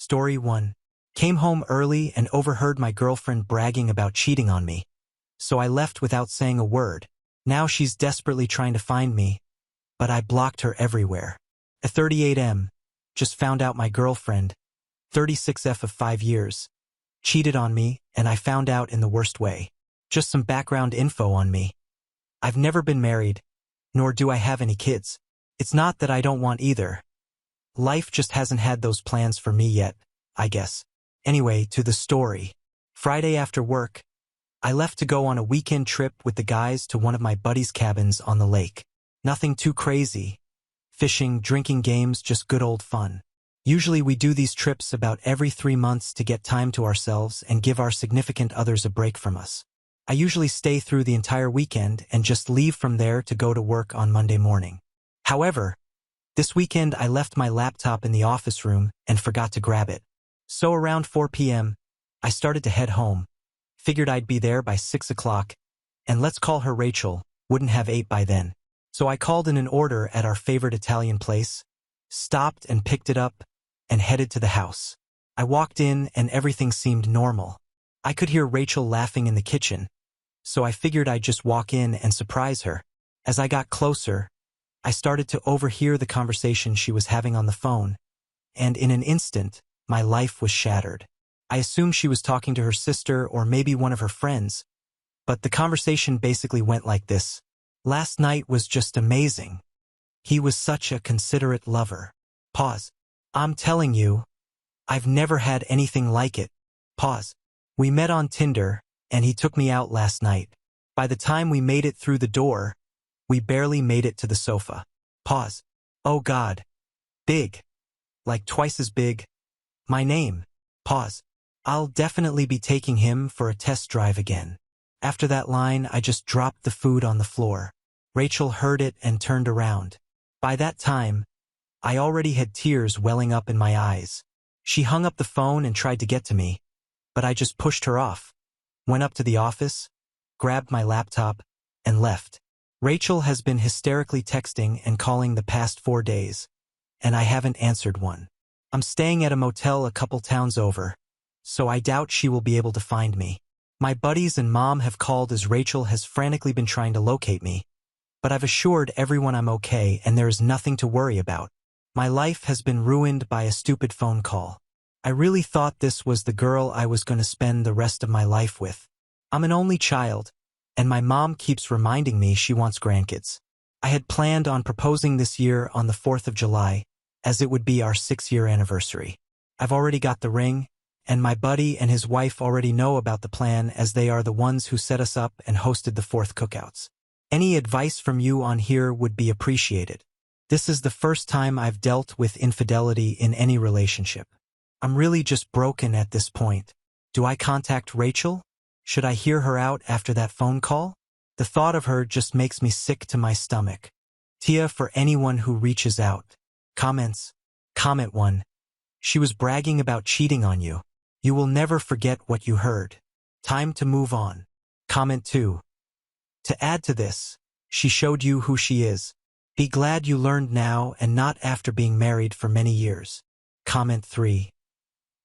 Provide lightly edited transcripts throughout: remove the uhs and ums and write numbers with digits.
Story 1. Came home early and overheard my girlfriend bragging about cheating on me. So I left without saying a word. Now she's desperately trying to find me, but I blocked her everywhere. At 38M, just found out my girlfriend, 36F of 5 years, cheated on me, and I found out in the worst way. Just some background info on me. I've never been married, nor do I have any kids. It's not that I don't want either. Life just hasn't had those plans for me yet, I guess. Anyway, to the story. Friday after work, I left to go on a weekend trip with the guys to one of my buddies' cabins on the lake. Nothing too crazy. Fishing, drinking games, just good old fun. Usually we do these trips about every 3 months to get time to ourselves and give our significant others a break from us. I usually stay through the entire weekend and just leave from there to go to work on Monday morning. However, this weekend I left my laptop in the office room and forgot to grab it. So around 4 p.m., I started to head home. Figured I'd be there by 6 o'clock, and let's call her Rachel, wouldn't have ate by then. So I called in an order at our favorite Italian place, stopped and picked it up, and headed to the house. I walked in and everything seemed normal. I could hear Rachel laughing in the kitchen, so I figured I'd just walk in and surprise her. As I got closer, I started to overhear the conversation she was having on the phone, and in an instant, my life was shattered. I assumed she was talking to her sister or maybe one of her friends, but the conversation basically went like this. Last night was just amazing. He was such a considerate lover. Pause. I'm telling you, I've never had anything like it. Pause. We met on Tinder, and he took me out last night. By the time we made it through the door, we barely made it to the sofa. Pause. Oh God. Big. Like twice as big. My name. Pause. I'll definitely be taking him for a test drive again. After that line, I just dropped the food on the floor. Rachel heard it and turned around. By that time, I already had tears welling up in my eyes. She hung up the phone and tried to get to me, but I just pushed her off, went up to the office, grabbed my laptop, and left. Rachel has been hysterically texting and calling the past 4 days, and I haven't answered one. I'm staying at a motel a couple towns over, so I doubt she will be able to find me. My buddies and mom have called as Rachel has frantically been trying to locate me, but I've assured everyone I'm okay and there is nothing to worry about. My life has been ruined by a stupid phone call. I really thought this was the girl I was going to spend the rest of my life with. I'm an only child, and my mom keeps reminding me she wants grandkids. I had planned on proposing this year on the 4th of July, as it would be our 6-year anniversary. I've already got the ring, and my buddy and his wife already know about the plan as they are the ones who set us up and hosted the 4th cookouts. Any advice from you on here would be appreciated. This is the first time I've dealt with infidelity in any relationship. I'm really just broken at this point. Do I contact Rachel? Should I hear her out after that phone call? The thought of her just makes me sick to my stomach. Tia for anyone who reaches out. Comments. Comment 1. She was bragging about cheating on you. You will never forget what you heard. Time to move on. Comment 2. To add to this, she showed you who she is. Be glad you learned now and not after being married for many years. Comment 3.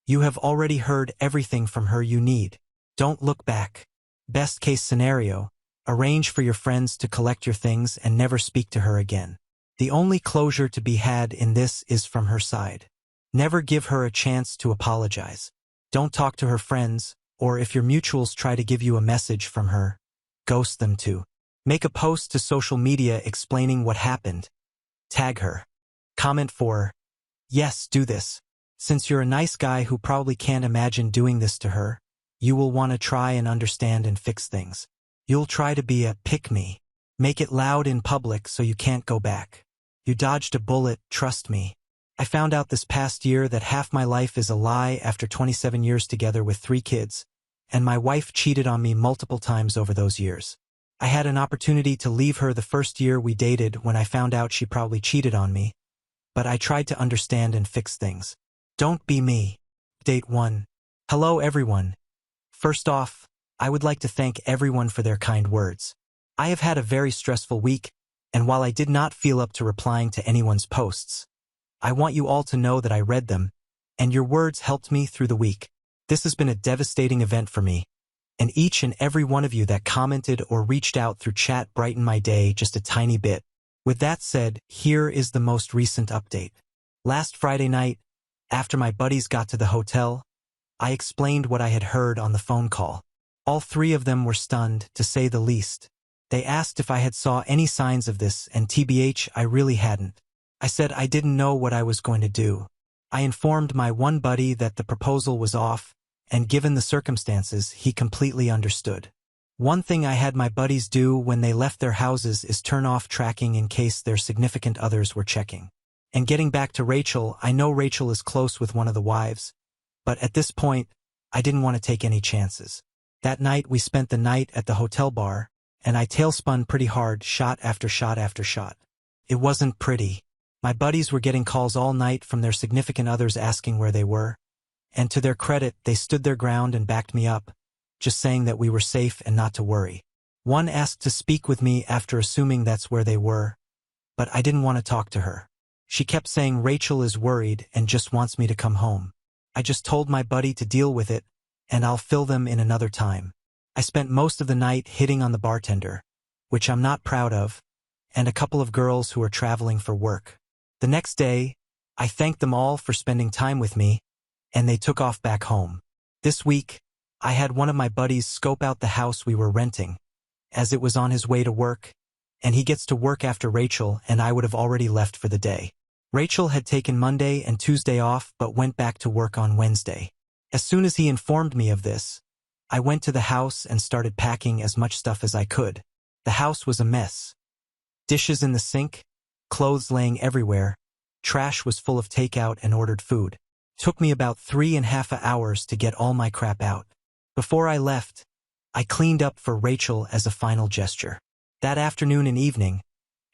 You have already heard everything from her you need. Don't look back. Best case scenario, arrange for your friends to collect your things and never speak to her again. The only closure to be had in this is from her side. Never give her a chance to apologize. Don't talk to her friends, or if your mutuals try to give you a message from her, ghost them too. Make a post to social media explaining what happened. Tag her. Comment 4. Yes, do this. Since you're a nice guy who probably can't imagine doing this to her, you will want to try and understand and fix things. You'll try to be a pick-me. Make it loud in public so you can't go back. You dodged a bullet, trust me. I found out this past year that half my life is a lie after 27 years together with 3 kids, and my wife cheated on me multiple times over those years. I had an opportunity to leave her the first year we dated when I found out she probably cheated on me, but I tried to understand and fix things. Don't be me. Date 1. Hello everyone. First off, I would like to thank everyone for their kind words. I have had a very stressful week, and while I did not feel up to replying to anyone's posts, I want you all to know that I read them, and your words helped me through the week. This has been a devastating event for me, and each and every one of you that commented or reached out through chat brightened my day just a tiny bit. With that said, here is the most recent update. Last Friday night, after my buddies got to the hotel, I explained what I had heard on the phone call. All three of them were stunned, to say the least. They asked if I had saw any signs of this, and TBH, I really hadn't. I said I didn't know what I was going to do. I informed my one buddy that the proposal was off, and given the circumstances, he completely understood. One thing I had my buddies do when they left their houses is turn off tracking in case their significant others were checking. And getting back to Rachel, I know Rachel is close with one of the wives, but at this point, I didn't want to take any chances. That night we spent the night at the hotel bar, and I tailspun pretty hard, shot after shot after shot. It wasn't pretty. My buddies were getting calls all night from their significant others asking where they were, and to their credit, they stood their ground and backed me up, just saying that we were safe and not to worry. One asked to speak with me after assuming that's where they were, but I didn't want to talk to her. She kept saying Rachel is worried and just wants me to come home. I just told my buddy to deal with it, and I'll fill them in another time. I spent most of the night hitting on the bartender, which I'm not proud of, and a couple of girls who are traveling for work. The next day, I thanked them all for spending time with me, and they took off back home. This week, I had one of my buddies scope out the house we were renting, as it was on his way to work, and he gets to work after Rachel, and I would have already left for the day. Rachel had taken Monday and Tuesday off but went back to work on Wednesday. As soon as he informed me of this, I went to the house and started packing as much stuff as I could. The house was a mess. Dishes in the sink, clothes laying everywhere, trash was full of takeout and ordered food. Took me about 3.5 hours to get all my crap out. Before I left, I cleaned up for Rachel as a final gesture. That afternoon and evening,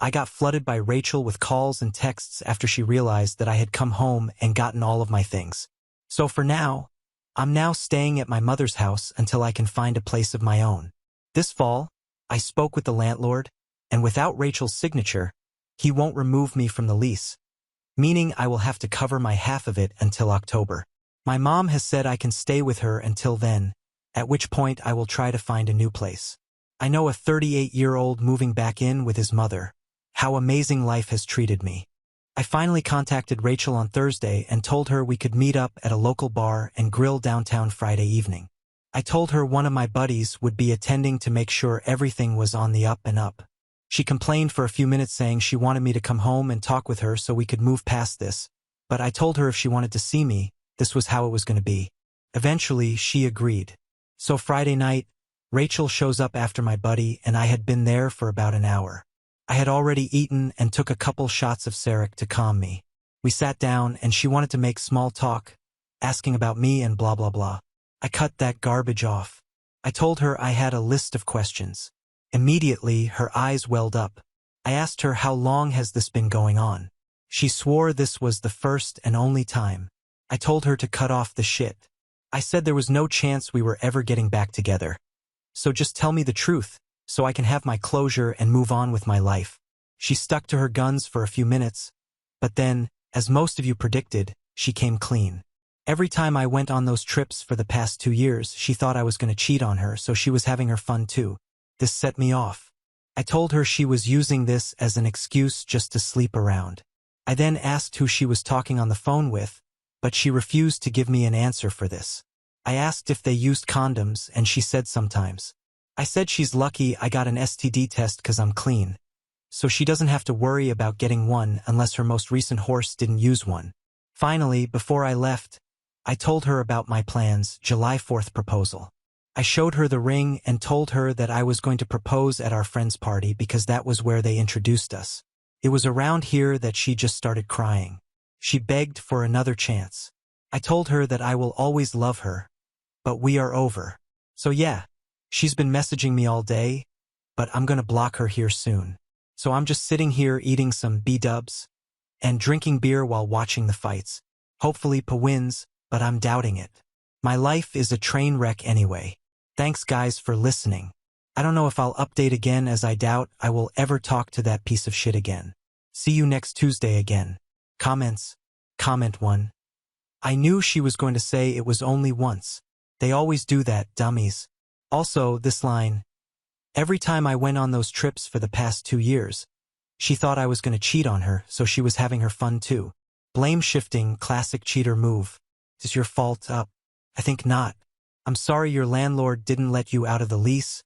I got flooded by Rachel with calls and texts after she realized that I had come home and gotten all of my things. So for now, I'm now staying at my mother's house until I can find a place of my own. This fall, I spoke with the landlord, and without Rachel's signature, he won't remove me from the lease, meaning I will have to cover my half of it until October. My mom has said I can stay with her until then, at which point I will try to find a new place. I know a 38-year-old moving back in with his mother. How amazing life has treated me. I finally contacted Rachel on Thursday and told her we could meet up at a local bar and grill downtown Friday evening. I told her one of my buddies would be attending to make sure everything was on the up and up. She complained for a few minutes saying she wanted me to come home and talk with her so we could move past this, but I told her if she wanted to see me, this was how it was going to be. Eventually, she agreed. So Friday night, Rachel shows up after my buddy and I had been there for about an hour. I had already eaten and took a couple shots of Sarek to calm me. We sat down and she wanted to make small talk, asking about me and blah blah blah. I cut that garbage off. I told her I had a list of questions. Immediately, her eyes welled up. I asked her how long has this been going on. She swore this was the first and only time. I told her to cut off the shit. I said there was no chance we were ever getting back together. So just tell me the truth, so I can have my closure and move on with my life. She stuck to her guns for a few minutes, but then, as most of you predicted, she came clean. Every time I went on those trips for the past 2 years, she thought I was going to cheat on her, so she was having her fun too. This set me off. I told her she was using this as an excuse just to sleep around. I then asked who she was talking on the phone with, but she refused to give me an answer for this. I asked if they used condoms, and she said sometimes. I said she's lucky I got an STD test because I'm clean, so she doesn't have to worry about getting one unless her most recent horse didn't use one. Finally, before I left, I told her about my plans, July 4th proposal. I showed her the ring and told her that I was going to propose at our friend's party because that was where they introduced us. It was around here that she just started crying. She begged for another chance. I told her that I will always love her, but we are over. So yeah, she's been messaging me all day, but I'm gonna block her here soon. So I'm just sitting here eating some B-dubs and drinking beer while watching the fights. Hopefully Pa wins, but I'm doubting it. My life is a train wreck anyway. Thanks guys for listening. I don't know if I'll update again as I doubt I will ever talk to that piece of shit again. See you next Tuesday again. Comments? Comment 1. I knew she was going to say it was only once. They always do that, dummies. Also, this line, every time I went on those trips for the past 2 years, she thought I was going to cheat on her, so she was having her fun too. Blame shifting, classic cheater move. Is your fault up? I think not. I'm sorry your landlord didn't let you out of the lease,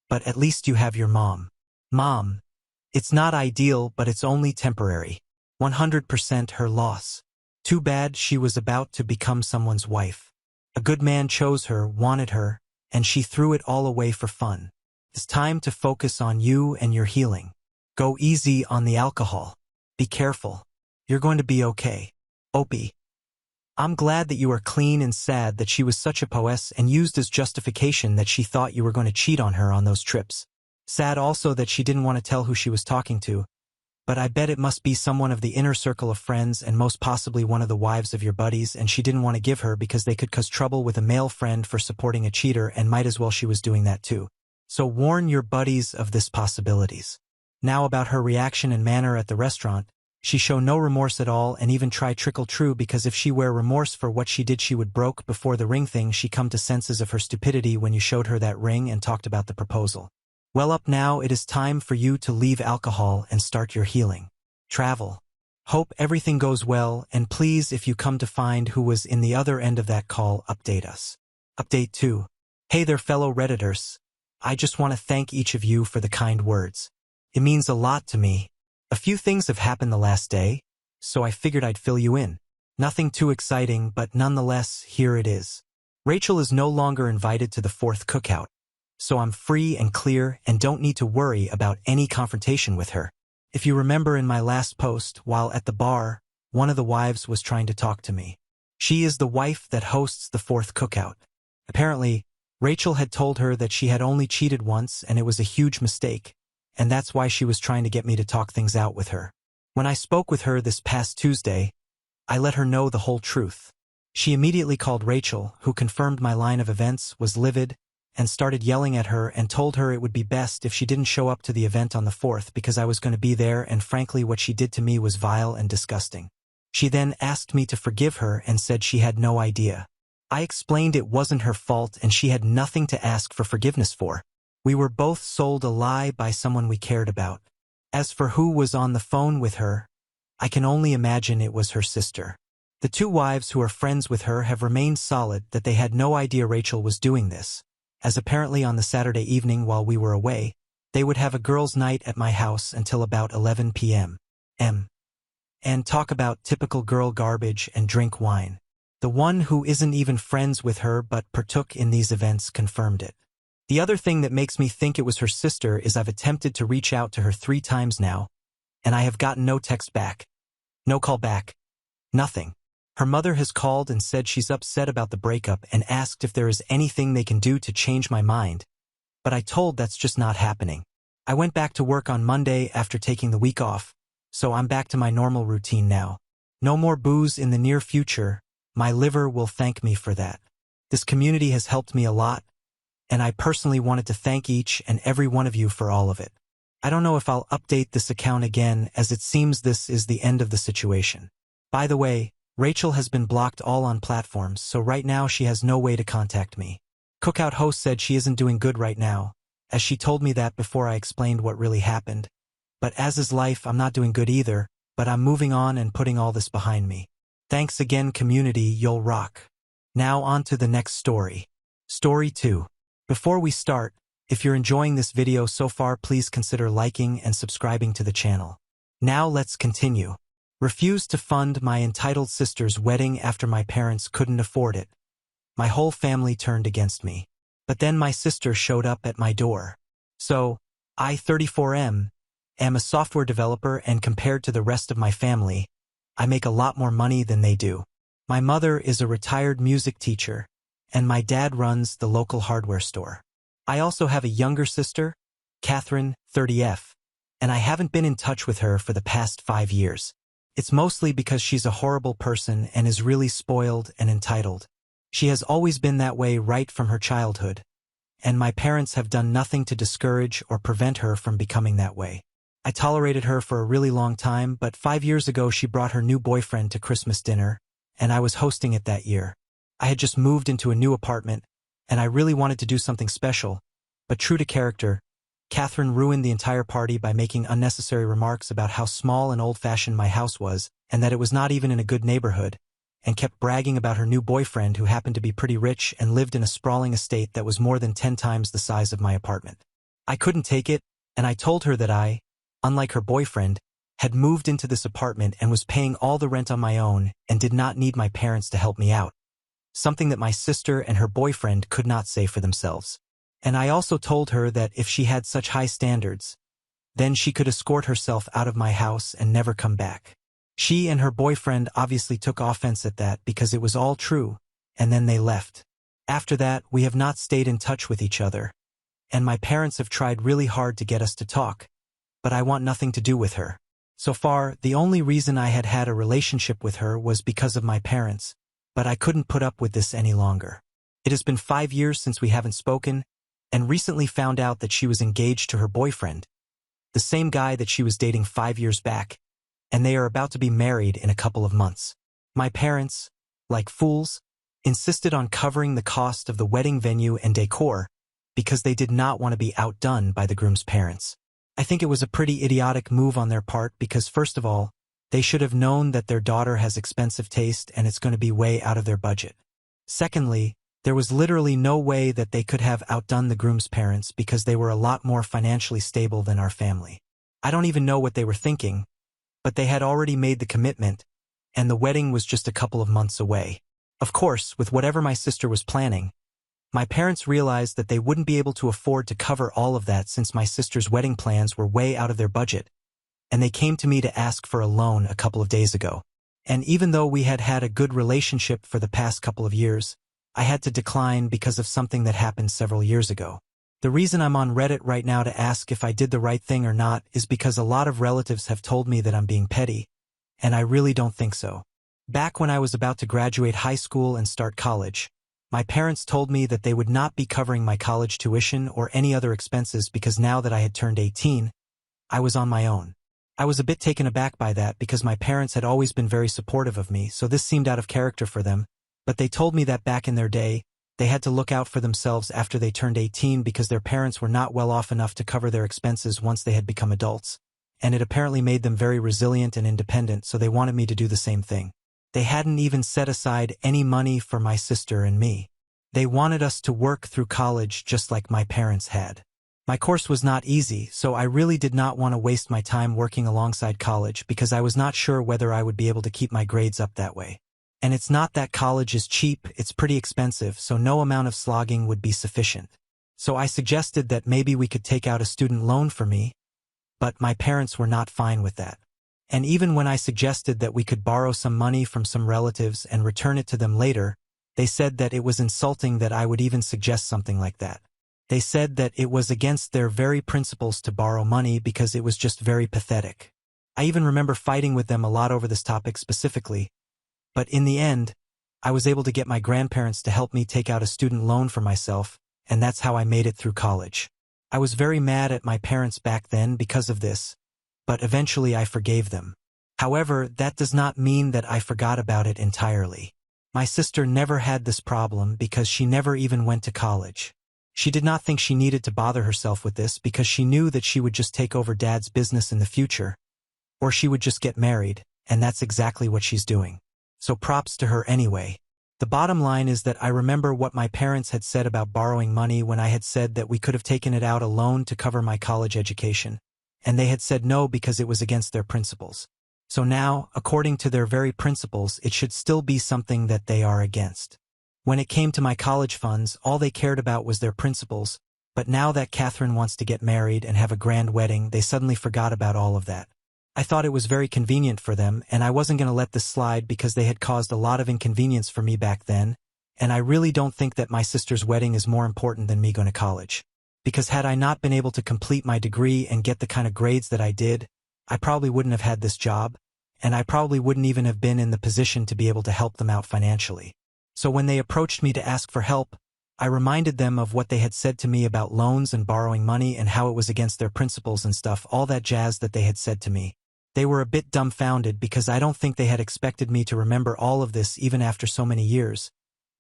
but at least you have your mom. Mom. It's not ideal, but it's only temporary. 100% her loss. Too bad she was about to become someone's wife. A good man chose her, wanted her, and she threw it all away for fun. It's time to focus on you and your healing. Go easy on the alcohol. Be careful. You're going to be okay. Opie. I'm glad that you are clean and sad that she was such a poess and used as justification that she thought you were going to cheat on her on those trips. Sad also that she didn't want to tell who she was talking to, but I bet it must be someone of the inner circle of friends and most possibly one of the wives of your buddies, and she didn't want to give her because they could cause trouble with a male friend for supporting a cheater, and might as well she was doing that too. So warn your buddies of this possibilities. Now about her reaction and manner at the restaurant. She show no remorse at all and even try trickle true, because if she were remorse for what she did she would broke before the ring thing. She come to senses of her stupidity when you showed her that ring and talked about the proposal. Well up now it is time for you to leave alcohol and start your healing. Travel. Hope everything goes well, and please if you come to find who was in the other end of that call, update us. Update 2. Hey there fellow Redditors. I just want to thank each of you for the kind words. It means a lot to me. A few things have happened the last day, so I figured I'd fill you in. Nothing too exciting, but nonetheless, here it is. Rachel is no longer invited to the 4th cookout, so I'm free and clear and don't need to worry about any confrontation with her. If you remember in my last post, while at the bar, one of the wives was trying to talk to me. She is the wife that hosts the 4th cookout. Apparently, Rachel had told her that she had only cheated once and it was a huge mistake, and that's why she was trying to get me to talk things out with her. When I spoke with her this past Tuesday, I let her know the whole truth. She immediately called Rachel, who confirmed my line of events, was livid, and started yelling at her and told her it would be best if she didn't show up to the event on the 4th because I was going to be there, and frankly what she did to me was vile and disgusting. She then asked me to forgive her and said she had no idea. I explained it wasn't her fault and she had nothing to ask for forgiveness for. We were both sold a lie by someone we cared about. As for who was on the phone with her, I can only imagine it was her sister. The 2 wives who are friends with her have remained solid that they had no idea Rachel was doing this, as apparently on the Saturday evening while we were away, they would have a girls' night at my house until about 11 p.m. and talk about typical girl garbage and drink wine. The one who isn't even friends with her but partook in these events confirmed it. The other thing that makes me think it was her sister is I've attempted to reach out to her 3 times now, and I have gotten no text back, no call back, nothing. Her mother has called and said she's upset about the breakup and asked if there is anything they can do to change my mind, but I told that's just not happening. I went back to work on Monday after taking the week off, so I'm back to my normal routine now. No more booze in the near future. My liver will thank me for that. This community has helped me a lot, and I personally wanted to thank each and every one of you for all of it. I don't know if I'll update this account again, as it seems this is the end of the situation. By the way, Rachel has been blocked all on platforms, so right now she has no way to contact me. Cookout host said she isn't doing good right now, as she told me that before I explained what really happened. But as is life, I'm not doing good either, but I'm moving on and putting all this behind me. Thanks again community, you'll rock. Now on to the next story. Story 2. Before we start, if you're enjoying this video so far, please consider liking and subscribing to the channel. Now let's continue. Refused to fund my entitled sister's wedding after my parents couldn't afford it. My whole family turned against me. But then my sister showed up at my door. So, I, 34M, am a software developer, and compared to the rest of my family, I make a lot more money than they do. My mother is a retired music teacher, and my dad runs the local hardware store. I also have a younger sister, Catherine, 30F, and I haven't been in touch with her for the past 5 years. It's mostly because she's a horrible person and is really spoiled and entitled. She has always been that way right from her childhood, and my parents have done nothing to discourage or prevent her from becoming that way. I tolerated her for a really long time, but 5 years ago she brought her new boyfriend to Christmas dinner, and I was hosting it that year. I had just moved into a new apartment, and I really wanted to do something special, but true to character, Catherine ruined the entire party by making unnecessary remarks about how small and old-fashioned my house was, and that it was not even in a good neighborhood, and kept bragging about her new boyfriend who happened to be pretty rich and lived in a sprawling estate that was more than 10 times the size of my apartment. I couldn't take it, and I told her that I, unlike her boyfriend, had moved into this apartment and was paying all the rent on my own and did not need my parents to help me out, something that my sister and her boyfriend could not say for themselves. And I also told her that if she had such high standards, then she could escort herself out of my house and never come back. She and her boyfriend obviously took offense at that because it was all true, and then they left. After that, we have not stayed in touch with each other, and my parents have tried really hard to get us to talk, but I want nothing to do with her. So far, the only reason I had had a relationship with her was because of my parents, but I couldn't put up with this any longer. It has been 5 years since we haven't spoken, and recently found out that she was engaged to her boyfriend, the same guy that she was dating 5 years back, and they are about to be married in a couple of months. My parents, like fools, insisted on covering the cost of the wedding venue and decor because they did not want to be outdone by the groom's parents. I think it was a pretty idiotic move on their part because, first of all, they should have known that their daughter has expensive taste and it's going to be way out of their budget. Secondly, there was literally no way that they could have outdone the groom's parents because they were a lot more financially stable than our family. I don't even know what they were thinking, but they had already made the commitment, and the wedding was just a couple of months away. Of course, with whatever my sister was planning, my parents realized that they wouldn't be able to afford to cover all of that since my sister's wedding plans were way out of their budget, and they came to me to ask for a loan a couple of days ago. And even though we had had a good relationship for the past couple of years, I had to decline because of something that happened several years ago. The reason I'm on Reddit right now to ask if I did the right thing or not is because a lot of relatives have told me that I'm being petty, and I really don't think so. Back when I was about to graduate high school and start college, my parents told me that they would not be covering my college tuition or any other expenses because now that I had turned 18, I was on my own. I was a bit taken aback by that because my parents had always been very supportive of me, so this seemed out of character for them, but they told me that back in their day, they had to look out for themselves after they turned 18 because their parents were not well off enough to cover their expenses once they had become adults, and it apparently made them very resilient and independent, so they wanted me to do the same thing. They hadn't even set aside any money for my sister and me. They wanted us to work through college just like my parents had. My course was not easy, so I really did not want to waste my time working alongside college because I was not sure whether I would be able to keep my grades up that way. And it's not that college is cheap, it's pretty expensive, so no amount of slogging would be sufficient. So I suggested that maybe we could take out a student loan for me, but my parents were not fine with that. And even when I suggested that we could borrow some money from some relatives and return it to them later, they said that it was insulting that I would even suggest something like that. They said that it was against their very principles to borrow money because it was just very pathetic. I even remember fighting with them a lot over this topic specifically, but in the end, I was able to get my grandparents to help me take out a student loan for myself, and that's how I made it through college. I was very mad at my parents back then because of this, but eventually I forgave them. However, that does not mean that I forgot about it entirely. My sister never had this problem because she never even went to college. She did not think she needed to bother herself with this because she knew that she would just take over Dad's business in the future, or she would just get married, and that's exactly what she's doing. So props to her anyway. The bottom line is that I remember what my parents had said about borrowing money when I had said that we could have taken it out alone to cover my college education, and they had said no because it was against their principles. So now, according to their very principles, it should still be something that they are against. When it came to my college funds, all they cared about was their principles, but now that Catherine wants to get married and have a grand wedding, they suddenly forgot about all of that. I thought it was very convenient for them, and I wasn't going to let this slide because they had caused a lot of inconvenience for me back then, and I really don't think that my sister's wedding is more important than me going to college. Because had I not been able to complete my degree and get the kind of grades that I did, I probably wouldn't have had this job, and I probably wouldn't even have been in the position to be able to help them out financially. So when they approached me to ask for help, I reminded them of what they had said to me about loans and borrowing money and how it was against their principles and stuff, all that jazz that they had said to me. They were a bit dumbfounded because I don't think they had expected me to remember all of this even after so many years.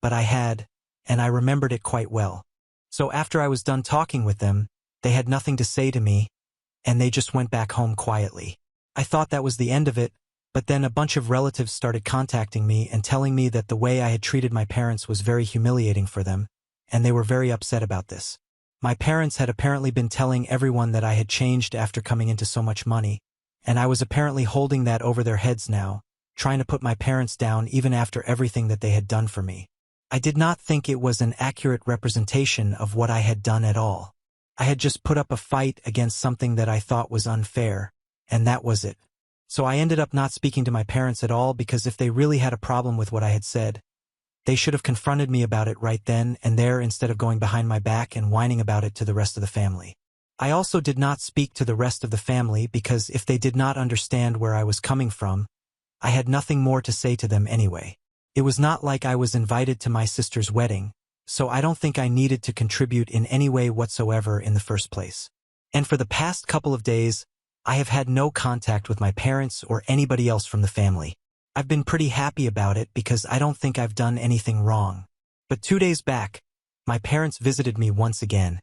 But I had, and I remembered it quite well. So after I was done talking with them, they had nothing to say to me, and they just went back home quietly. I thought that was the end of it, but then a bunch of relatives started contacting me and telling me that the way I had treated my parents was very humiliating for them, and they were very upset about this. My parents had apparently been telling everyone that I had changed after coming into so much money, and I was apparently holding that over their heads now, trying to put my parents down even after everything that they had done for me. I did not think it was an accurate representation of what I had done at all. I had just put up a fight against something that I thought was unfair, and that was it. So I ended up not speaking to my parents at all because if they really had a problem with what I had said, they should have confronted me about it right then and there instead of going behind my back and whining about it to the rest of the family. I also did not speak to the rest of the family because if they did not understand where I was coming from, I had nothing more to say to them anyway. It was not like I was invited to my sister's wedding, so I don't think I needed to contribute in any way whatsoever in the first place. And for the past couple of days, I have had no contact with my parents or anybody else from the family. I've been pretty happy about it because I don't think I've done anything wrong. But 2 days back, my parents visited me once again,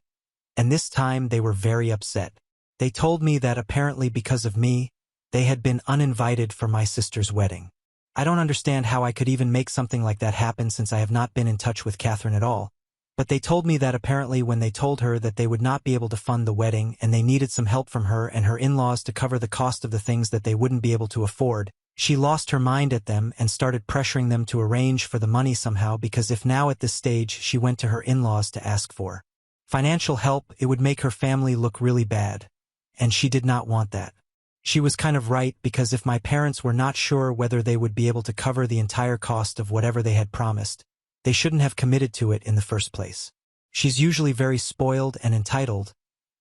and this time they were very upset. They told me that apparently because of me, they had been uninvited for my sister's wedding. I don't understand how I could even make something like that happen since I have not been in touch with Catherine at all. But they told me that apparently when they told her that they would not be able to fund the wedding and they needed some help from her and her in-laws to cover the cost of the things that they wouldn't be able to afford, she lost her mind at them and started pressuring them to arrange for the money somehow because if now at this stage she went to her in-laws to ask for financial help, it would make her family look really bad. And she did not want that. She was kind of right because if my parents were not sure whether they would be able to cover the entire cost of whatever they had promised, they shouldn't have committed to it in the first place. She's usually very spoiled and entitled,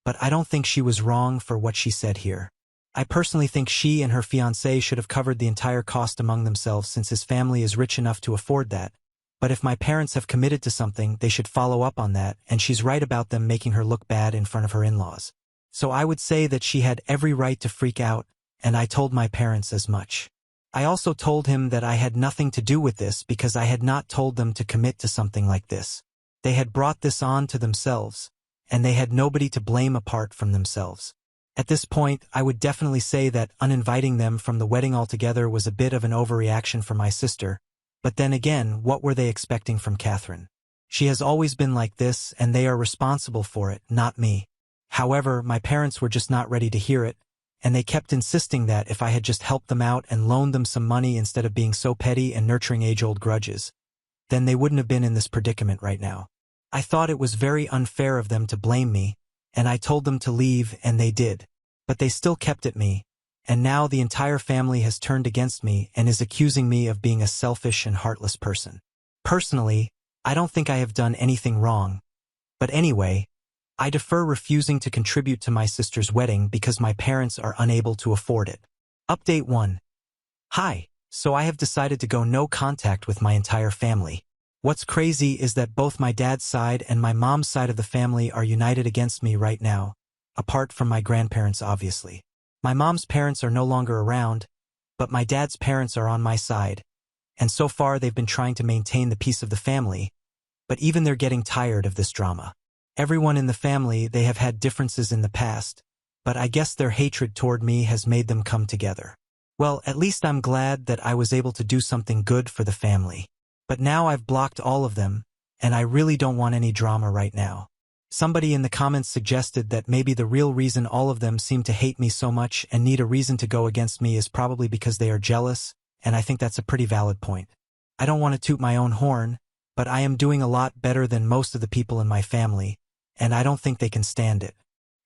but I don't think she was wrong for what she said here. I personally think she and her fiancé should have covered the entire cost among themselves since his family is rich enough to afford that. But if my parents have committed to something, they should follow up on that, and she's right about them making her look bad in front of her in-laws. So I would say that she had every right to freak out, and I told my parents as much. I also told him that I had nothing to do with this because I had not told them to commit to something like this. They had brought this on to themselves, and they had nobody to blame apart from themselves. At this point, I would definitely say that uninviting them from the wedding altogether was a bit of an overreaction for my sister, but then again, what were they expecting from Catherine? She has always been like this, and they are responsible for it, not me. However, my parents were just not ready to hear it, and they kept insisting that if I had just helped them out and loaned them some money instead of being so petty and nurturing age-old grudges, then they wouldn't have been in this predicament right now. I thought it was very unfair of them to blame me, and I told them to leave, and they did. But they still kept at me, and now the entire family has turned against me and is accusing me of being a selfish and heartless person. Personally, I don't think I have done anything wrong. But anyway, I defer refusing to contribute to my sister's wedding because my parents are unable to afford it. Update 1. Hi, so I have decided to go no contact with my entire family. What's crazy is that both my dad's side and my mom's side of the family are united against me right now, apart from my grandparents obviously. My mom's parents are no longer around, but my dad's parents are on my side, and so far they've been trying to maintain the peace of the family, but even they're getting tired of this drama. Everyone in the family, they have had differences in the past, but I guess their hatred toward me has made them come together. Well, at least I'm glad that I was able to do something good for the family. But now I've blocked all of them, and I really don't want any drama right now. Somebody in the comments suggested that maybe the real reason all of them seem to hate me so much and need a reason to go against me is probably because they are jealous, and I think that's a pretty valid point. I don't want to toot my own horn, but I am doing a lot better than most of the people in my family, and I don't think they can stand it.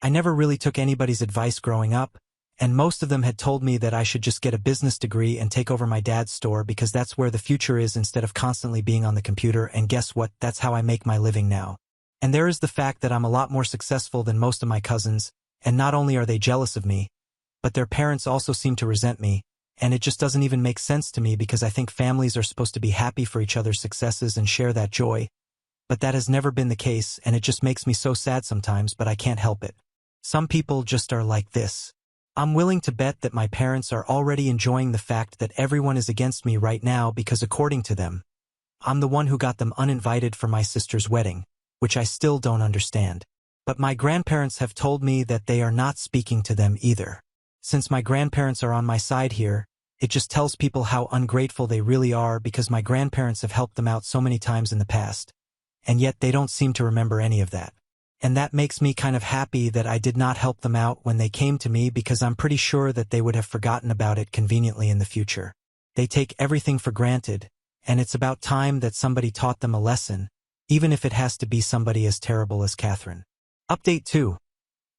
I never really took anybody's advice growing up, and most of them had told me that I should just get a business degree and take over my dad's store because that's where the future is instead of constantly being on the computer, and guess what, that's how I make my living now. And there is the fact that I'm a lot more successful than most of my cousins, and not only are they jealous of me, but their parents also seem to resent me, and it just doesn't even make sense to me because I think families are supposed to be happy for each other's successes and share that joy. But that has never been the case, and it just makes me so sad sometimes, but I can't help it. Some people just are like this. I'm willing to bet that my parents are already enjoying the fact that everyone is against me right now because according to them, I'm the one who got them uninvited for my sister's wedding, which I still don't understand. But my grandparents have told me that they are not speaking to them either. Since my grandparents are on my side here, it just tells people how ungrateful they really are because my grandparents have helped them out so many times in the past, and yet they don't seem to remember any of that. And that makes me kind of happy that I did not help them out when they came to me because I'm pretty sure that they would have forgotten about it conveniently in the future. They take everything for granted, and it's about time that somebody taught them a lesson, even if it has to be somebody as terrible as Catherine. Update 2.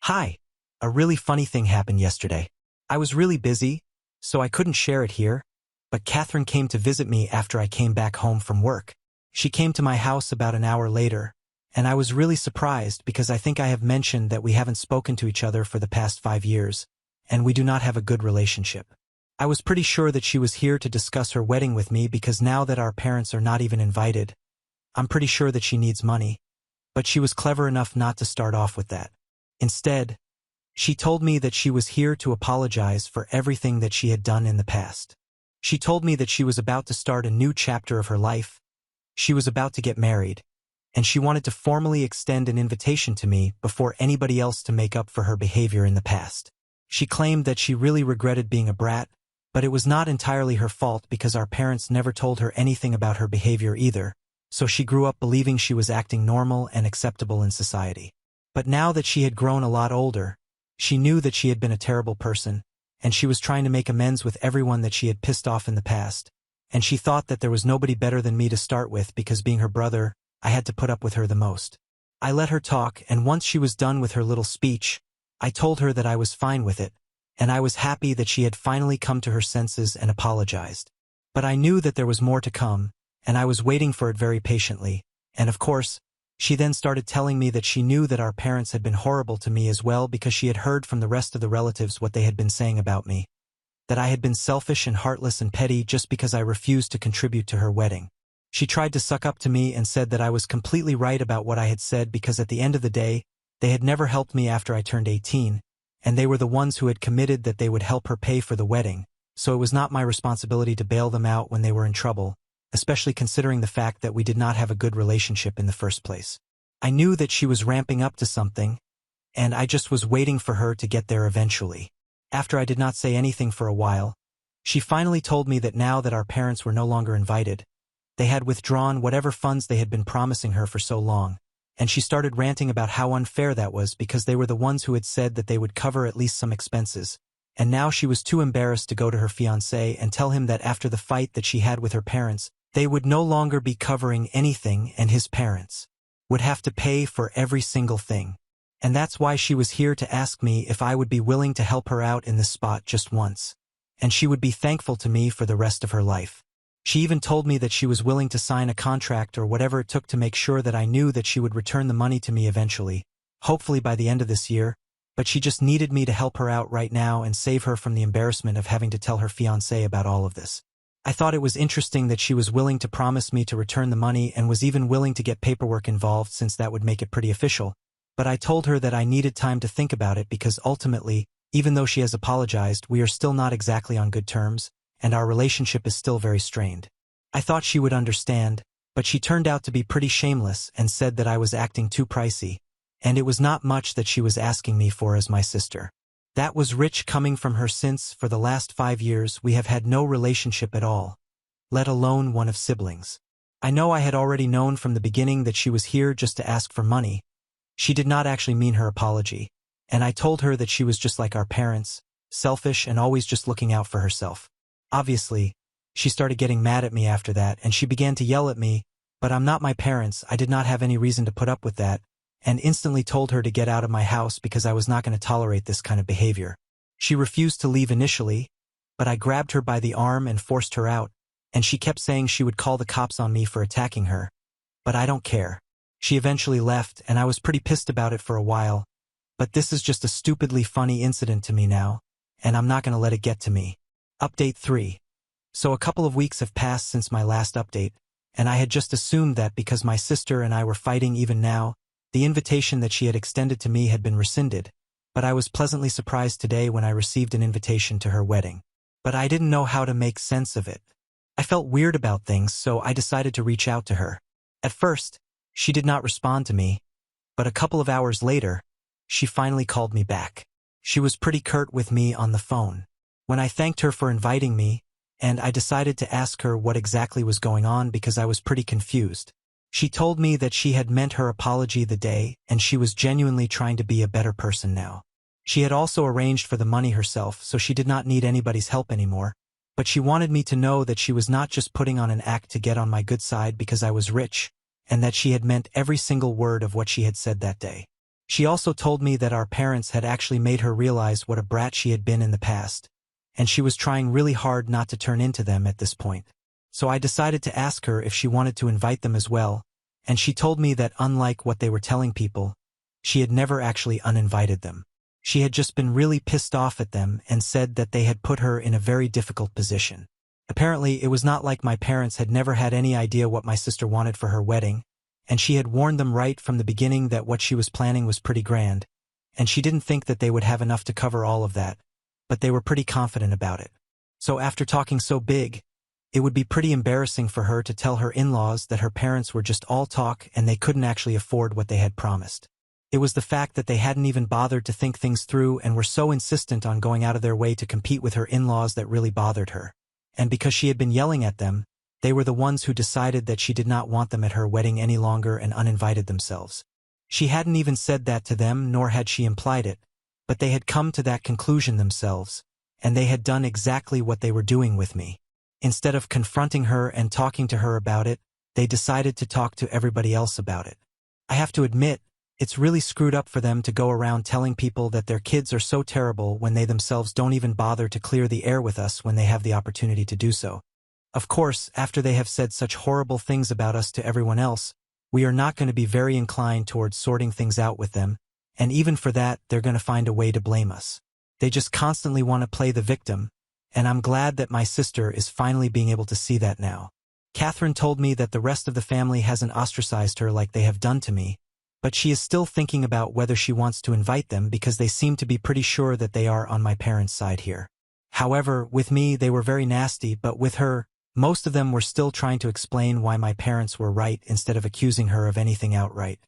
Hi. A really funny thing happened yesterday. I was really busy, so I couldn't share it here, but Catherine came to visit me after I came back home from work. She came to my house about an hour later, and I was really surprised because I think I have mentioned that we haven't spoken to each other for the past 5 years, and we do not have a good relationship. I was pretty sure that she was here to discuss her wedding with me because now that our parents are not even invited, I'm pretty sure that she needs money, but she was clever enough not to start off with that. Instead, she told me that she was here to apologize for everything that she had done in the past. She told me that she was about to start a new chapter of her life. She was about to get married, and she wanted to formally extend an invitation to me before anybody else to make up for her behavior in the past. She claimed that she really regretted being a brat, but it was not entirely her fault because our parents never told her anything about her behavior either, so she grew up believing she was acting normal and acceptable in society. But now that she had grown a lot older, she knew that she had been a terrible person, and she was trying to make amends with everyone that she had pissed off in the past, and she thought that there was nobody better than me to start with because being her brother, I had to put up with her the most. I let her talk, and once she was done with her little speech, I told her that I was fine with it, and I was happy that she had finally come to her senses and apologized. But I knew that there was more to come, and I was waiting for it very patiently, and of course, she then started telling me that she knew that our parents had been horrible to me as well because she had heard from the rest of the relatives what they had been saying about me, that I had been selfish and heartless and petty just because I refused to contribute to her wedding. She tried to suck up to me and said that I was completely right about what I had said because at the end of the day, they had never helped me after I turned 18, and they were the ones who had committed that they would help her pay for the wedding, so it was not my responsibility to bail them out when they were in trouble, especially considering the fact that we did not have a good relationship in the first place. I knew that she was ramping up to something, and I just was waiting for her to get there eventually. After I did not say anything for a while, she finally told me that now that our parents were no longer invited, they had withdrawn whatever funds they had been promising her for so long, and she started ranting about how unfair that was because they were the ones who had said that they would cover at least some expenses, and now she was too embarrassed to go to her fiancé and tell him that after the fight that she had with her parents, they would no longer be covering anything and his parents would have to pay for every single thing. And that's why she was here to ask me if I would be willing to help her out in this spot just once, and she would be thankful to me for the rest of her life. She even told me that she was willing to sign a contract or whatever it took to make sure that I knew that she would return the money to me eventually, hopefully by the end of this year, but she just needed me to help her out right now and save her from the embarrassment of having to tell her fiancé about all of this. I thought it was interesting that she was willing to promise me to return the money and was even willing to get paperwork involved since that would make it pretty official, but I told her that I needed time to think about it because ultimately, even though she has apologized, we are still not exactly on good terms, and our relationship is still very strained. I thought she would understand, but she turned out to be pretty shameless and said that I was acting too pricey, and it was not much that she was asking me for as my sister. That was rich coming from her since, for the last 5 years, we have had no relationship at all, let alone one of siblings. I know I had already known from the beginning that she was here just to ask for money. She did not actually mean her apology, and I told her that she was just like our parents, selfish and always just looking out for herself. Obviously, she started getting mad at me after that, and she began to yell at me, but I'm not my parents, I did not have any reason to put up with that, and instantly told her to get out of my house because I was not going to tolerate this kind of behavior. She refused to leave initially, but I grabbed her by the arm and forced her out, and she kept saying she would call the cops on me for attacking her. But I don't care. She eventually left, and I was pretty pissed about it for a while, but this is just a stupidly funny incident to me now, and I'm not going to let it get to me. Update 3. So a couple of weeks have passed since my last update, and I had just assumed that because my sister and I were fighting even now, the invitation that she had extended to me had been rescinded, but I was pleasantly surprised today when I received an invitation to her wedding. But I didn't know how to make sense of it. I felt weird about things, so I decided to reach out to her. At first, she did not respond to me, but a couple of hours later, she finally called me back. She was pretty curt with me on the phone. When I thanked her for inviting me, and I decided to ask her what exactly was going on because I was pretty confused. She told me that she had meant her apology the day and she was genuinely trying to be a better person now. She had also arranged for the money herself, so she did not need anybody's help anymore, but she wanted me to know that she was not just putting on an act to get on my good side because I was rich, and that she had meant every single word of what she had said that day. She also told me that our parents had actually made her realize what a brat she had been in the past, and she was trying really hard not to turn into them at this point. So I decided to ask her if she wanted to invite them as well, and she told me that unlike what they were telling people, she had never actually uninvited them. She had just been really pissed off at them and said that they had put her in a very difficult position. Apparently, it was not like my parents had never had any idea what my sister wanted for her wedding, and she had warned them right from the beginning that what she was planning was pretty grand, and she didn't think that they would have enough to cover all of that, but they were pretty confident about it. So after talking so big, it would be pretty embarrassing for her to tell her in-laws that her parents were just all talk and they couldn't actually afford what they had promised. It was the fact that they hadn't even bothered to think things through and were so insistent on going out of their way to compete with her in-laws that really bothered her. And because she had been yelling at them, they were the ones who decided that she did not want them at her wedding any longer and uninvited themselves. She hadn't even said that to them, nor had she implied it, but they had come to that conclusion themselves, and they had done exactly what they were doing with me. Instead of confronting her and talking to her about it, they decided to talk to everybody else about it. I have to admit, it's really screwed up for them to go around telling people that their kids are so terrible when they themselves don't even bother to clear the air with us when they have the opportunity to do so. Of course, after they have said such horrible things about us to everyone else, we are not going to be very inclined towards sorting things out with them, and even for that, they're going to find a way to blame us. They just constantly want to play the victim, and I'm glad that my sister is finally being able to see that now. Catherine told me that the rest of the family hasn't ostracized her like they have done to me, but she is still thinking about whether she wants to invite them because they seem to be pretty sure that they are on my parents' side here. However, with me they were very nasty, but with her, most of them were still trying to explain why my parents were right instead of accusing her of anything outright.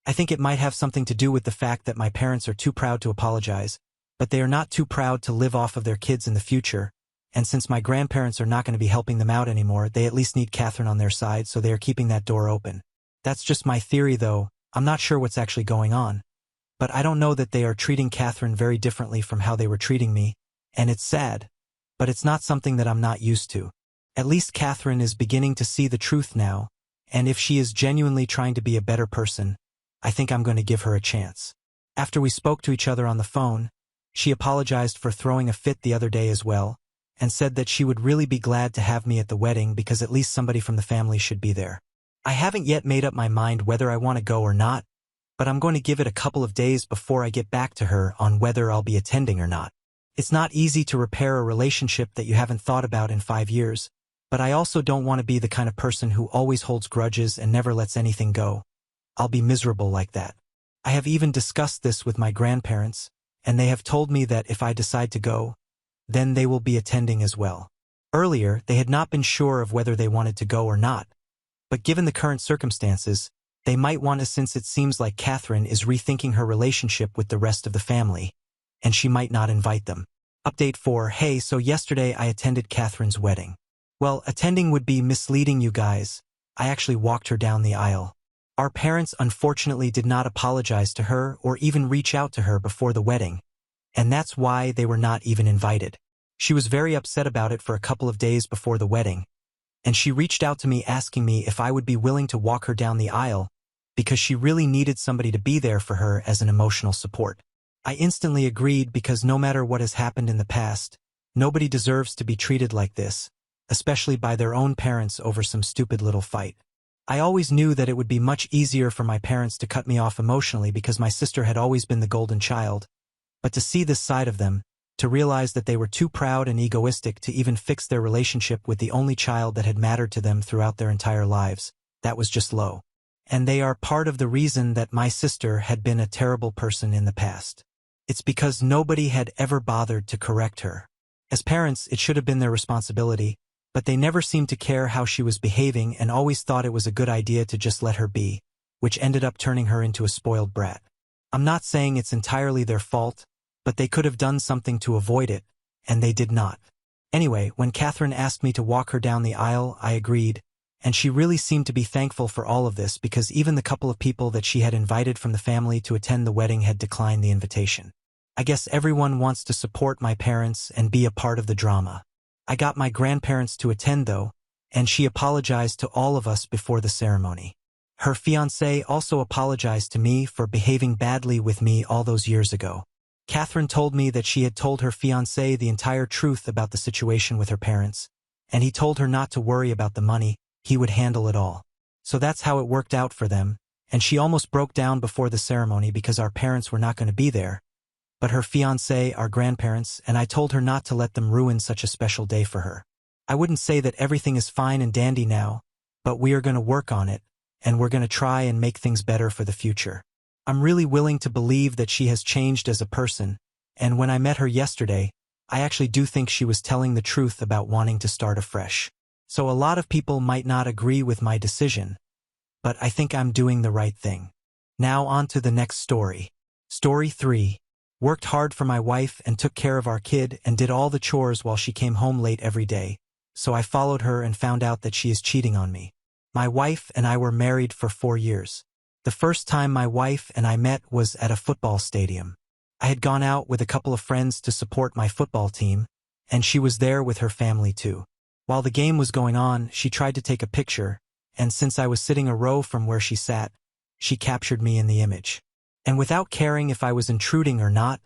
I think it might have something to do with the fact that my parents are too proud to apologize, but they are not too proud to live off of their kids in the future, and since my grandparents are not going to be helping them out anymore, they at least need Catherine on their side, so they are keeping that door open. That's just my theory though. I'm not sure what's actually going on, but I don't know that they are treating Catherine very differently from how they were treating me, and it's sad, but it's not something that I'm not used to. At least Catherine is beginning to see the truth now, and if she is genuinely trying to be a better person, I think I'm going to give her a chance. After we spoke to each other on the phone, she apologized for throwing a fit the other day as well, and said that she would really be glad to have me at the wedding because at least somebody from the family should be there. I haven't yet made up my mind whether I want to go or not, but I'm going to give it a couple of days before I get back to her on whether I'll be attending or not. It's not easy to repair a relationship that you haven't thought about in 5 years, but I also don't want to be the kind of person who always holds grudges and never lets anything go. I'll be miserable like that. I have even discussed this with my grandparents, and they have told me that if I decide to go, then they will be attending as well. Earlier, they had not been sure of whether they wanted to go or not, but given the current circumstances, they might want to since it seems like Catherine is rethinking her relationship with the rest of the family, and she might not invite them. Update 4. Hey, so yesterday I attended Catherine's wedding. Well, attending would be misleading you guys. I actually walked her down the aisle. Our parents unfortunately did not apologize to her or even reach out to her before the wedding, and that's why they were not even invited. She was very upset about it for a couple of days before the wedding, and she reached out to me asking me if I would be willing to walk her down the aisle because she really needed somebody to be there for her as an emotional support. I instantly agreed because no matter what has happened in the past, nobody deserves to be treated like this, especially by their own parents over some stupid little fight. I always knew that it would be much easier for my parents to cut me off emotionally because my sister had always been the golden child, but to see this side of them, to realize that they were too proud and egoistic to even fix their relationship with the only child that had mattered to them throughout their entire lives, that was just low. And they are part of the reason that my sister had been a terrible person in the past. It's because nobody had ever bothered to correct her. As parents, it should have been their responsibility, but they never seemed to care how she was behaving and always thought it was a good idea to just let her be, which ended up turning her into a spoiled brat. I'm not saying it's entirely their fault, but they could have done something to avoid it, and they did not. Anyway, when Catherine asked me to walk her down the aisle, I agreed, and she really seemed to be thankful for all of this because even the couple of people that she had invited from the family to attend the wedding had declined the invitation. I guess everyone wants to support my parents and be a part of the drama. I got my grandparents to attend though, and she apologized to all of us before the ceremony. Her fiancé also apologized to me for behaving badly with me all those years ago. Catherine told me that she had told her fiancé the entire truth about the situation with her parents, and he told her not to worry about the money, he would handle it all. So that's how it worked out for them, and she almost broke down before the ceremony because our parents were not going to be there, but her fiancé, our grandparents, and I told her not to let them ruin such a special day for her. I wouldn't say that everything is fine and dandy now, but we are going to work on it, and we're going to try and make things better for the future. I'm really willing to believe that she has changed as a person, and when I met her yesterday, I actually do think she was telling the truth about wanting to start afresh. So a lot of people might not agree with my decision, but I think I'm doing the right thing. Now on to the next story. Story 3. Worked hard for my wife and took care of our kid and did all the chores while she came home late every day, so I followed her and found out that she is cheating on me. My wife and I were married for 4 years. The first time my wife and I met was at a football stadium. I had gone out with a couple of friends to support my football team, and she was there with her family too. While the game was going on, she tried to take a picture, and since I was sitting a row from where she sat, she captured me in the image. And without caring if I was intruding or not,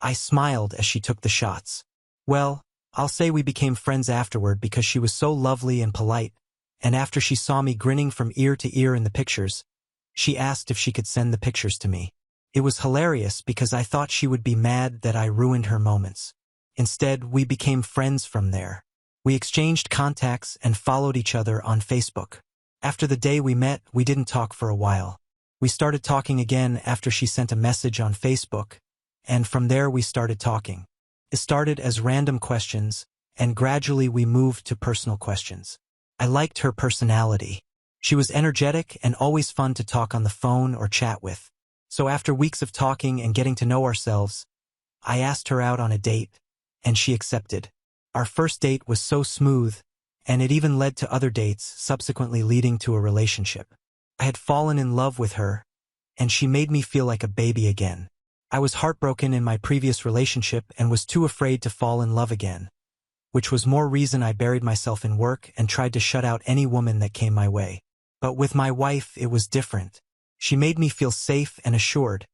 I smiled as she took the shots. Well, I'll say we became friends afterward because she was so lovely and polite, and after she saw me grinning from ear to ear in the pictures, she asked if she could send the pictures to me. It was hilarious because I thought she would be mad that I ruined her moments. Instead, we became friends from there. We exchanged contacts and followed each other on Facebook. After the day we met, we didn't talk for a while. We started talking again after she sent a message on Facebook, and from there we started talking. It started as random questions, and gradually we moved to personal questions. I liked her personality. She was energetic and always fun to talk on the phone or chat with. So after weeks of talking and getting to know ourselves, I asked her out on a date, and she accepted. Our first date was so smooth, and it even led to other dates, subsequently leading to a relationship. I had fallen in love with her, and she made me feel like a baby again. I was heartbroken in my previous relationship and was too afraid to fall in love again, which was more reason I buried myself in work and tried to shut out any woman that came my way. But with my wife, it was different. She made me feel safe and assured,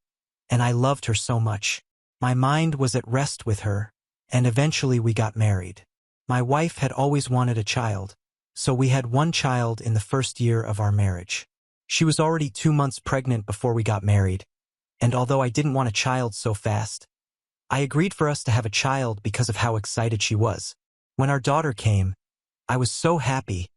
and I loved her so much. My mind was at rest with her, and eventually we got married. My wife had always wanted a child, so we had one child in the first year of our marriage. She was already 2 months pregnant before we got married, and although I didn't want a child so fast, I agreed for us to have a child because of how excited she was. When our daughter came, I was so happy,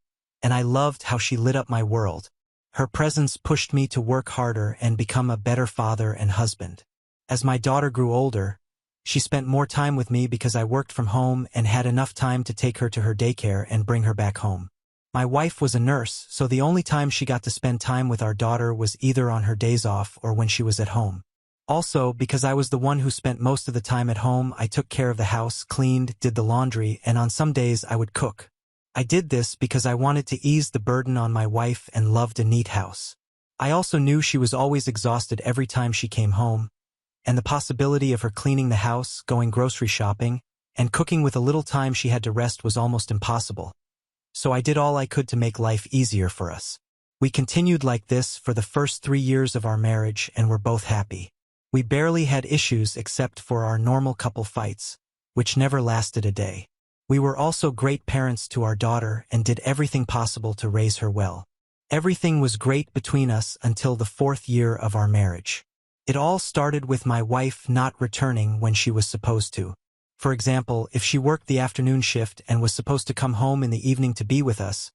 and I loved how she lit up my world. Her presence pushed me to work harder and become a better father and husband. As my daughter grew older, she spent more time with me because I worked from home and had enough time to take her to her daycare and bring her back home. My wife was a nurse, so the only time she got to spend time with our daughter was either on her days off or when she was at home. Also, because I was the one who spent most of the time at home, I took care of the house, cleaned, did the laundry, and on some days I would cook. I did this because I wanted to ease the burden on my wife and loved a neat house. I also knew she was always exhausted every time she came home, and the possibility of her cleaning the house, going grocery shopping, and cooking with a little time she had to rest was almost impossible. So I did all I could to make life easier for us. We continued like this for the first 3 years of our marriage and were both happy. We barely had issues except for our normal couple fights, which never lasted a day. We were also great parents to our daughter and did everything possible to raise her well. Everything was great between us until the 4th year of our marriage. It all started with my wife not returning when she was supposed to. For example, if she worked the afternoon shift and was supposed to come home in the evening to be with us,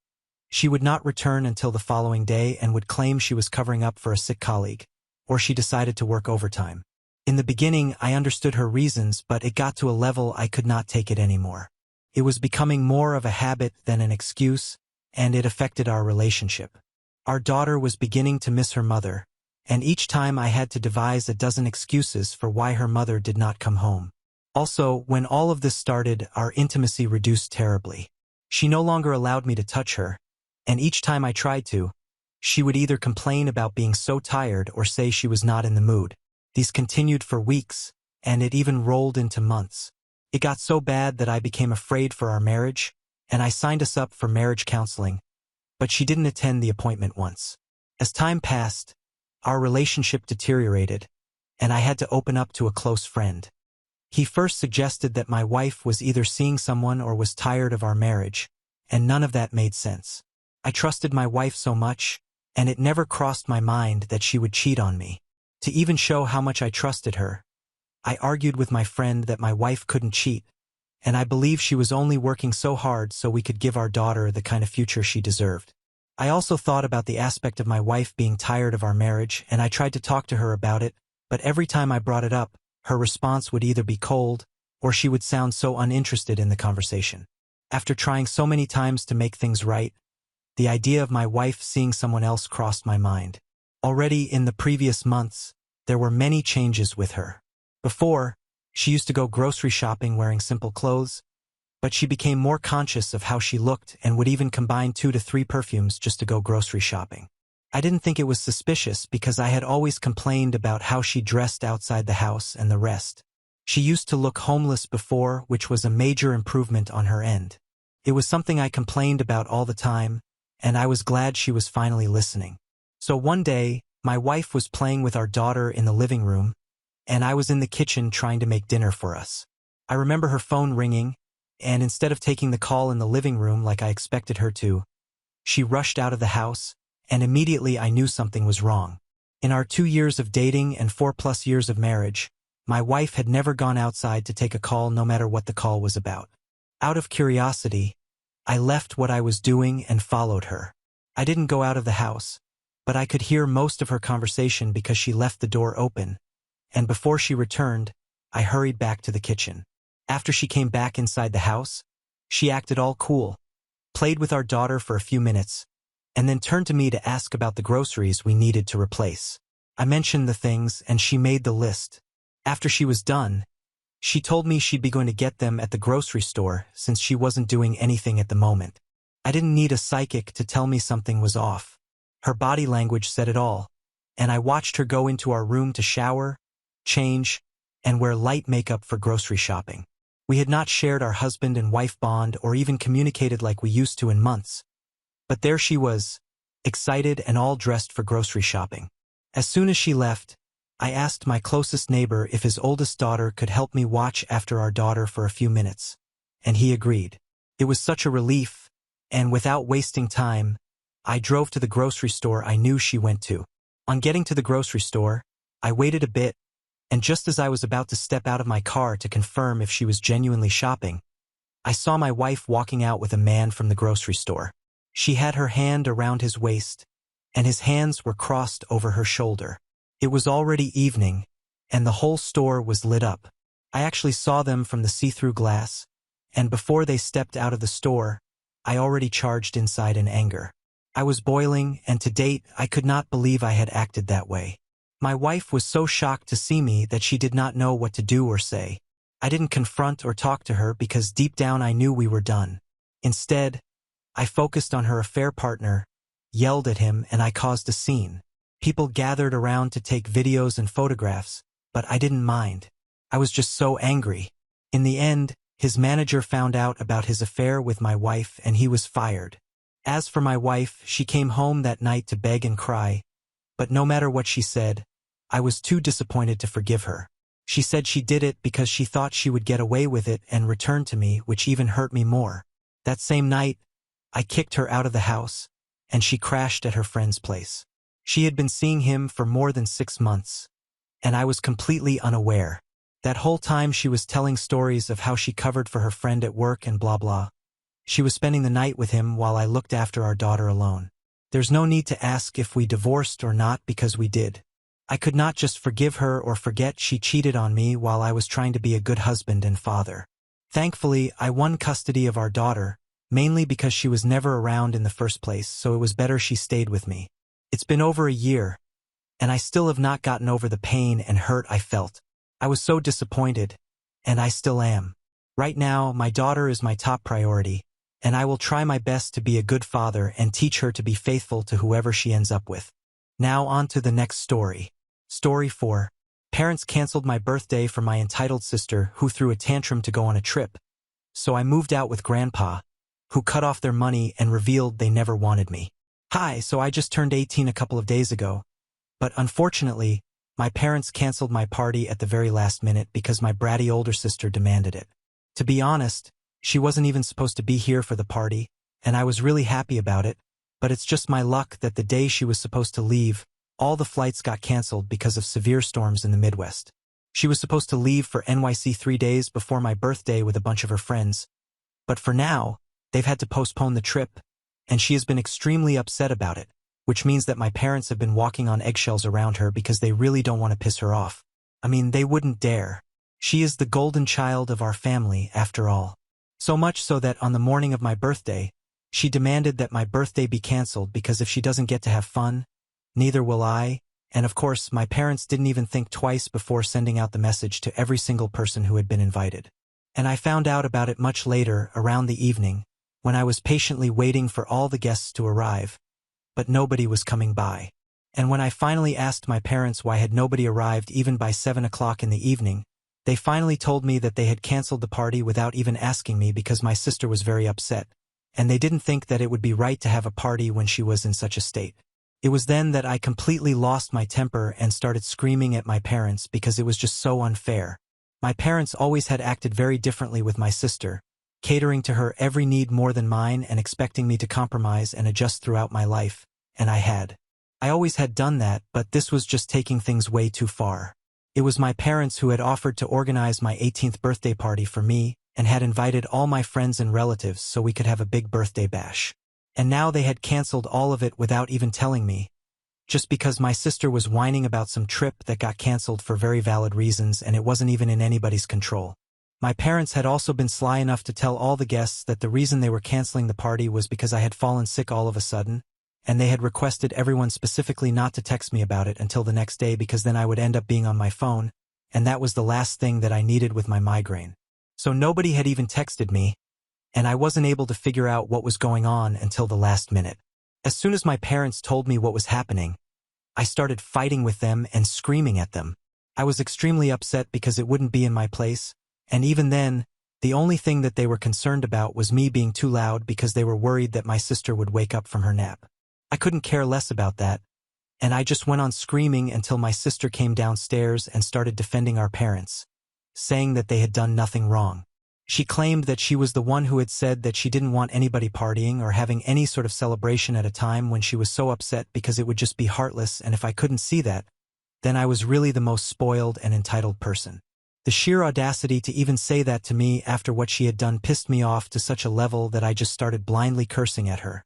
she would not return until the following day and would claim she was covering up for a sick colleague, or she decided to work overtime. In the beginning, I understood her reasons, but it got to a level I could not take it anymore. It was becoming more of a habit than an excuse, and it affected our relationship. Our daughter was beginning to miss her mother, and each time I had to devise a dozen excuses for why her mother did not come home. Also, when all of this started, our intimacy reduced terribly. She no longer allowed me to touch her, and each time I tried to, she would either complain about being so tired or say she was not in the mood. These continued for weeks, and it even rolled into months. It got so bad that I became afraid for our marriage, and I signed us up for marriage counseling, but she didn't attend the appointment once. As time passed, our relationship deteriorated, and I had to open up to a close friend. He first suggested that my wife was either seeing someone or was tired of our marriage, and none of that made sense. I trusted my wife so much, and it never crossed my mind that she would cheat on me. To even show how much I trusted her, I argued with my friend that my wife couldn't cheat, and I believe she was only working so hard so we could give our daughter the kind of future she deserved. I also thought about the aspect of my wife being tired of our marriage, and I tried to talk to her about it, but every time I brought it up, her response would either be cold, or she would sound so uninterested in the conversation. After trying so many times to make things right, the idea of my wife seeing someone else crossed my mind. Already in the previous months, there were many changes with her. Before, she used to go grocery shopping wearing simple clothes, but she became more conscious of how she looked and would even combine 2 to 3 perfumes just to go grocery shopping. I didn't think it was suspicious because I had always complained about how she dressed outside the house and the rest. She used to look homeless before, which was a major improvement on her end. It was something I complained about all the time, and I was glad she was finally listening. So one day, my wife was playing with our daughter in the living room, and I was in the kitchen trying to make dinner for us. I remember her phone ringing, and instead of taking the call in the living room like I expected her to, she rushed out of the house, and immediately I knew something was wrong. In our 2 years of dating and 4+ years of marriage, my wife had never gone outside to take a call no matter what the call was about. Out of curiosity, I left what I was doing and followed her. I didn't go out of the house, but I could hear most of her conversation because she left the door open, and before she returned, I hurried back to the kitchen. After she came back inside the house, she acted all cool, played with our daughter for a few minutes, and then turned to me to ask about the groceries we needed to replace. I mentioned the things, and she made the list. After she was done, she told me she'd be going to get them at the grocery store since she wasn't doing anything at the moment. I didn't need a psychic to tell me something was off. Her body language said it all, and I watched her go into our room to shower, change, and wear light makeup for grocery shopping. We had not shared our husband and wife bond or even communicated like we used to in months. But there she was, excited and all dressed for grocery shopping. As soon as she left, I asked my closest neighbor if his oldest daughter could help me watch after our daughter for a few minutes, and he agreed. It was such a relief, and without wasting time, I drove to the grocery store I knew she went to. On getting to the grocery store, I waited a bit, and just as I was about to step out of my car to confirm if she was genuinely shopping, I saw my wife walking out with a man from the grocery store. She had her hand around his waist, and his hands were crossed over her shoulder. It was already evening, and the whole store was lit up. I actually saw them from the see-through glass, and before they stepped out of the store, I already charged inside in anger. I was boiling, and to date, I could not believe I had acted that way. My wife was so shocked to see me that she did not know what to do or say. I didn't confront or talk to her because deep down I knew we were done. Instead, I focused on her affair partner, yelled at him, and I caused a scene. People gathered around to take videos and photographs, but I didn't mind. I was just so angry. In the end, his manager found out about his affair with my wife and he was fired. As for my wife, she came home that night to beg and cry, but no matter what she said, I was too disappointed to forgive her. She said she did it because she thought she would get away with it and return to me, which even hurt me more. That same night, I kicked her out of the house, and she crashed at her friend's place. She had been seeing him for more than 6 months, and I was completely unaware. That whole time she was telling stories of how she covered for her friend at work and blah blah. She was spending the night with him while I looked after our daughter alone. There's no need to ask if we divorced or not because we did. I could not just forgive her or forget she cheated on me while I was trying to be a good husband and father. Thankfully, I won custody of our daughter, mainly because she was never around in the first place, so it was better she stayed with me. It's been over a year, and I still have not gotten over the pain and hurt I felt. I was so disappointed, and I still am. Right now, my daughter is my top priority, and I will try my best to be a good father and teach her to be faithful to whoever she ends up with. Now on to the next story. Story 4. Parents canceled my birthday for my entitled sister who threw a tantrum to go on a trip, so I moved out with Grandpa, who cut off their money and revealed they never wanted me. Hi, so I just turned 18 a couple of days ago, but unfortunately, my parents canceled my party at the very last minute because my bratty older sister demanded it. To be honest, she wasn't even supposed to be here for the party, and I was really happy about it, but it's just my luck that the day she was supposed to leave, all the flights got canceled because of severe storms in the Midwest. She was supposed to leave for NYC 3 days before my birthday with a bunch of her friends, but for now, they've had to postpone the trip, and she has been extremely upset about it, which means that my parents have been walking on eggshells around her because they really don't want to piss her off. I mean, they wouldn't dare. She is the golden child of our family, after all. So much so that on the morning of my birthday, she demanded that my birthday be canceled because if she doesn't get to have fun, neither will I, and of course, my parents didn't even think twice before sending out the message to every single person who had been invited. And I found out about it much later, around the evening, when I was patiently waiting for all the guests to arrive, but nobody was coming by. And when I finally asked my parents why had nobody arrived even by 7 o'clock in the evening, they finally told me that they had canceled the party without even asking me because my sister was very upset, and they didn't think that it would be right to have a party when she was in such a state. It was then that I completely lost my temper and started screaming at my parents because it was just so unfair. My parents always had acted very differently with my sister, catering to her every need more than mine and expecting me to compromise and adjust throughout my life, and I had. I always had done that, but this was just taking things way too far. It was my parents who had offered to organize my 18th birthday party for me and had invited all my friends and relatives so we could have a big birthday bash. And now they had canceled all of it without even telling me, just because my sister was whining about some trip that got canceled for very valid reasons and it wasn't even in anybody's control. My parents had also been sly enough to tell all the guests that the reason they were canceling the party was because I had fallen sick all of a sudden, and they had requested everyone specifically not to text me about it until the next day because then I would end up being on my phone, and that was the last thing that I needed with my migraine. So nobody had even texted me, and I wasn't able to figure out what was going on until the last minute. As soon as my parents told me what was happening, I started fighting with them and screaming at them. I was extremely upset because it wouldn't be in my place, and even then, the only thing that they were concerned about was me being too loud because they were worried that my sister would wake up from her nap. I couldn't care less about that, and I just went on screaming until my sister came downstairs and started defending our parents, saying that they had done nothing wrong. She claimed that she was the one who had said that she didn't want anybody partying or having any sort of celebration at a time when she was so upset because it would just be heartless, and if I couldn't see that, then I was really the most spoiled and entitled person. The sheer audacity to even say that to me after what she had done pissed me off to such a level that I just started blindly cursing at her,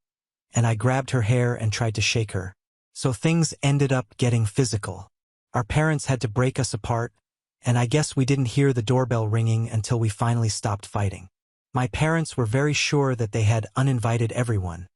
and I grabbed her hair and tried to shake her. So things ended up getting physical. Our parents had to break us apart, and I guess we didn't hear the doorbell ringing until we finally stopped fighting. My parents were very sure that they had uninvited everyone,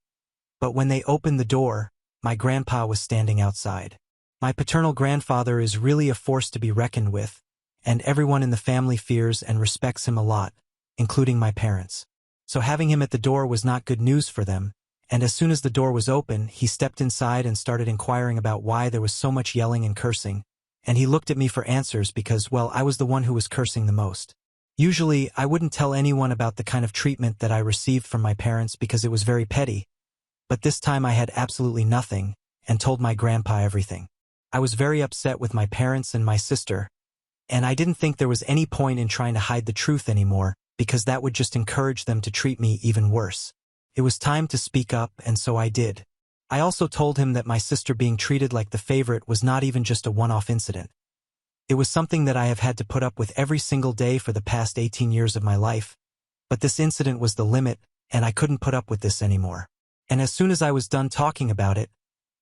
but when they opened the door, my grandpa was standing outside. My paternal grandfather is really a force to be reckoned with, and everyone in the family fears and respects him a lot, including my parents. So having him at the door was not good news for them, and as soon as the door was open, he stepped inside and started inquiring about why there was so much yelling and cursing, and he looked at me for answers because, well, I was the one who was cursing the most. Usually, I wouldn't tell anyone about the kind of treatment that I received from my parents because it was very petty, but this time I had absolutely nothing and told my grandpa everything. I was very upset with my parents and my sister, and I didn't think there was any point in trying to hide the truth anymore because that would just encourage them to treat me even worse. It was time to speak up, and so I did. I also told him that my sister being treated like the favorite was not even just a one-off incident. It was something that I have had to put up with every single day for the past 18 years of my life, but this incident was the limit, and I couldn't put up with this anymore. And as soon as I was done talking about it,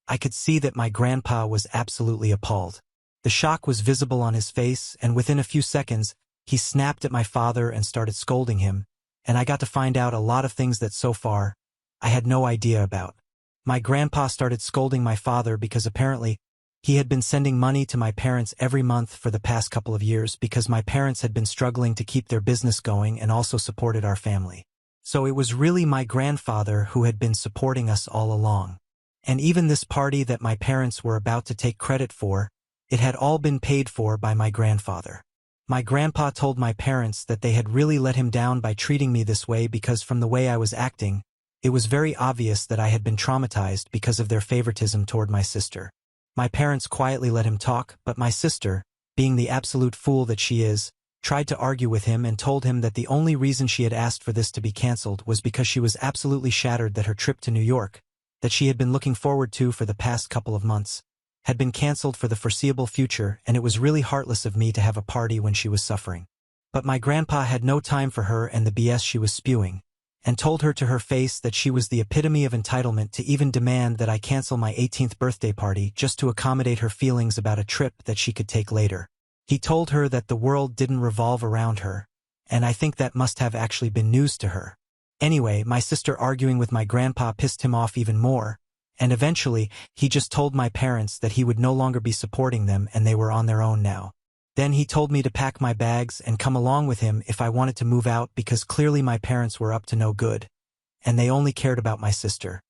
I could see that my grandpa was absolutely appalled. The shock was visible on his face, and within a few seconds, he snapped at my father and started scolding him, and I got to find out a lot of things that so far, I had no idea about. My grandpa started scolding my father because apparently, he had been sending money to my parents every month for the past couple of years because my parents had been struggling to keep their business going and also supported our family. So it was really my grandfather who had been supporting us all along. And even this party that my parents were about to take credit for, it had all been paid for by my grandfather. My grandpa told my parents that they had really let him down by treating me this way because from the way I was acting, it was very obvious that I had been traumatized because of their favoritism toward my sister. My parents quietly let him talk, but my sister, being the absolute fool that she is, tried to argue with him and told him that the only reason she had asked for this to be canceled was because she was absolutely shattered that her trip to New York, that she had been looking forward to for the past couple of months, had been canceled for the foreseeable future, and it was really heartless of me to have a party when she was suffering. But my grandpa had no time for her and the BS she was spewing, and told her to her face that she was the epitome of entitlement to even demand that I cancel my 18th birthday party just to accommodate her feelings about a trip that she could take later. He told her that the world didn't revolve around her, and I think that must have actually been news to her. Anyway, my sister arguing with my grandpa pissed him off even more, and eventually, he just told my parents that he would no longer be supporting them and they were on their own now. Then he told me to pack my bags and come along with him if I wanted to move out because clearly my parents were up to no good, and they only cared about my sister.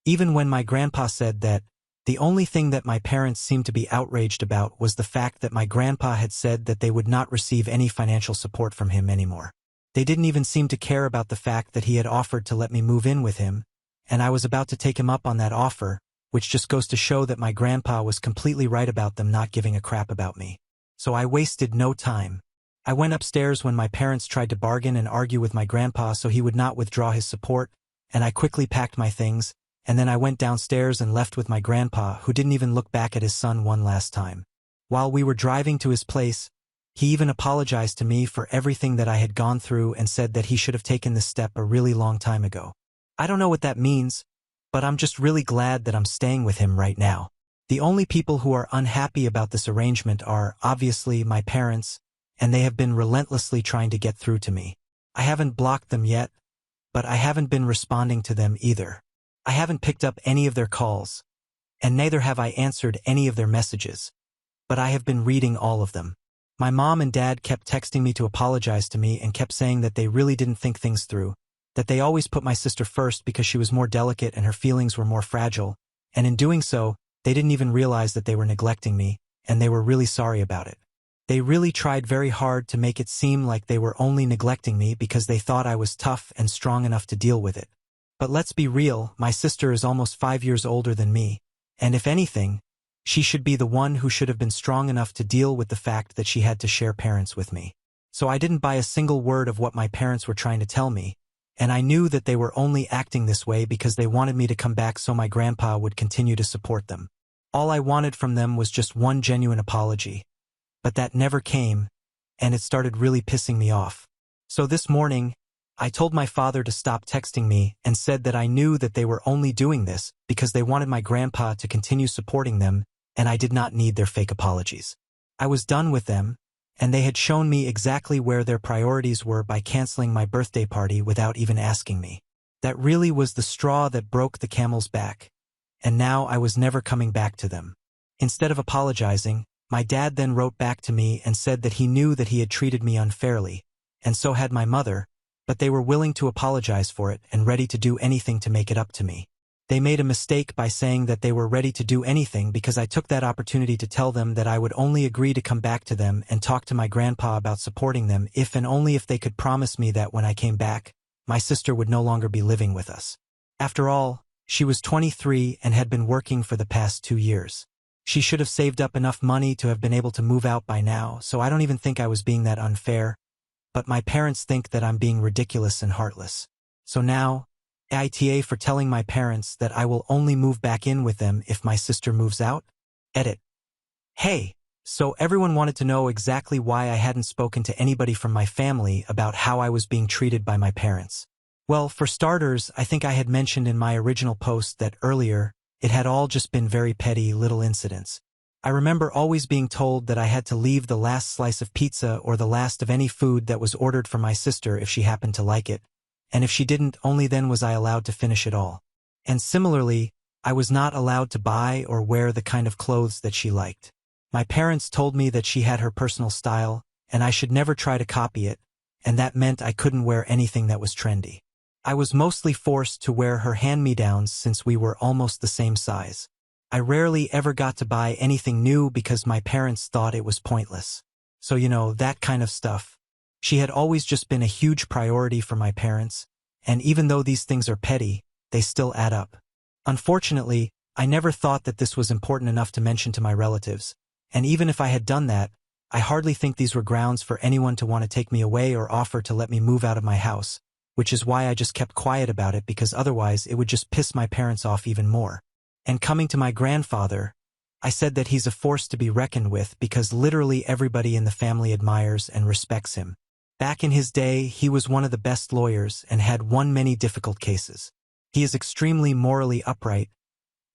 Even when my grandpa said that, the only thing that my parents seemed to be outraged about was the fact that my grandpa had said that they would not receive any financial support from him anymore. They didn't even seem to care about the fact that he had offered to let me move in with him, and I was about to take him up on that offer, which just goes to show that my grandpa was completely right about them not giving a crap about me. So I wasted no time. I went upstairs when my parents tried to bargain and argue with my grandpa so he would not withdraw his support, and I quickly packed my things, and then I went downstairs and left with my grandpa, who didn't even look back at his son one last time. While we were driving to his place, he even apologized to me for everything that I had gone through and said that he should have taken this step a really long time ago. I don't know what that means, but I'm just really glad that I'm staying with him right now. The only people who are unhappy about this arrangement are, obviously, my parents, and they have been relentlessly trying to get through to me. I haven't blocked them yet, but I haven't been responding to them either. I haven't picked up any of their calls, and neither have I answered any of their messages, but I have been reading all of them. My mom and dad kept texting me to apologize to me and kept saying that they really didn't think things through, that they always put my sister first because she was more delicate and her feelings were more fragile, and in doing so, they didn't even realize that they were neglecting me, and they were really sorry about it. They really tried very hard to make it seem like they were only neglecting me because they thought I was tough and strong enough to deal with it. But let's be real, my sister is almost 5 years older than me, and if anything, she should be the one who should have been strong enough to deal with the fact that she had to share parents with me. So I didn't buy a single word of what my parents were trying to tell me, and I knew that they were only acting this way because they wanted me to come back so my grandpa would continue to support them. All I wanted from them was just one genuine apology. But that never came, and it started really pissing me off. So this morning, I told my father to stop texting me and said that I knew that they were only doing this because they wanted my grandpa to continue supporting them, and I did not need their fake apologies. I was done with them, and they had shown me exactly where their priorities were by canceling my birthday party without even asking me. That really was the straw that broke the camel's back, and now I was never coming back to them. Instead of apologizing, my dad then wrote back to me and said that he knew that he had treated me unfairly, and so had my mother, but they were willing to apologize for it and ready to do anything to make it up to me. They made a mistake by saying that they were ready to do anything because I took that opportunity to tell them that I would only agree to come back to them and talk to my grandpa about supporting them if and only if they could promise me that when I came back, my sister would no longer be living with us. After all, she was 23 and had been working for the past 2 years. She should have saved up enough money to have been able to move out by now, so I don't even think I was being that unfair, but my parents think that I'm being ridiculous and heartless. So now, AITA for telling my parents that I will only move back in with them if my sister moves out? Edit. Hey, so everyone wanted to know exactly why I hadn't spoken to anybody from my family about how I was being treated by my parents. Well, for starters, I think I had mentioned in my original post that earlier, it had all just been very petty little incidents. I remember always being told that I had to leave the last slice of pizza or the last of any food that was ordered for my sister if she happened to like it, and if she didn't, only then was I allowed to finish it all. And similarly, I was not allowed to buy or wear the kind of clothes that she liked. My parents told me that she had her personal style, and I should never try to copy it, and that meant I couldn't wear anything that was trendy. I was mostly forced to wear her hand-me-downs since we were almost the same size. I rarely ever got to buy anything new because my parents thought it was pointless. So that kind of stuff. She had always just been a huge priority for my parents, and even though these things are petty, they still add up. Unfortunately, I never thought that this was important enough to mention to my relatives, and even if I had done that, I hardly think these were grounds for anyone to want to take me away or offer to let me move out of my house, which is why I just kept quiet about it because otherwise it would just piss my parents off even more. And coming to my grandfather, I said that he's a force to be reckoned with because literally everybody in the family admires and respects him. Back in his day, he was one of the best lawyers and had won many difficult cases. He is extremely morally upright,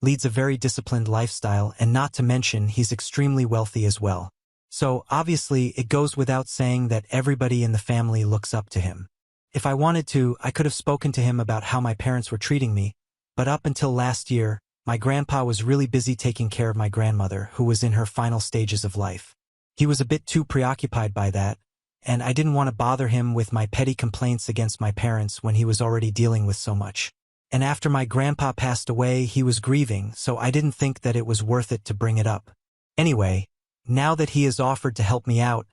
leads a very disciplined lifestyle, and not to mention he's extremely wealthy as well. So, obviously, it goes without saying that everybody in the family looks up to him. If I wanted to, I could have spoken to him about how my parents were treating me, but up until last year, my grandpa was really busy taking care of my grandmother, who was in her final stages of life. He was a bit too preoccupied by that, and I didn't want to bother him with my petty complaints against my parents when he was already dealing with so much. And after my grandpa passed away, he was grieving, so I didn't think that it was worth it to bring it up. Anyway, now that he has offered to help me out,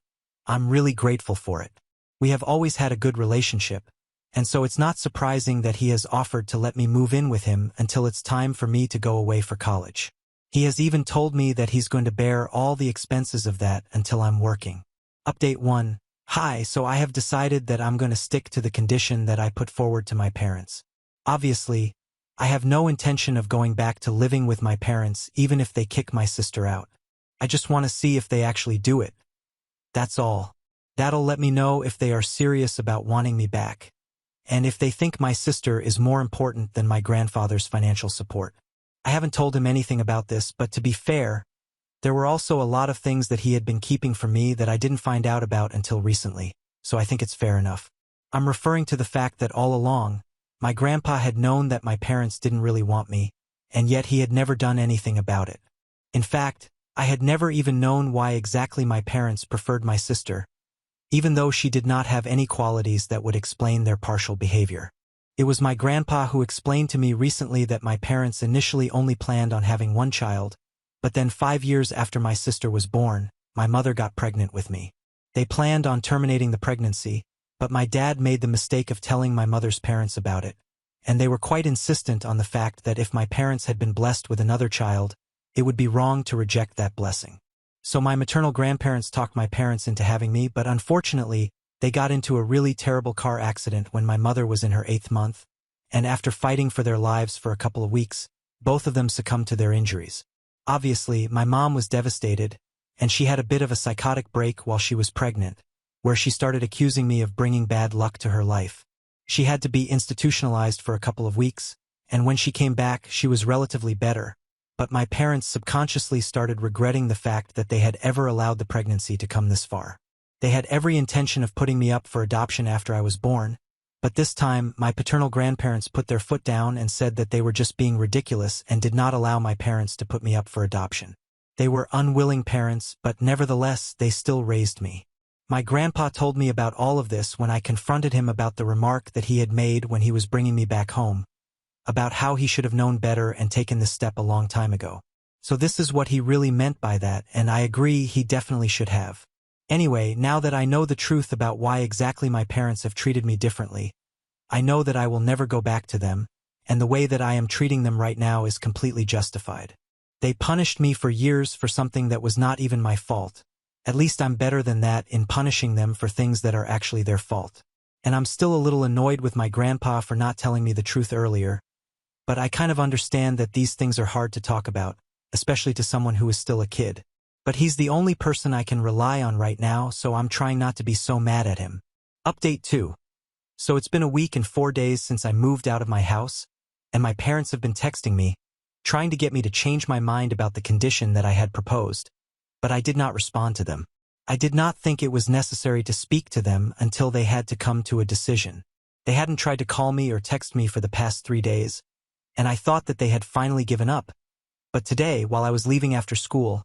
I'm really grateful for it. We have always had a good relationship, and so it's not surprising that he has offered to let me move in with him until it's time for me to go away for college. He has even told me that he's going to bear all the expenses of that until I'm working. Update 1. Hi, so I have decided that I'm going to stick to the condition that I put forward to my parents. Obviously, I have no intention of going back to living with my parents even if they kick my sister out. I just want to see if they actually do it. That's all. That'll let me know if they are serious about wanting me back, and if they think my sister is more important than my grandfather's financial support. I haven't told him anything about this, but to be fair, there were also a lot of things that he had been keeping from me that I didn't find out about until recently, so I think it's fair enough. I'm referring to the fact that all along, my grandpa had known that my parents didn't really want me, and yet he had never done anything about it. In fact, I had never even known why exactly my parents preferred my sister, even though she did not have any qualities that would explain their partial behavior. It was my grandpa who explained to me recently that my parents initially only planned on having one child, but then 5 years after my sister was born, my mother got pregnant with me. They planned on terminating the pregnancy, but my dad made the mistake of telling my mother's parents about it, and they were quite insistent on the fact that if my parents had been blessed with another child, it would be wrong to reject that blessing. So my maternal grandparents talked my parents into having me, but unfortunately, they got into a really terrible car accident when my mother was in her 8th month, and after fighting for their lives for a couple of weeks, both of them succumbed to their injuries. Obviously, my mom was devastated, and she had a bit of a psychotic break while she was pregnant, where she started accusing me of bringing bad luck to her life. She had to be institutionalized for a couple of weeks, and when she came back, she was relatively better, but my parents subconsciously started regretting the fact that they had ever allowed the pregnancy to come this far. They had every intention of putting me up for adoption after I was born, but this time my paternal grandparents put their foot down and said that they were just being ridiculous and did not allow my parents to put me up for adoption. They were unwilling parents, but nevertheless they still raised me. My grandpa told me about all of this when I confronted him about the remark that he had made when he was bringing me back home, about how he should have known better and taken this step a long time ago. So this is what he really meant by that, and I agree he definitely should have. Anyway, now that I know the truth about why exactly my parents have treated me differently, I know that I will never go back to them, and the way that I am treating them right now is completely justified. They punished me for years for something that was not even my fault. At least I'm better than that in punishing them for things that are actually their fault. And I'm still a little annoyed with my grandpa for not telling me the truth earlier, but I kind of understand that these things are hard to talk about, especially to someone who is still a kid. But he's the only person I can rely on right now, so I'm trying not to be so mad at him. Update 2. So it's been a week and 4 days since I moved out of my house, and my parents have been texting me, trying to get me to change my mind about the condition that I had proposed. But I did not respond to them. I did not think it was necessary to speak to them until they had to come to a decision. They hadn't tried to call me or text me for the past 3 days, and I thought that they had finally given up. But today, while I was leaving after school,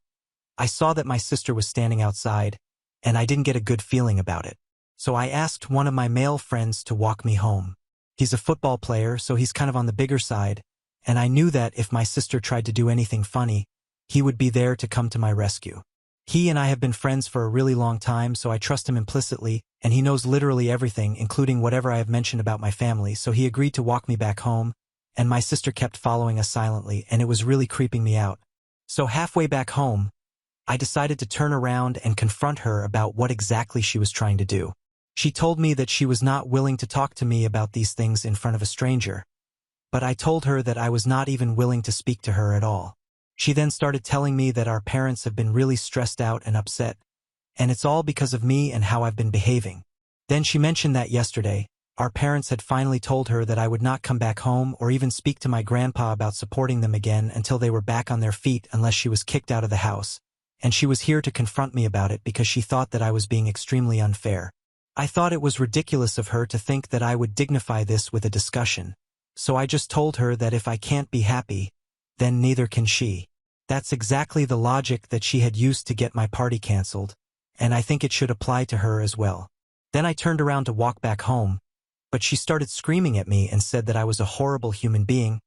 I saw that my sister was standing outside, and I didn't get a good feeling about it. So I asked one of my male friends to walk me home. He's a football player, so he's kind of on the bigger side, and I knew that if my sister tried to do anything funny, he would be there to come to my rescue. He and I have been friends for a really long time, so I trust him implicitly, and he knows literally everything, including whatever I have mentioned about my family, so he agreed to walk me back home, and my sister kept following us silently, and it was really creeping me out. So halfway back home, I decided to turn around and confront her about what exactly she was trying to do. She told me that she was not willing to talk to me about these things in front of a stranger, but I told her that I was not even willing to speak to her at all. She then started telling me that our parents have been really stressed out and upset, and it's all because of me and how I've been behaving. Then she mentioned that yesterday, our parents had finally told her that I would not come back home or even speak to my grandpa about supporting them again until they were back on their feet unless she was kicked out of the house, and she was here to confront me about it because she thought that I was being extremely unfair. I thought it was ridiculous of her to think that I would dignify this with a discussion, so I just told her that if I can't be happy, then neither can she. That's exactly the logic that she had used to get my party canceled, and I think it should apply to her as well. Then I turned around to walk back home, but she started screaming at me and said that I was a horrible human being,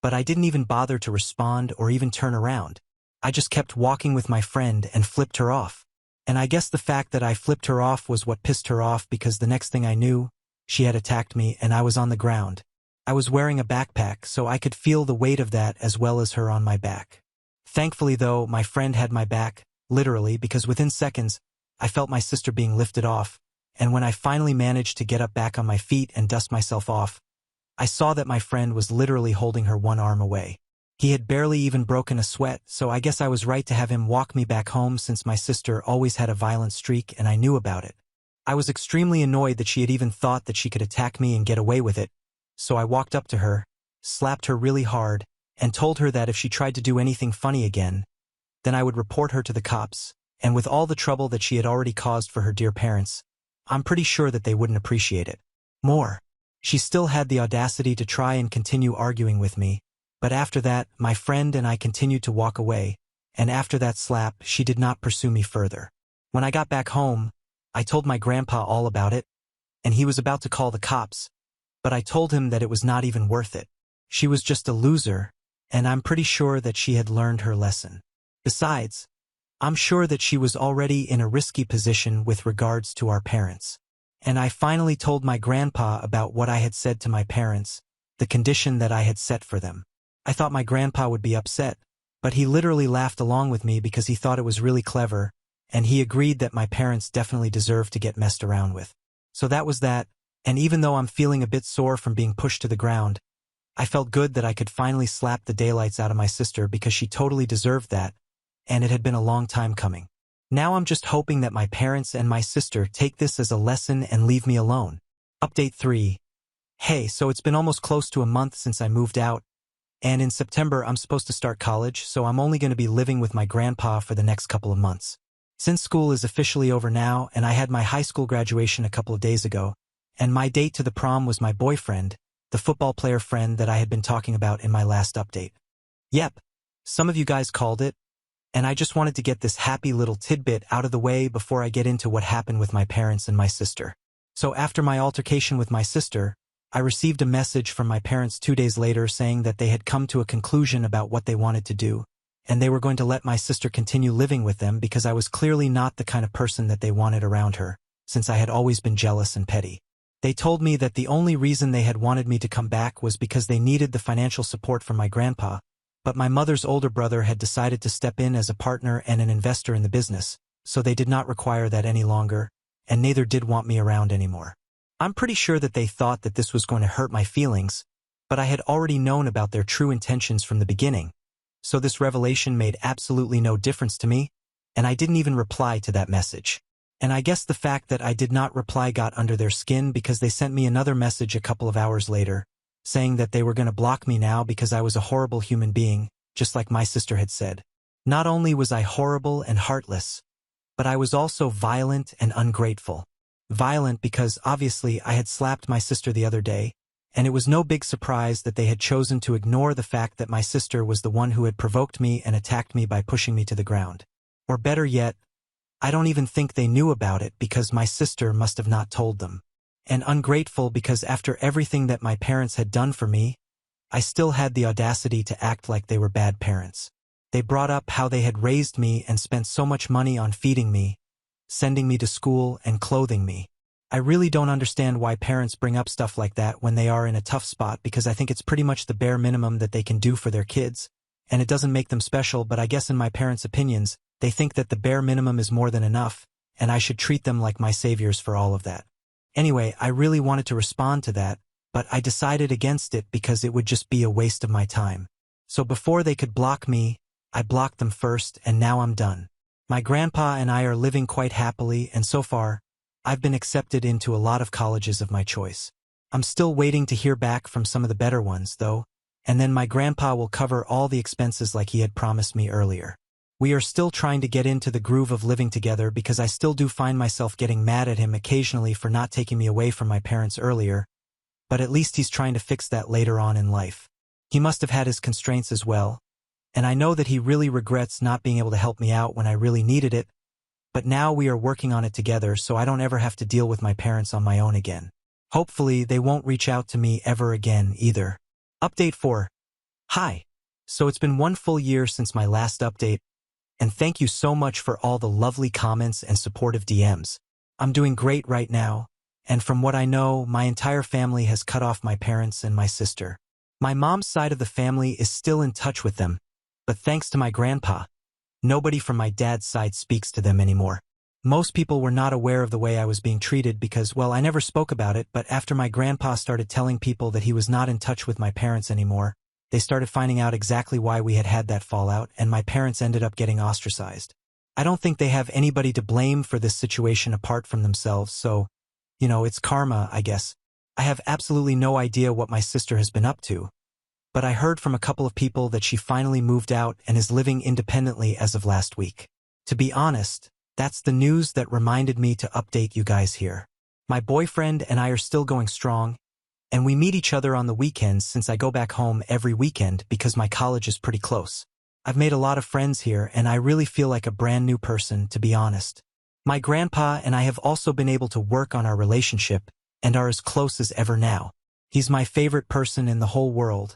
but I didn't even bother to respond or even turn around. I just kept walking with my friend and flipped her off. And I guess the fact that I flipped her off was what pissed her off because the next thing I knew, she had attacked me and I was on the ground. I was wearing a backpack, so I could feel the weight of that as well as her on my back. Thankfully, though, my friend had my back, literally, because within seconds, I felt my sister being lifted off, and when I finally managed to get up back on my feet and dust myself off, I saw that my friend was literally holding her one arm away. He had barely even broken a sweat, so I guess I was right to have him walk me back home since my sister always had a violent streak and I knew about it. I was extremely annoyed that she had even thought that she could attack me and get away with it, so I walked up to her, slapped her really hard, and told her that if she tried to do anything funny again, then I would report her to the cops, and with all the trouble that she had already caused for her dear parents, I'm pretty sure that they wouldn't appreciate it. More. She still had the audacity to try and continue arguing with me, but after that, my friend and I continued to walk away, and after that slap, she did not pursue me further. When I got back home, I told my grandpa all about it, and he was about to call the cops, but I told him that it was not even worth it. She was just a loser, and I'm pretty sure that she had learned her lesson. Besides, I'm sure that she was already in a risky position with regards to our parents. And I finally told my grandpa about what I had said to my parents, the condition that I had set for them. I thought my grandpa would be upset, but he literally laughed along with me because he thought it was really clever, and he agreed that my parents definitely deserved to get messed around with. So that was that, and even though I'm feeling a bit sore from being pushed to the ground, I felt good that I could finally slap the daylights out of my sister because she totally deserved that, and it had been a long time coming. Now I'm just hoping that my parents and my sister take this as a lesson and leave me alone. Update 3. Hey, so it's been almost close to a month since I moved out, and in September I'm supposed to start college, so I'm only going to be living with my grandpa for the next couple of months. Since school is officially over now, and I had my high school graduation a couple of days ago, and my date to the prom was my boyfriend, the football player friend that I had been talking about in my last update. Yep, some of you guys called it, and I just wanted to get this happy little tidbit out of the way before I get into what happened with my parents and my sister. So after my altercation with my sister, I received a message from my parents 2 days later saying that they had come to a conclusion about what they wanted to do, and they were going to let my sister continue living with them because I was clearly not the kind of person that they wanted around her, since I had always been jealous and petty. They told me that the only reason they had wanted me to come back was because they needed the financial support from my grandpa, but my mother's older brother had decided to step in as a partner and an investor in the business, so they did not require that any longer, and neither did want me around anymore. I'm pretty sure that they thought that this was going to hurt my feelings, but I had already known about their true intentions from the beginning, so this revelation made absolutely no difference to me, and I didn't even reply to that message. And I guess the fact that I did not reply got under their skin because they sent me another message a couple of hours later, saying that they were going to block me now because I was a horrible human being, just like my sister had said. Not only was I horrible and heartless, but I was also violent and ungrateful. Violent because obviously I had slapped my sister the other day, and it was no big surprise that they had chosen to ignore the fact that my sister was the one who had provoked me and attacked me by pushing me to the ground. Or better yet, I don't even think they knew about it because my sister must have not told them. And ungrateful because after everything that my parents had done for me, I still had the audacity to act like they were bad parents. They brought up how they had raised me and spent so much money on feeding me, sending me to school and clothing me. I really don't understand why parents bring up stuff like that when they are in a tough spot, because I think it's pretty much the bare minimum that they can do for their kids, and it doesn't make them special, but I guess in my parents' opinions, they think that the bare minimum is more than enough, and I should treat them like my saviors for all of that. Anyway, I really wanted to respond to that, but I decided against it because it would just be a waste of my time. So before they could block me, I blocked them first, and now I'm done. My grandpa and I are living quite happily, and so far, I've been accepted into a lot of colleges of my choice. I'm still waiting to hear back from some of the better ones, though, and then my grandpa will cover all the expenses like he had promised me earlier. We are still trying to get into the groove of living together because I still do find myself getting mad at him occasionally for not taking me away from my parents earlier, but at least he's trying to fix that later on in life. He must have had his constraints as well, and I know that he really regrets not being able to help me out when I really needed it, but now we are working on it together so I don't ever have to deal with my parents on my own again. Hopefully they won't reach out to me ever again either. Update 4. Hi. So it's been 1 full year since my last update, and thank you so much for all the lovely comments and supportive DMs. I'm doing great right now, and from what I know, my entire family has cut off my parents and my sister. My mom's side of the family is still in touch with them, but thanks to my grandpa, nobody from my dad's side speaks to them anymore. Most people were not aware of the way I was being treated because, well, I never spoke about it, but after my grandpa started telling people that he was not in touch with my parents anymore, they started finding out exactly why we had had that fallout, and my parents ended up getting ostracized. I don't think they have anybody to blame for this situation apart from themselves, so, it's karma, I guess. I have absolutely no idea what my sister has been up to, but I heard from a couple of people that she finally moved out and is living independently as of last week. To be honest, that's the news that reminded me to update you guys here. My boyfriend and I are still going strong, and we meet each other on the weekends since I go back home every weekend because my college is pretty close. I've made a lot of friends here, and I really feel like a brand new person, to be honest. My grandpa and I have also been able to work on our relationship and are as close as ever now. He's my favorite person in the whole world,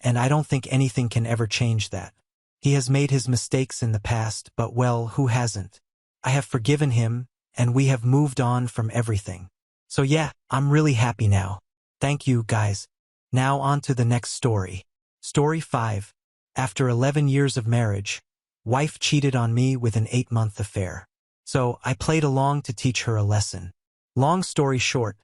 and I don't think anything can ever change that. He has made his mistakes in the past, but well, who hasn't? I have forgiven him, and we have moved on from everything. So yeah, I'm really happy now. Thank you, guys. Now on to the next story. Story 5. After 11 years of marriage, wife cheated on me with an 8-month affair. So I played along to teach her a lesson. Long story short,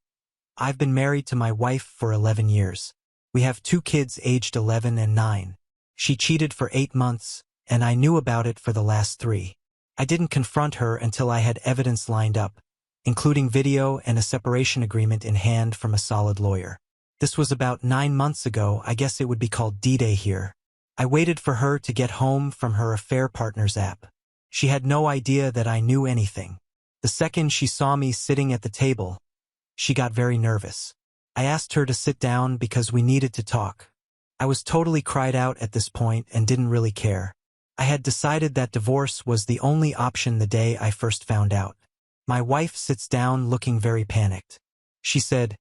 I've been married to my wife for 11 years. We have 2 kids aged 11 and 9. She cheated for 8 months, and I knew about it for the last 3. I didn't confront her until I had evidence lined up, including video and a separation agreement in hand from a solid lawyer. This was about 9 months ago. I guess it would be called D-Day here. I waited for her to get home from her affair partner's app. She had no idea that I knew anything. The second she saw me sitting at the table, she got very nervous. I asked her to sit down because we needed to talk. I was totally cried out at this point and didn't really care. I had decided that divorce was the only option the day I first found out. My wife sits down looking very panicked. She said,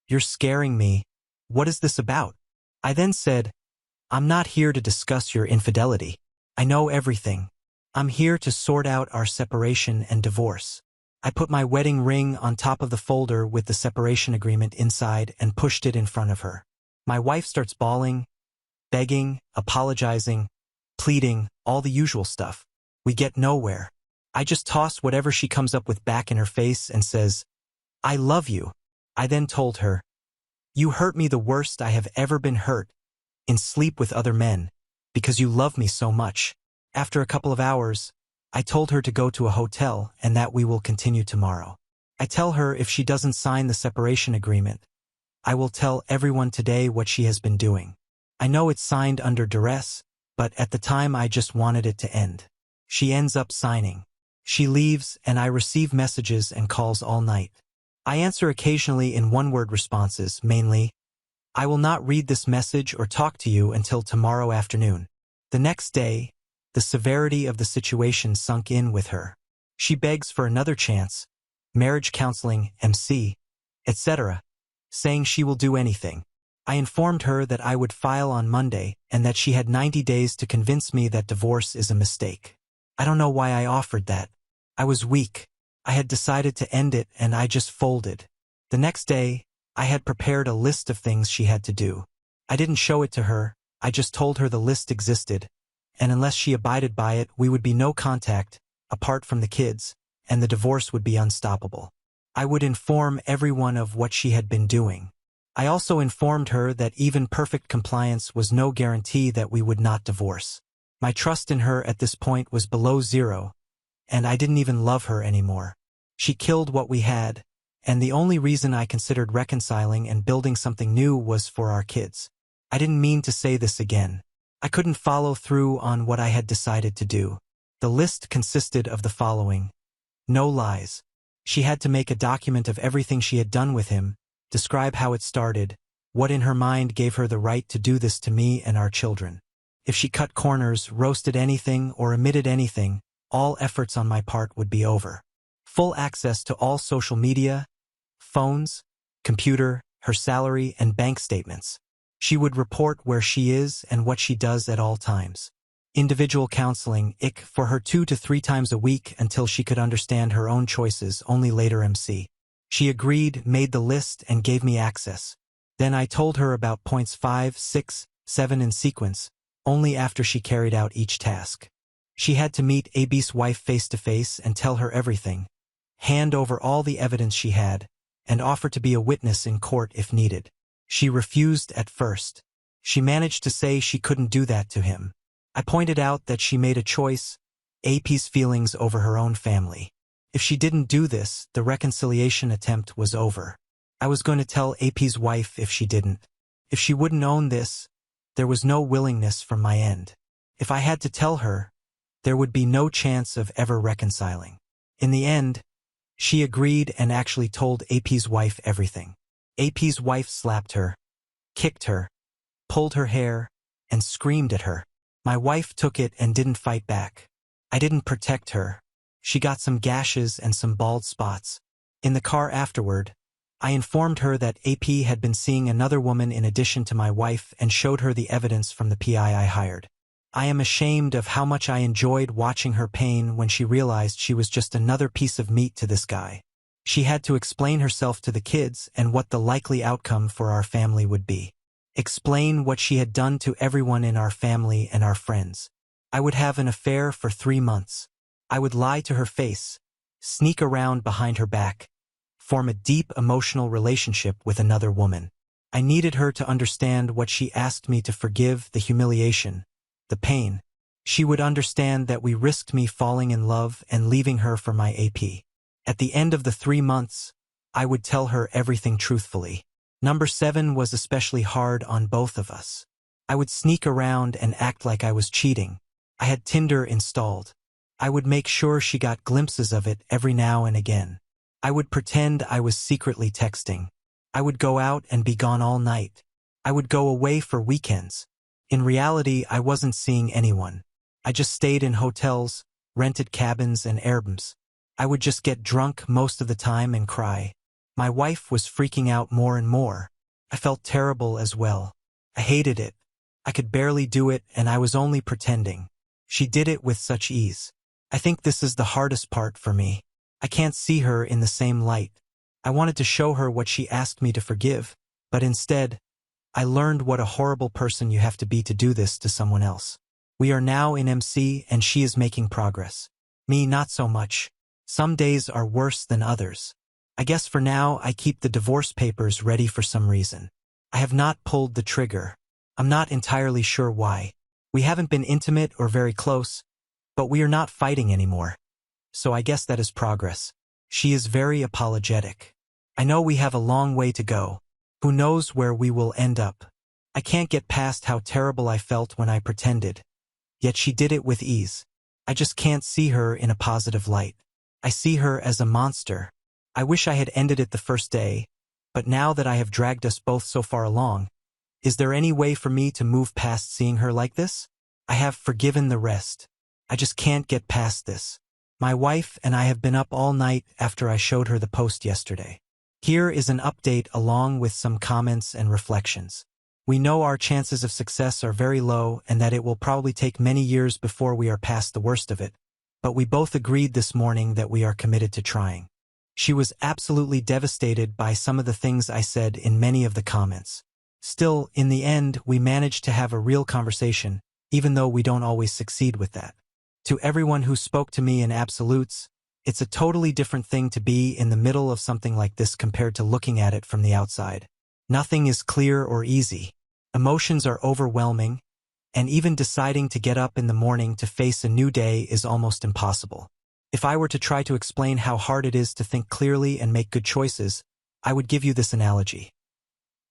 "You're scaring me. What is this about?" I then said, "I'm not here to discuss your infidelity. I know everything. I'm here to sort out our separation and divorce." I put my wedding ring on top of the folder with the separation agreement inside and pushed it in front of her. My wife starts bawling, begging, apologizing, pleading, all the usual stuff. We get nowhere. I just toss whatever she comes up with back in her face and says, "I love you." I then told her, "You hurt me the worst I have ever been hurt, in sleep with other men, because you love me so much." After a couple of hours, I told her to go to a hotel and that we will continue tomorrow. I tell her if she doesn't sign the separation agreement, I will tell everyone today what she has been doing. I know it's signed under duress, but at the time I just wanted it to end. She ends up signing. She leaves, and I receive messages and calls all night. I answer occasionally in one-word responses, mainly, "I will not read this message or talk to you until tomorrow afternoon." The next day, the severity of the situation sunk in with her. She begs for another chance, marriage counseling, MC, etc., saying she will do anything. I informed her that I would file on Monday and that she had 90 days to convince me that divorce is a mistake. I don't know why I offered that. I was weak. I had decided to end it and I just folded. The next day, I had prepared a list of things she had to do. I didn't show it to her, I just told her the list existed, and unless she abided by it, we would be no contact, apart from the kids, and the divorce would be unstoppable. I would inform everyone of what she had been doing. I also informed her that even perfect compliance was no guarantee that we would not divorce. My trust in her at this point was below zero, and I didn't even love her anymore. She killed what we had, and the only reason I considered reconciling and building something new was for our kids. I didn't mean to say this again. I couldn't follow through on what I had decided to do. The list consisted of the following. No lies. She had to make a document of everything she had done with him, describe how it started, what in her mind gave her the right to do this to me and our children. If she cut corners, roasted anything, or omitted anything, all efforts on my part would be over. Full access to all social media, phones, computer, her salary, and bank statements. She would report where she is and what she does at all times. Individual counseling, for her 2 to 3 times a week until she could understand her own choices, only later MC. She agreed, made the list, and gave me access. Then I told her about points 5, 6, 7 in sequence, only after she carried out each task. She had to meet AB's wife face-to-face and tell her everything, hand over all the evidence she had, and offer to be a witness in court if needed. She refused at first. She managed to say she couldn't do that to him. I pointed out that she made a choice, AP's feelings over her own family. If she didn't do this, the reconciliation attempt was over. I was going to tell AP's wife if she didn't. If she wouldn't own this, there was no willingness from my end. If I had to tell her, there would be no chance of ever reconciling. In the end, she agreed and actually told AP's wife everything. AP's wife slapped her, kicked her, pulled her hair, and screamed at her. My wife took it and didn't fight back. I didn't protect her. She got some gashes and some bald spots. In the car afterward, I informed her that AP had been seeing another woman in addition to my wife and showed her the evidence from the PI I hired. I am ashamed of how much I enjoyed watching her pain when she realized she was just another piece of meat to this guy. She had to explain herself to the kids and what the likely outcome for our family would be. Explain what she had done to everyone in our family and our friends. I would have an affair for 3 months. I would lie to her face, sneak around behind her back, form a deep emotional relationship with another woman. I needed her to understand what she asked me to forgive, the humiliation, the pain. She would understand that we risked me falling in love and leaving her for my AP. At the end of the 3 months, I would tell her everything truthfully. Number 7 was especially hard on both of us. I would sneak around and act like I was cheating. I had Tinder installed. I would make sure she got glimpses of it every now and again. I would pretend I was secretly texting. I would go out and be gone all night. I would go away for weekends. In reality, I wasn't seeing anyone. I just stayed in hotels, rented cabins and Airbnbs. I would just get drunk most of the time and cry. My wife was freaking out more and more. I felt terrible as well. I hated it. I could barely do it and I was only pretending. She did it with such ease. I think this is the hardest part for me. I can't see her in the same light. I wanted to show her what she asked me to forgive, but instead, I learned what a horrible person you have to be to do this to someone else. We are now in MC and she is making progress. Me, not so much. Some days are worse than others. I guess for now I keep the divorce papers ready for some reason. I have not pulled the trigger. I'm not entirely sure why. We haven't been intimate or very close, but we are not fighting anymore. So I guess that is progress. She is very apologetic. I know we have a long way to go, Who knows where we will end up? I can't get past how terrible I felt when I pretended. Yet she did it with ease. I just can't see her in a positive light. I see her as a monster. I wish I had ended it the first day, but now that I have dragged us both so far along, is there any way for me to move past seeing her like this? I have forgiven the rest. I just can't get past this. My wife and I have been up all night after I showed her the post yesterday. Here is an update along with some comments and reflections. We know our chances of success are very low and that it will probably take many years before we are past the worst of it, but we both agreed this morning that we are committed to trying. She was absolutely devastated by some of the things I said in many of the comments. Still, in the end, we managed to have a real conversation, even though we don't always succeed with that. To everyone who spoke to me in absolutes, it's a totally different thing to be in the middle of something like this compared to looking at it from the outside. Nothing is clear or easy. Emotions are overwhelming, and even deciding to get up in the morning to face a new day is almost impossible. If I were to try to explain how hard it is to think clearly and make good choices, I would give you this analogy.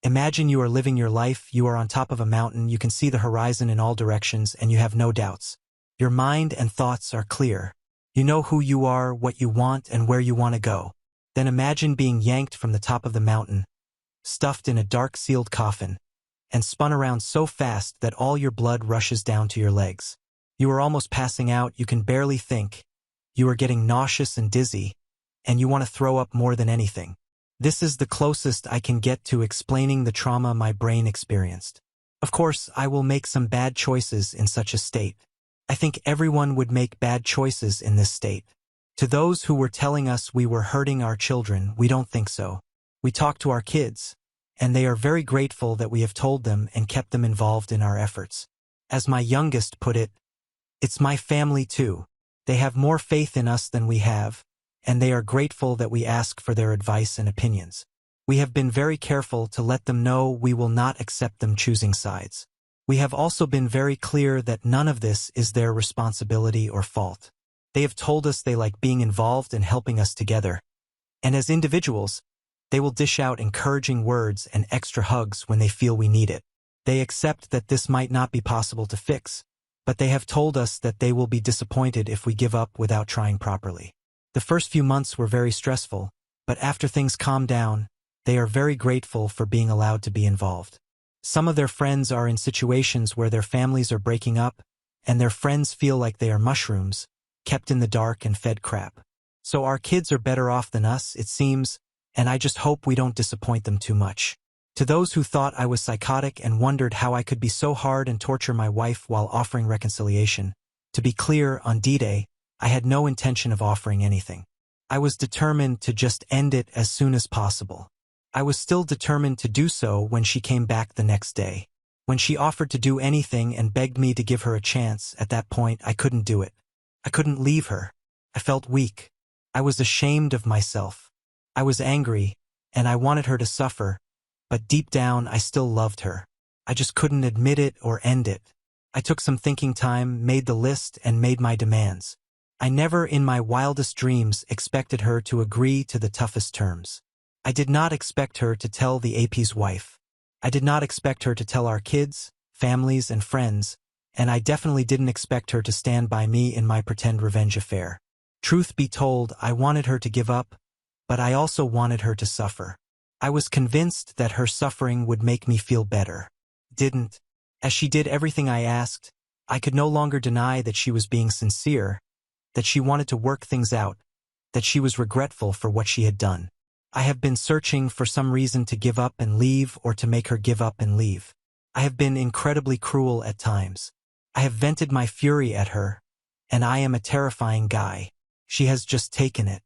Imagine you are living your life, you are on top of a mountain, you can see the horizon in all directions, and you have no doubts. Your mind and thoughts are clear. You know who you are, what you want, and where you want to go. Then imagine being yanked from the top of the mountain, stuffed in a dark sealed coffin, and spun around so fast that all your blood rushes down to your legs. You are almost passing out, you can barely think. You are getting nauseous and dizzy, and you want to throw up more than anything. This is the closest I can get to explaining the trauma my brain experienced. Of course, I will make some bad choices in such a state. I think everyone would make bad choices in this state. To those who were telling us we were hurting our children, we don't think so. We talk to our kids, and they are very grateful that we have told them and kept them involved in our efforts. As my youngest put it, it's my family too. They have more faith in us than we have, and they are grateful that we ask for their advice and opinions. We have been very careful to let them know we will not accept them choosing sides. We have also been very clear that none of this is their responsibility or fault. They have told us they like being involved and helping us together. And as individuals, they will dish out encouraging words and extra hugs when they feel we need it. They accept that this might not be possible to fix, but they have told us that they will be disappointed if we give up without trying properly. The first few months were very stressful, but after things calm down, they are very grateful for being allowed to be involved. Some of their friends are in situations where their families are breaking up, and their friends feel like they are mushrooms, kept in the dark and fed crap. So our kids are better off than us, it seems, and I just hope we don't disappoint them too much. To those who thought I was psychotic and wondered how I could be so hard and torture my wife while offering reconciliation, to be clear, on D-Day, I had no intention of offering anything. I was determined to just end it as soon as possible. I was still determined to do so when she came back the next day. When she offered to do anything and begged me to give her a chance, at that point I couldn't do it. I couldn't leave her. I felt weak. I was ashamed of myself. I was angry, and I wanted her to suffer, but deep down I still loved her. I just couldn't admit it or end it. I took some thinking time, made the list, and made my demands. I never in my wildest dreams expected her to agree to the toughest terms. I did not expect her to tell the AP's wife. I did not expect her to tell our kids, families, and friends, and I definitely didn't expect her to stand by me in my pretend revenge affair. Truth be told, I wanted her to give up, but I also wanted her to suffer. I was convinced that her suffering would make me feel better. Didn't. As she did everything I asked, I could no longer deny that she was being sincere, that she wanted to work things out, that she was regretful for what she had done. I have been searching for some reason to give up and leave or to make her give up and leave. I have been incredibly cruel at times. I have vented my fury at her, and I am a terrifying guy. She has just taken it.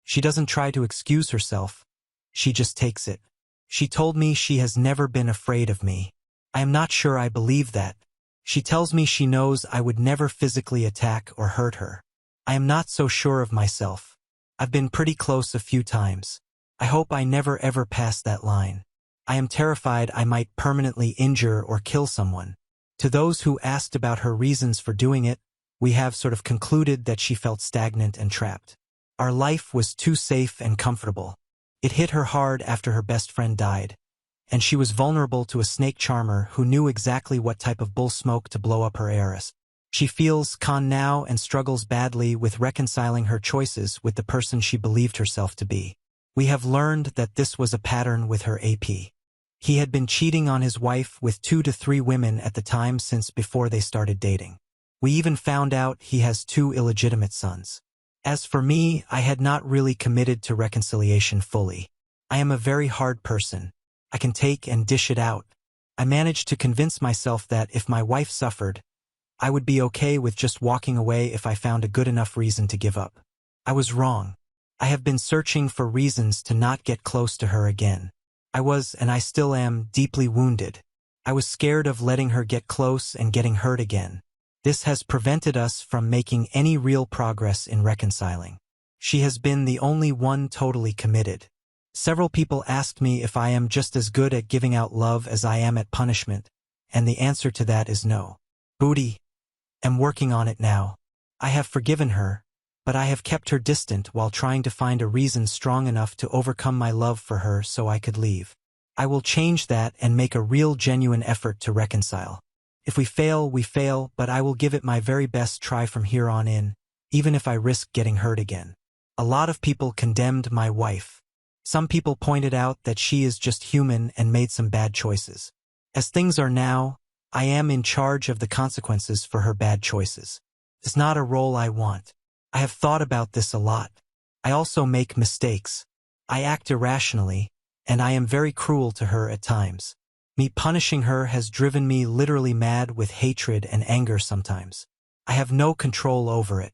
She doesn't try to excuse herself. She just takes it. She told me she has never been afraid of me. I am not sure I believe that. She tells me she knows I would never physically attack or hurt her. I am not so sure of myself. I've been pretty close a few times. I hope I never ever pass that line. I am terrified I might permanently injure or kill someone. To those who asked about her reasons for doing it, we have sort of concluded that she felt stagnant and trapped. Our life was too safe and comfortable. It hit her hard after her best friend died, and she was vulnerable to a snake charmer who knew exactly what type of bull smoke to blow up her heiress. She feels con now and struggles badly with reconciling her choices with the person she believed herself to be. We have learned that this was a pattern with her AP. He had been cheating on his wife with 2 to 3 women at the time since before they started dating. We even found out he has 2 illegitimate sons. As for me, I had not really committed to reconciliation fully. I am a very hard person. I can take and dish it out. I managed to convince myself that if my wife suffered, I would be okay with just walking away if I found a good enough reason to give up. I was wrong. I have been searching for reasons to not get close to her again. I was, and I still am, deeply wounded. I was scared of letting her get close and getting hurt again. This has prevented us from making any real progress in reconciling. She has been the only one totally committed. Several people asked me if I am just as good at giving out love as I am at punishment, and the answer to that is no. Booty. Am working on it now. I have forgiven her, but I have kept her distant while trying to find a reason strong enough to overcome my love for her so I could leave. I will change that and make a real genuine effort to reconcile. If we fail, we fail, but I will give it my very best try from here on in, even if I risk getting hurt again. A lot of people condemned my wife. Some people pointed out that she is just human and made some bad choices. As things are now, I am in charge of the consequences for her bad choices. It's not a role I want. I have thought about this a lot. I also make mistakes. I act irrationally, and I am very cruel to her at times. Me punishing her has driven me literally mad with hatred and anger sometimes. I have no control over it.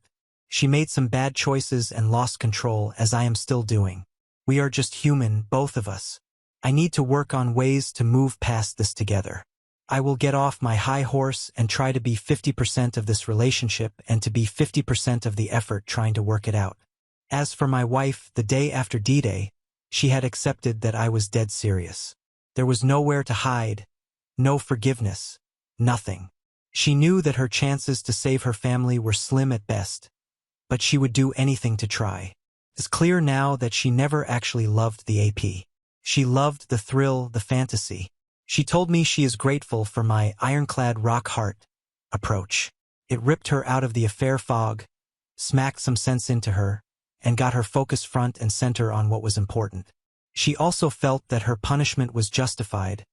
She made some bad choices and lost control, as I am still doing. We are just human, both of us. I need to work on ways to move past this together. I will get off my high horse and try to be 50% of this relationship and to be 50% of the effort trying to work it out. As for my wife, the day after D-Day, she had accepted that I was dead serious. There was nowhere to hide, no forgiveness, nothing. She knew that her chances to save her family were slim at best, but she would do anything to try. It's clear now that she never actually loved the AP. She loved the thrill, the fantasy. She told me she is grateful for my ironclad rock heart approach. It ripped her out of the affair fog, smacked some sense into her, and got her focused front and center on what was important. She also felt that her punishment was justified,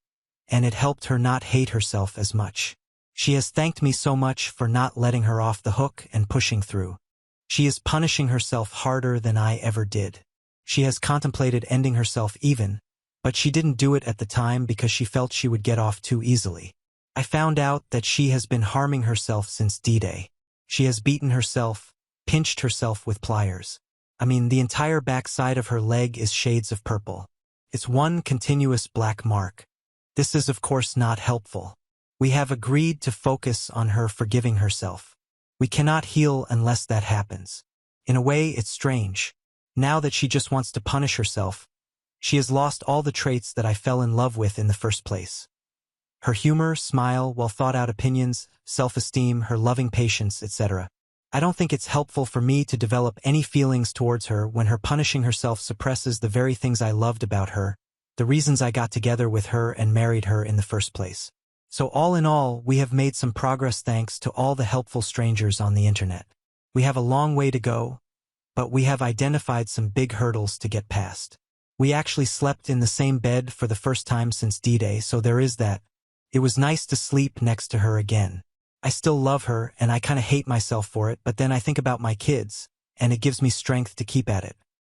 and it helped her not hate herself as much. She has thanked me so much for not letting her off the hook and pushing through. She is punishing herself harder than I ever did. She has contemplated ending herself even, but she didn't do it at the time because she felt she would get off too easily. I found out that she has been harming herself since D-Day. She has beaten herself, pinched herself with pliers. The entire backside of her leg is shades of purple. It's one continuous black mark. This is of course not helpful. We have agreed to focus on her forgiving herself. We cannot heal unless that happens. In a way, it's strange. Now that she just wants to punish herself, she has lost all the traits that I fell in love with in the first place. Her humor, smile, well-thought-out opinions, self-esteem, her loving patience, etc. I don't think it's helpful for me to develop any feelings towards her when her punishing herself suppresses the very things I loved about her, the reasons I got together with her and married her in the first place. So all in all, we have made some progress thanks to all the helpful strangers on the internet. We have a long way to go, but we have identified some big hurdles to get past. We actually slept in the same bed for the first time since D-Day, so there is that. It was nice to sleep next to her again. I still love her, and I kinda hate myself for it, but then I think about my kids, and it gives me strength to keep at it.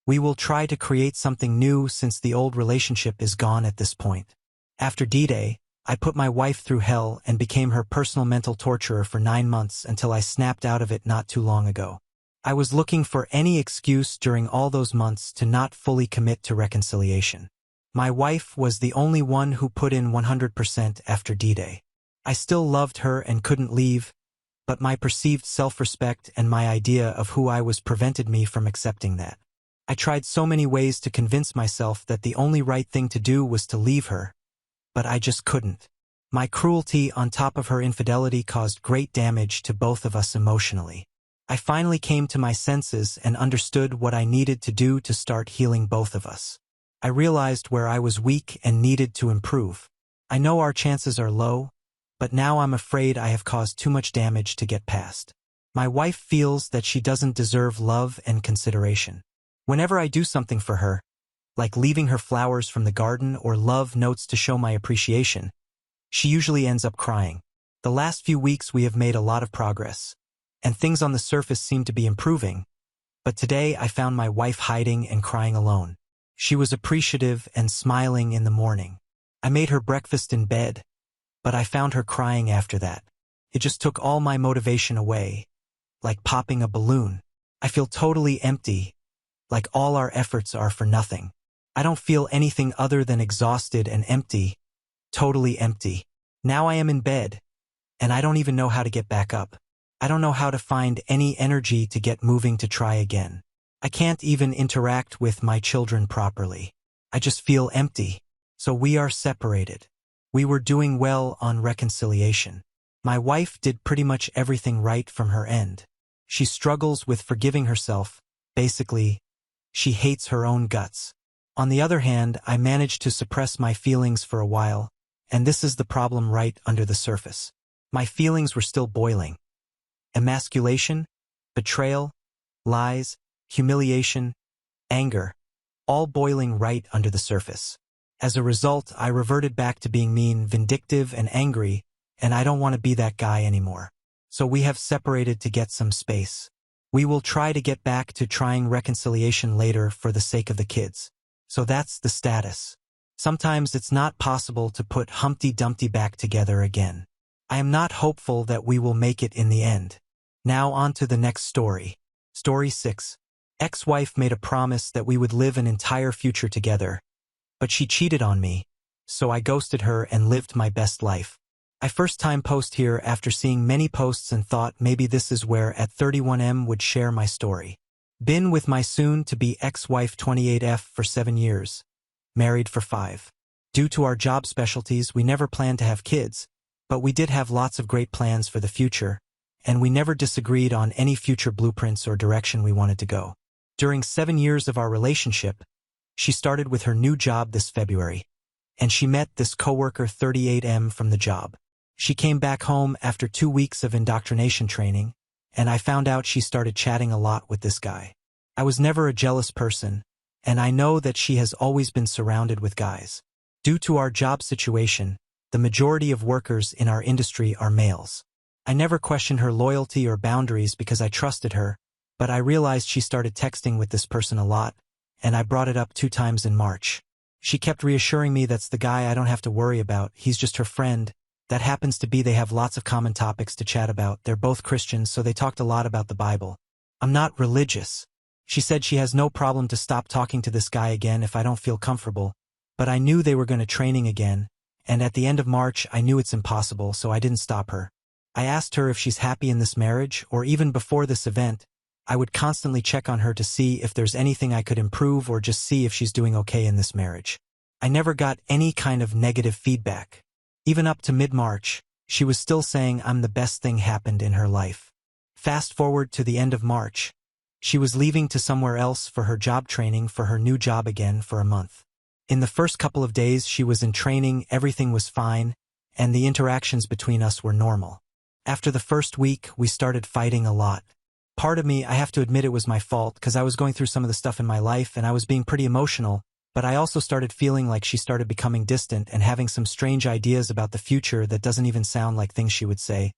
We will try to create something new since the old relationship is gone at this point. After D-Day, I put my wife through hell and became her personal mental torturer for 9 months until I snapped out of it not too long ago. I was looking for any excuse during all those months to not fully commit to reconciliation. My wife was the only one who put in 100% after D-Day. I still loved her and couldn't leave, but my perceived self-respect and my idea of who I was prevented me from accepting that. I tried so many ways to convince myself that the only right thing to do was to leave her, but I just couldn't. My cruelty on top of her infidelity caused great damage to both of us emotionally. I finally came to my senses and understood what I needed to do to start healing both of us. I realized where I was weak and needed to improve. I know our chances are low, but now I'm afraid I have caused too much damage to get past. My wife feels that she doesn't deserve love and consideration. Whenever I do something for her, like leaving her flowers from the garden or love notes to show my appreciation, she usually ends up crying. The last few weeks we have made a lot of progress, and things on the surface seem to be improving, but today I found my wife hiding and crying alone. She was appreciative and smiling in the morning. I made her breakfast in bed, but I found her crying after that. It just took all my motivation away, like popping a balloon. I feel totally empty, like all our efforts are for nothing. I don't feel anything other than exhausted and empty, totally empty. Now I am in bed, and I don't even know how to get back up. I don't know how to find any energy to get moving to try again. I can't even interact with my children properly. I just feel empty. So we are separated. We were doing well on reconciliation. My wife did pretty much everything right from her end. She struggles with forgiving herself. Basically, she hates her own guts. On the other hand, I managed to suppress my feelings for a while, and this is the problem right under the surface. My feelings were still boiling. Emasculation, betrayal, lies, humiliation, anger, all boiling right under the surface. As a result, I reverted back to being mean, vindictive, and angry, and I don't want to be that guy anymore. So we have separated to get some space. We will try to get back to trying reconciliation later for the sake of the kids. So that's the status. Sometimes it's not possible to put Humpty Dumpty back together again. I am not hopeful that we will make it in the end. Now on to the next story. Story 6. Ex-wife made a promise that we would live an entire future together, but she cheated on me, so I ghosted her and lived my best life. I first time post here after seeing many posts and thought maybe this is where at 31M would share my story. Been with my soon-to-be ex-wife 28F for 7 years. Married for 5. Due to our job specialties, we never planned to have kids, but we did have lots of great plans for the future, and we never disagreed on any future blueprints or direction we wanted to go. During 7 years of our relationship, she started with her new job this February, and she met this coworker 38M from the job. She came back home after 2 weeks of indoctrination training, and I found out she started chatting a lot with this guy. I was never a jealous person, and I know that she has always been surrounded with guys. Due to our job situation, the majority of workers in our industry are males. I never questioned her loyalty or boundaries because I trusted her, but I realized she started texting with this person a lot, and I brought it up 2 times in March. She kept reassuring me that's the guy I don't have to worry about, he's just her friend. That happens to be they have lots of common topics to chat about. They're both Christians, so they talked a lot about the Bible. I'm not religious. She said she has no problem to stop talking to this guy again if I don't feel comfortable, but I knew they were going to training again, and at the end of March I knew it's impossible, so I didn't stop her. I asked her if she's happy in this marriage, or even before this event, I would constantly check on her to see if there's anything I could improve or just see if she's doing okay in this marriage. I never got any kind of negative feedback. Even up to mid-March, she was still saying I'm the best thing happened in her life. Fast forward to the end of March. She was leaving to somewhere else for her job training for her new job again for a month. In the first couple of days she was in training, everything was fine, and the interactions between us were normal. After the first week, we started fighting a lot. Part of me, I have to admit it was my fault because I was going through some of the stuff in my life and I was being pretty emotional, but I also started feeling like she started becoming distant and having some strange ideas about the future that doesn't even sound like things she would say,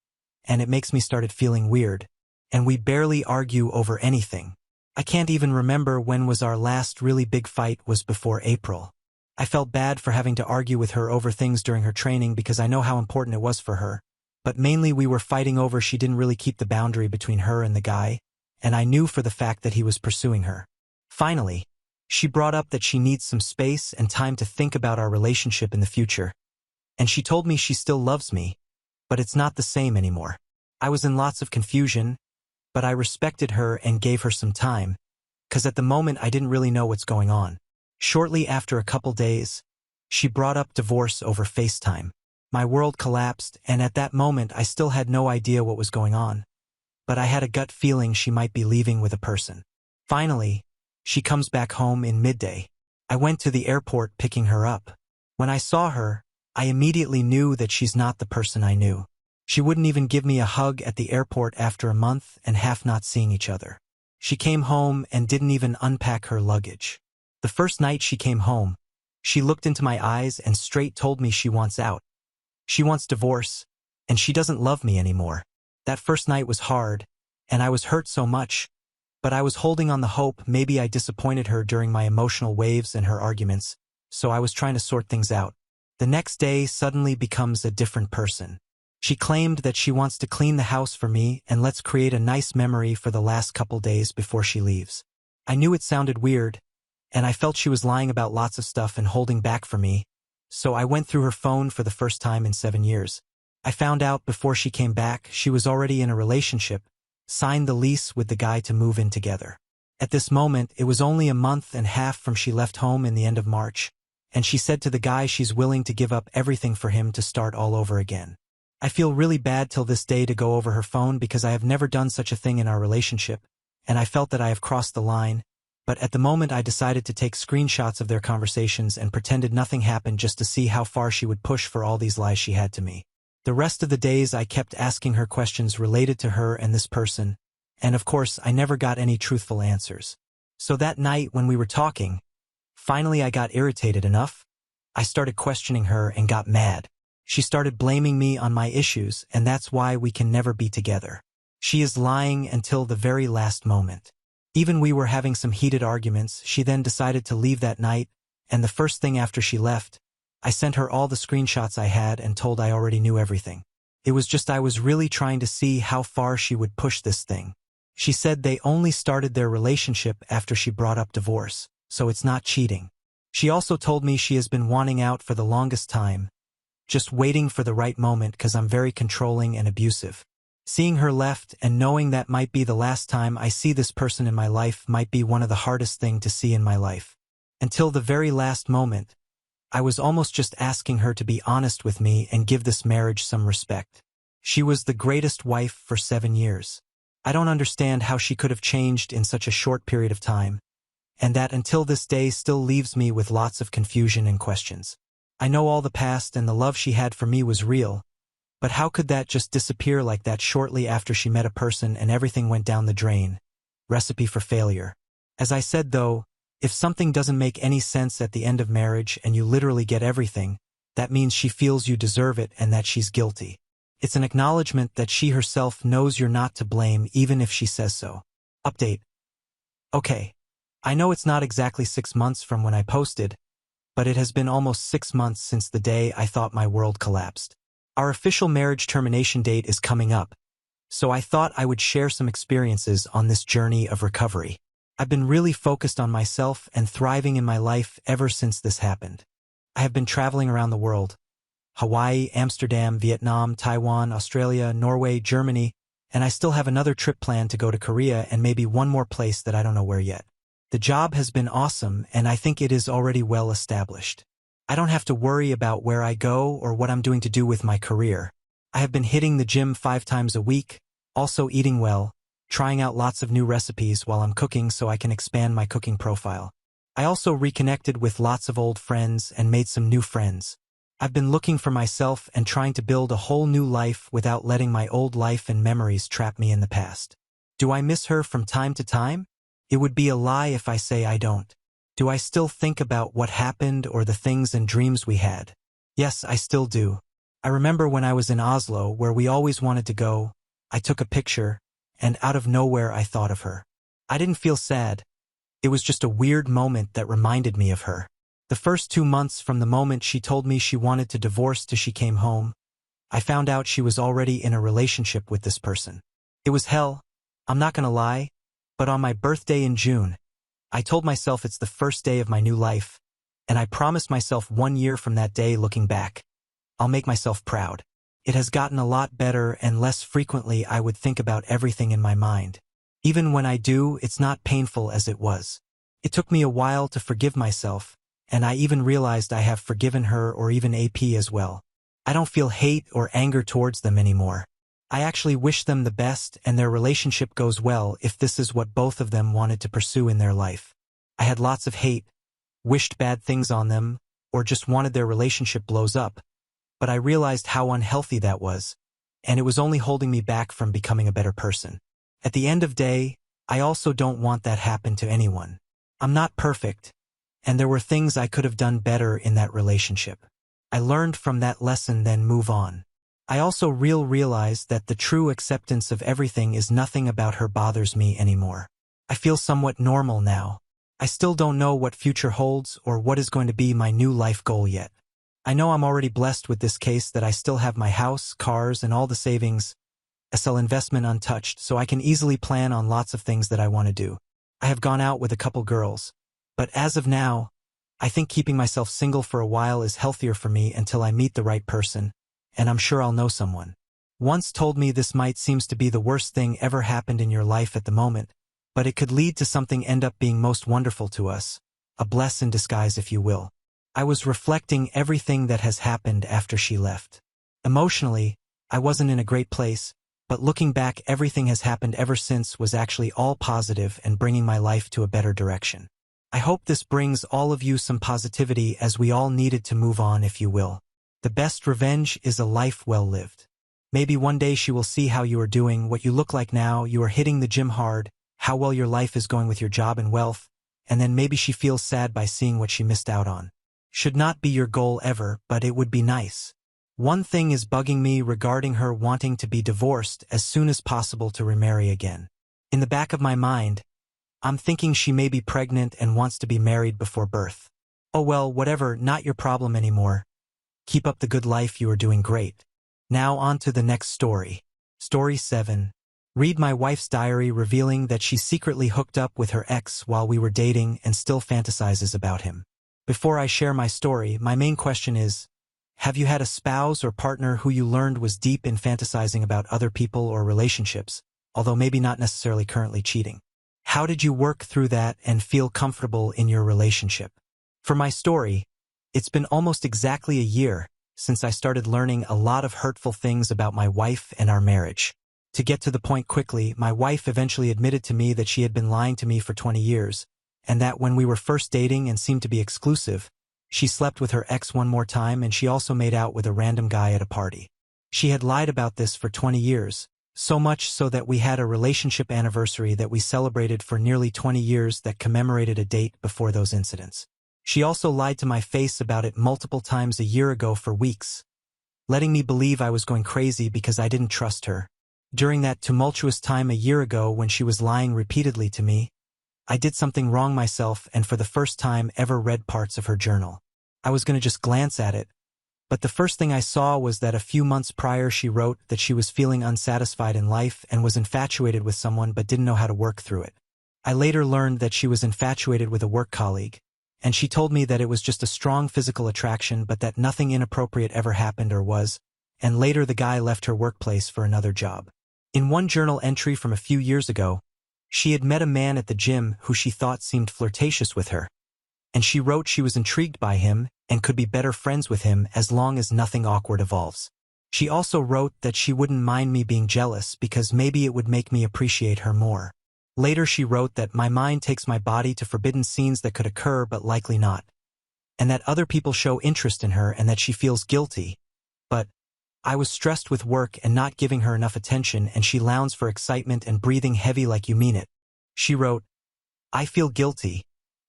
and it makes me started feeling weird. And we barely argue over anything. I can't even remember when was our last really big fight was before April. I felt bad for having to argue with her over things during her training because I know how important it was for her, but mainly we were fighting over she didn't really keep the boundary between her and the guy, and I knew for the fact that he was pursuing her. Finally, she brought up that she needs some space and time to think about our relationship in the future. And she told me she still loves me, but it's not the same anymore. I was in lots of confusion, but I respected her and gave her some time, because at the moment I didn't really know what's going on. Shortly after a couple days, she brought up divorce over FaceTime. My world collapsed, and at that moment I still had no idea what was going on, but I had a gut feeling she might be leaving with a person. Finally, she comes back home in midday. I went to the airport picking her up. When I saw her, I immediately knew that she's not the person I knew. She wouldn't even give me a hug at the airport after a month and half not seeing each other. She came home and didn't even unpack her luggage. The first night she came home, she looked into my eyes and straight told me she wants out. She wants divorce, and she doesn't love me anymore. That first night was hard, and I was hurt so much, but I was holding on the hope maybe I disappointed her during my emotional waves and her arguments, so I was trying to sort things out. The next day suddenly becomes a different person. She claimed that she wants to clean the house for me and let's create a nice memory for the last couple days before she leaves. I knew it sounded weird, and I felt she was lying about lots of stuff and holding back for me, so I went through her phone for the first time in 7 years. I found out before she came back she was already in a relationship, signed the lease with the guy to move in together. At this moment, it was only a month and a half from she left home in the end of March, and she said to the guy she's willing to give up everything for him to start all over again. I feel really bad till this day to go over her phone because I have never done such a thing in our relationship, and I felt that I have crossed the line, but at the moment I decided to take screenshots of their conversations and pretended nothing happened just to see how far she would push for all these lies she had to me. The rest of the days I kept asking her questions related to her and this person, and of course I never got any truthful answers. So that night when we were talking, finally I got irritated enough. I started questioning her and got mad. She started blaming me on my issues, and that's why we can never be together. She is lying until the very last moment. Even we were having some heated arguments, she then decided to leave that night, and the first thing after she left, I sent her all the screenshots I had and told I already knew everything. It was just I was really trying to see how far she would push this thing. She said they only started their relationship after she brought up divorce, so it's not cheating. She also told me she has been wanting out for the longest time, just waiting for the right moment because I'm very controlling and abusive. Seeing her left and knowing that might be the last time I see this person in my life might be one of the hardest things to see in my life. Until the very last moment, I was almost just asking her to be honest with me and give this marriage some respect. She was the greatest wife for 7 years. I don't understand how she could have changed in such a short period of time, and that until this day still leaves me with lots of confusion and questions. I know all the past and the love she had for me was real, but how could that just disappear like that shortly after she met a person and everything went down the drain? Recipe for failure. As I said though, if something doesn't make any sense at the end of marriage and you literally get everything, that means she feels you deserve it and that she's guilty. It's an acknowledgement that she herself knows you're not to blame even if she says so. Update. Okay. I know it's not exactly 6 months from when I posted, but it has been almost 6 months since the day I thought my world collapsed. Our official marriage termination date is coming up, so I thought I would share some experiences on this journey of recovery. I've been really focused on myself and thriving in my life ever since this happened. I have been traveling around the world: Hawaii, Amsterdam, Vietnam, Taiwan, Australia, Norway, Germany, and I still have another trip planned to go to Korea and maybe one more place that I don't know where yet. The job has been awesome and I think it is already well established. I don't have to worry about where I go or what I'm doing to do with my career. I have been hitting the gym 5 times a week, also eating well, trying out lots of new recipes while I'm cooking so I can expand my cooking profile. I also reconnected with lots of old friends and made some new friends. I've been looking for myself and trying to build a whole new life without letting my old life and memories trap me in the past. Do I miss her from time to time? It would be a lie if I say I don't. Do I still think about what happened or the things and dreams we had? Yes, I still do. I remember when I was in Oslo, where we always wanted to go, I took a picture, and out of nowhere I thought of her. I didn't feel sad. It was just a weird moment that reminded me of her. The first 2 months from the moment she told me she wanted to divorce to she came home, I found out she was already in a relationship with this person. It was hell, I'm not gonna lie, but on my birthday in June, I told myself it's the first day of my new life, and I promised myself 1 year from that day looking back, I'll make myself proud. It has gotten a lot better and less frequently I would think about everything in my mind. Even when I do, it's not painful as it was. It took me a while to forgive myself, and I even realized I have forgiven her or even AP as well. I don't feel hate or anger towards them anymore. I actually wish them the best and their relationship goes well if this is what both of them wanted to pursue in their life. I had lots of hate, wished bad things on them, or just wanted their relationship blows up, but I realized how unhealthy that was, and it was only holding me back from becoming a better person. At the end of the day, I also don't want that happen to anyone. I'm not perfect, and there were things I could have done better in that relationship. I learned from that lesson, then move on. I also realized that the true acceptance of everything is nothing about her bothers me anymore. I feel somewhat normal now. I still don't know what future holds or what is going to be my new life goal yet. I know I'm already blessed with this case that I still have my house, cars, and all the savings, SL investment untouched, so I can easily plan on lots of things that I want to do. I have gone out with a couple girls, but as of now, I think keeping myself single for a while is healthier for me until I meet the right person, and I'm sure I'll know someone. Once told me this might seems to be the worst thing ever happened in your life at the moment, but it could lead to something end up being most wonderful to us, a bless in disguise if you will. I was reflecting everything that has happened after she left. Emotionally, I wasn't in a great place, but looking back, everything has happened ever since was actually all positive and bringing my life to a better direction. I hope this brings all of you some positivity as we all needed to move on if you will. The best revenge is a life well lived. Maybe one day she will see how you are doing, what you look like now, you are hitting the gym hard, how well your life is going with your job and wealth, and then maybe she feels sad by seeing what she missed out on. Should not be your goal ever, but it would be nice. One thing is bugging me regarding her wanting to be divorced as soon as possible to remarry again. In the back of my mind, I'm thinking she may be pregnant and wants to be married before birth. Oh well, whatever, not your problem anymore. Keep up the good life, you are doing great. Now on to the next story. Story 7. Read my wife's diary revealing that she secretly hooked up with her ex while we were dating and still fantasizes about him. Before I share my story, my main question is, have you had a spouse or partner who you learned was deep in fantasizing about other people or relationships, although maybe not necessarily currently cheating? How did you work through that and feel comfortable in your relationship? For my story, it's been almost exactly a year since I started learning a lot of hurtful things about my wife and our marriage. To get to the point quickly, my wife eventually admitted to me that she had been lying to me for 20 years, and that when we were first dating and seemed to be exclusive, she slept with her ex one more time and she also made out with a random guy at a party. She had lied about this for 20 years, so much so that we had a relationship anniversary that we celebrated for nearly 20 years that commemorated a date before those incidents. She also lied to my face about it multiple times a year ago for weeks, letting me believe I was going crazy because I didn't trust her. During that tumultuous time a year ago when she was lying repeatedly to me, I did something wrong myself and for the first time ever read parts of her journal. I was going to just glance at it, but the first thing I saw was that a few months prior she wrote that she was feeling unsatisfied in life and was infatuated with someone but didn't know how to work through it. I later learned that she was infatuated with a work colleague, and she told me that it was just a strong physical attraction but that nothing inappropriate ever happened or was, and later the guy left her workplace for another job. In one journal entry from a few years ago, she had met a man at the gym who she thought seemed flirtatious with her, and she wrote she was intrigued by him and could be better friends with him as long as nothing awkward evolves. She also wrote that she wouldn't mind me being jealous because maybe it would make me appreciate her more. Later she wrote that my mind takes my body to forbidden scenes that could occur but likely not, and that other people show interest in her and that she feels guilty, but I was stressed with work and not giving her enough attention and she lounges for excitement and breathing heavy like you mean it. She wrote, I feel guilty,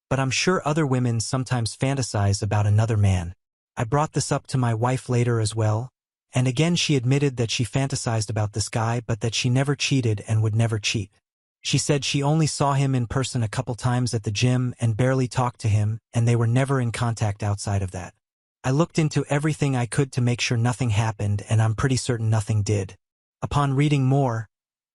but I'm sure other women sometimes fantasize about another man. I brought this up to my wife later as well, and again she admitted that she fantasized about this guy but that she never cheated and would never cheat. She said she only saw him in person a couple times at the gym and barely talked to him, and they were never in contact outside of that. I looked into everything I could to make sure nothing happened, and I'm pretty certain nothing did. Upon reading more,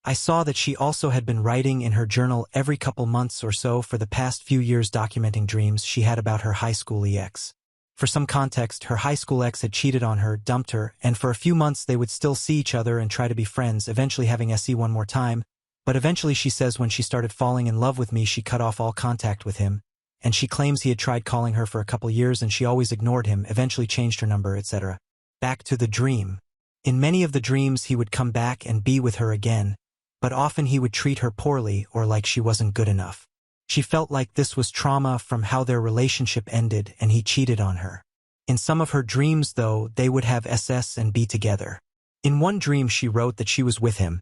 I saw that she also had been writing in her journal every couple months or so for the past few years documenting dreams she had about her high school ex. For some context, her high school ex had cheated on her, dumped her, and for a few months they would still see each other and try to be friends, eventually having SE one more time, but eventually she says when she started falling in love with me she cut off all contact with him, and she claims he had tried calling her for a couple years and she always ignored him, eventually changed her number, etc. Back to the dream. In many of the dreams he would come back and be with her again, but often he would treat her poorly or like she wasn't good enough. She felt like this was trauma from how their relationship ended and he cheated on her. In some of her dreams, though, they would have SS and be together. In one dream she wrote that she was with him,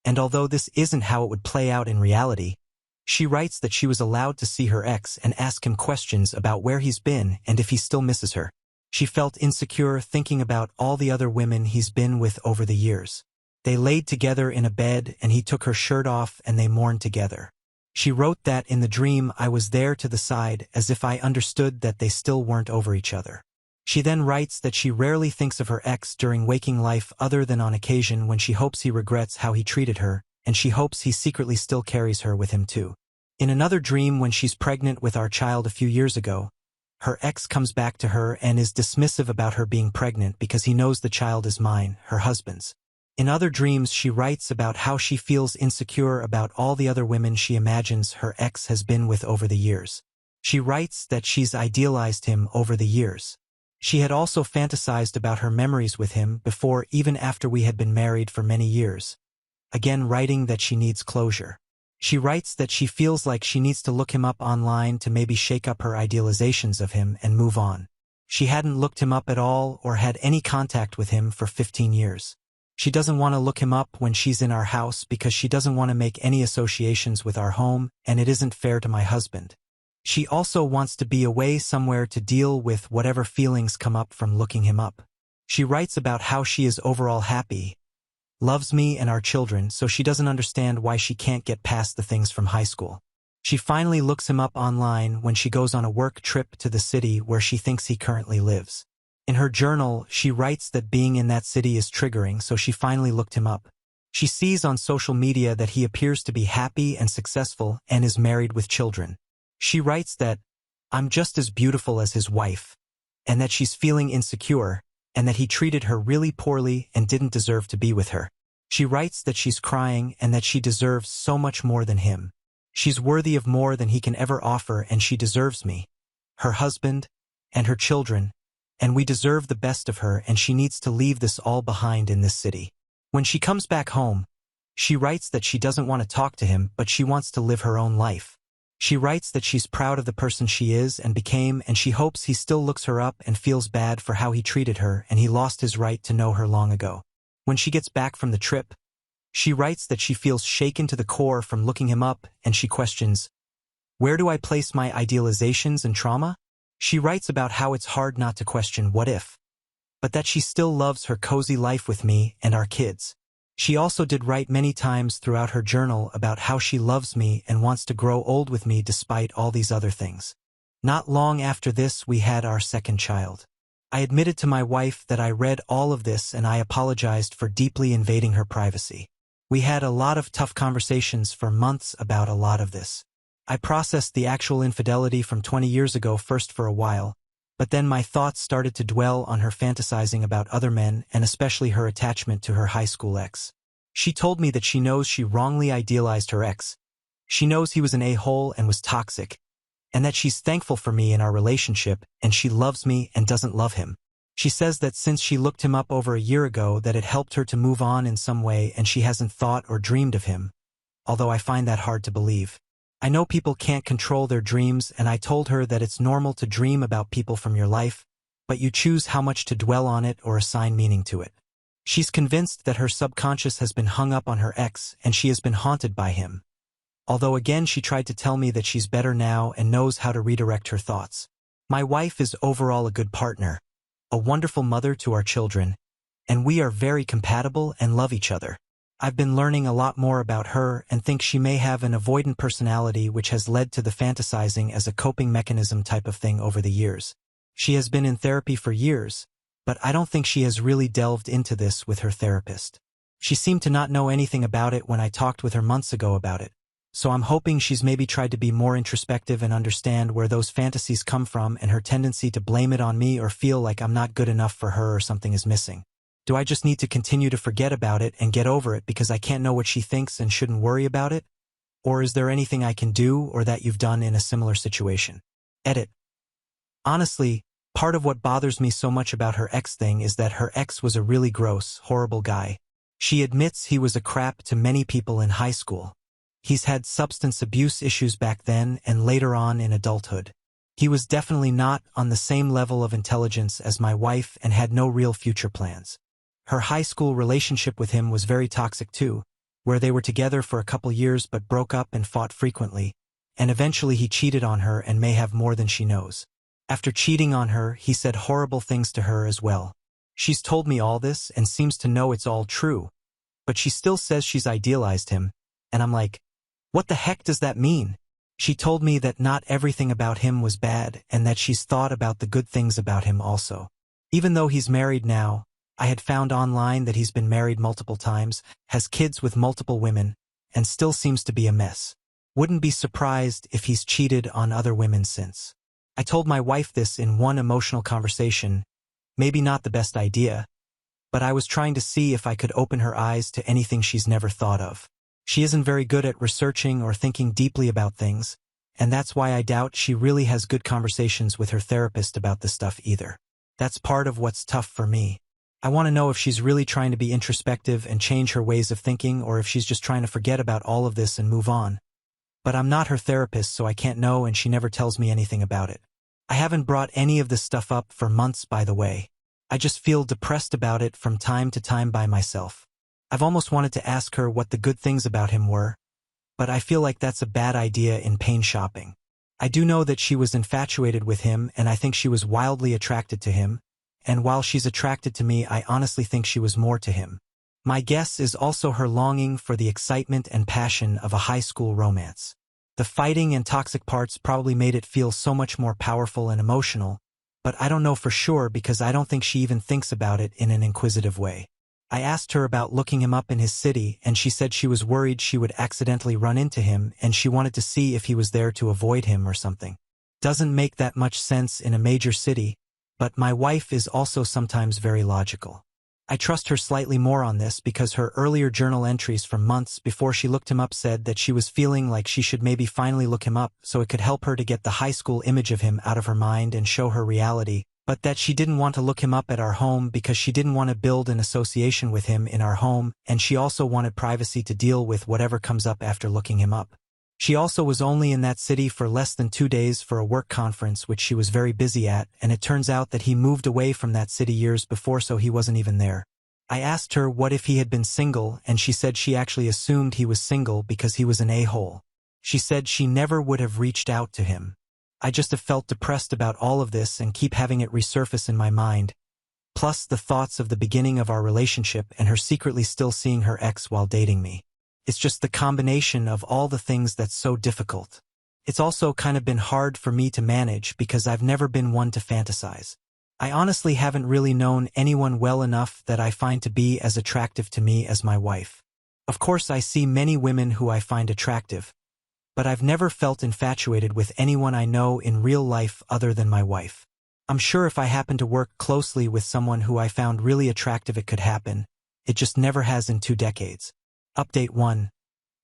and although this isn't how it would play out in reality, she writes that she was allowed to see her ex and ask him questions about where he's been and if he still misses her. She felt insecure thinking about all the other women he's been with over the years. They laid together in a bed and he took her shirt off and they mourned together. She wrote that in the dream I was there to the side as if I understood that they still weren't over each other. She then writes that she rarely thinks of her ex during waking life other than on occasion when she hopes he regrets how he treated her, and she hopes he secretly still carries her with him too. In another dream when she's pregnant with our child a few years ago, her ex comes back to her and is dismissive about her being pregnant because he knows the child is mine, her husband's. In other dreams she writes about how she feels insecure about all the other women she imagines her ex has been with over the years. She writes that she's idealized him over the years. She had also fantasized about her memories with him before, even after we had been married for many years. Again, writing that she needs closure. She writes that she feels like she needs to look him up online to maybe shake up her idealizations of him and move on. She hadn't looked him up at all or had any contact with him for 15 years. She doesn't want to look him up when she's in our house because she doesn't want to make any associations with our home, and it isn't fair to my husband. She also wants to be away somewhere to deal with whatever feelings come up from looking him up. She writes about how she is overall happy, loves me and our children, so she doesn't understand why she can't get past the things from high school. She finally looks him up online when she goes on a work trip to the city where she thinks he currently lives. In her journal, she writes that being in that city is triggering, so she finally looked him up. She sees on social media that he appears to be happy and successful and is married with children. She writes that, "I'm just as beautiful as his wife," and that she's feeling insecure, and that he treated her really poorly and didn't deserve to be with her. She writes that she's crying and that she deserves so much more than him. She's worthy of more than he can ever offer, and she deserves me, her husband, and her children, and we deserve the best of her, and she needs to leave this all behind in this city. When she comes back home, she writes that she doesn't want to talk to him, but she wants to live her own life. She writes that she's proud of the person she is and became, and she hopes he still looks her up and feels bad for how he treated her and he lost his right to know her long ago. When she gets back from the trip, she writes that she feels shaken to the core from looking him up, and she questions, "Where do I place my idealizations and trauma?" She writes about how it's hard not to question what if, but that she still loves her cozy life with me and our kids. She also did write many times throughout her journal about how she loves me and wants to grow old with me despite all these other things. Not long after this, we had our second child. I admitted to my wife that I read all of this and I apologized for deeply invading her privacy. We had a lot of tough conversations for months about a lot of this. I processed the actual infidelity from 20 years ago first for a while, but then my thoughts started to dwell on her fantasizing about other men and especially her attachment to her high school ex. She told me that she knows she wrongly idealized her ex. She knows he was an a-hole and was toxic, and that she's thankful for me in our relationship, and she loves me and doesn't love him. She says that since she looked him up over a year ago that it helped her to move on in some way and she hasn't thought or dreamed of him, although I find that hard to believe. I know people can't control their dreams, and I told her that it's normal to dream about people from your life, but you choose how much to dwell on it or assign meaning to it. She's convinced that her subconscious has been hung up on her ex and she has been haunted by him. Although again she tried to tell me that she's better now and knows how to redirect her thoughts. My wife is overall a good partner, a wonderful mother to our children, and we are very compatible and love each other. I've been learning a lot more about her and think she may have an avoidant personality which has led to the fantasizing as a coping mechanism type of thing over the years. She has been in therapy for years, but I don't think she has really delved into this with her therapist. She seemed to not know anything about it when I talked with her months ago about it, so I'm hoping she's maybe tried to be more introspective and understand where those fantasies come from and her tendency to blame it on me or feel like I'm not good enough for her or something is missing. Do I just need to continue to forget about it and get over it because I can't know what she thinks and shouldn't worry about it? Or is there anything I can do or that you've done in a similar situation? Edit. Honestly, part of what bothers me so much about her ex thing is that her ex was a really gross, horrible guy. She admits he was a crap to many people in high school. He's had substance abuse issues back then and later on in adulthood. He was definitely not on the same level of intelligence as my wife and had no real future plans. Her high school relationship with him was very toxic too, where they were together for a couple years but broke up and fought frequently, and eventually he cheated on her and may have more than she knows. After cheating on her, he said horrible things to her as well. She's told me all this and seems to know it's all true, but she still says she's idealized him, and I'm like, what the heck does that mean? She told me that not everything about him was bad and that she's thought about the good things about him also. Even though he's married now, I had found online that he's been married multiple times, has kids with multiple women, and still seems to be a mess. Wouldn't be surprised if he's cheated on other women since. I told my wife this in one emotional conversation, maybe not the best idea, but I was trying to see if I could open her eyes to anything she's never thought of. She isn't very good at researching or thinking deeply about things, and that's why I doubt she really has good conversations with her therapist about this stuff either. That's part of what's tough for me. I want to know if she's really trying to be introspective and change her ways of thinking or if she's just trying to forget about all of this and move on. But I'm not her therapist, so I can't know, and she never tells me anything about it. I haven't brought any of this stuff up for months, by the way. I just feel depressed about it from time to time by myself. I've almost wanted to ask her what the good things about him were, but I feel like that's a bad idea in pain shopping. I do know that she was infatuated with him, and I think she was wildly attracted to him, and while she's attracted to me, I honestly think she was more to him. My guess is also her longing for the excitement and passion of a high school romance. The fighting and toxic parts probably made it feel so much more powerful and emotional, but I don't know for sure because I don't think she even thinks about it in an inquisitive way. I asked her about looking him up in his city, and she said she was worried she would accidentally run into him and she wanted to see if he was there to avoid him or something. Doesn't make that much sense in a major city, but my wife is also sometimes very logical. I trust her slightly more on this because her earlier journal entries from months before she looked him up said that she was feeling like she should maybe finally look him up so it could help her to get the high school image of him out of her mind and show her reality, but that she didn't want to look him up at our home because she didn't want to build an association with him in our home, and she also wanted privacy to deal with whatever comes up after looking him up. She also was only in that city for less than 2 days for a work conference which she was very busy at, and it turns out that he moved away from that city years before, so he wasn't even there. I asked her what if he had been single, and she said she actually assumed he was single because he was an a-hole. She said she never would have reached out to him. I just have felt depressed about all of this and keep having it resurface in my mind, plus the thoughts of the beginning of our relationship and her secretly still seeing her ex while dating me. It's just the combination of all the things that's so difficult. It's also kind of been hard for me to manage because I've never been one to fantasize. I honestly haven't really known anyone well enough that I find to be as attractive to me as my wife. Of course, I see many women who I find attractive, but I've never felt infatuated with anyone I know in real life other than my wife. I'm sure if I happened to work closely with someone who I found really attractive it could happen. It just never has in 2 decades. Update 1.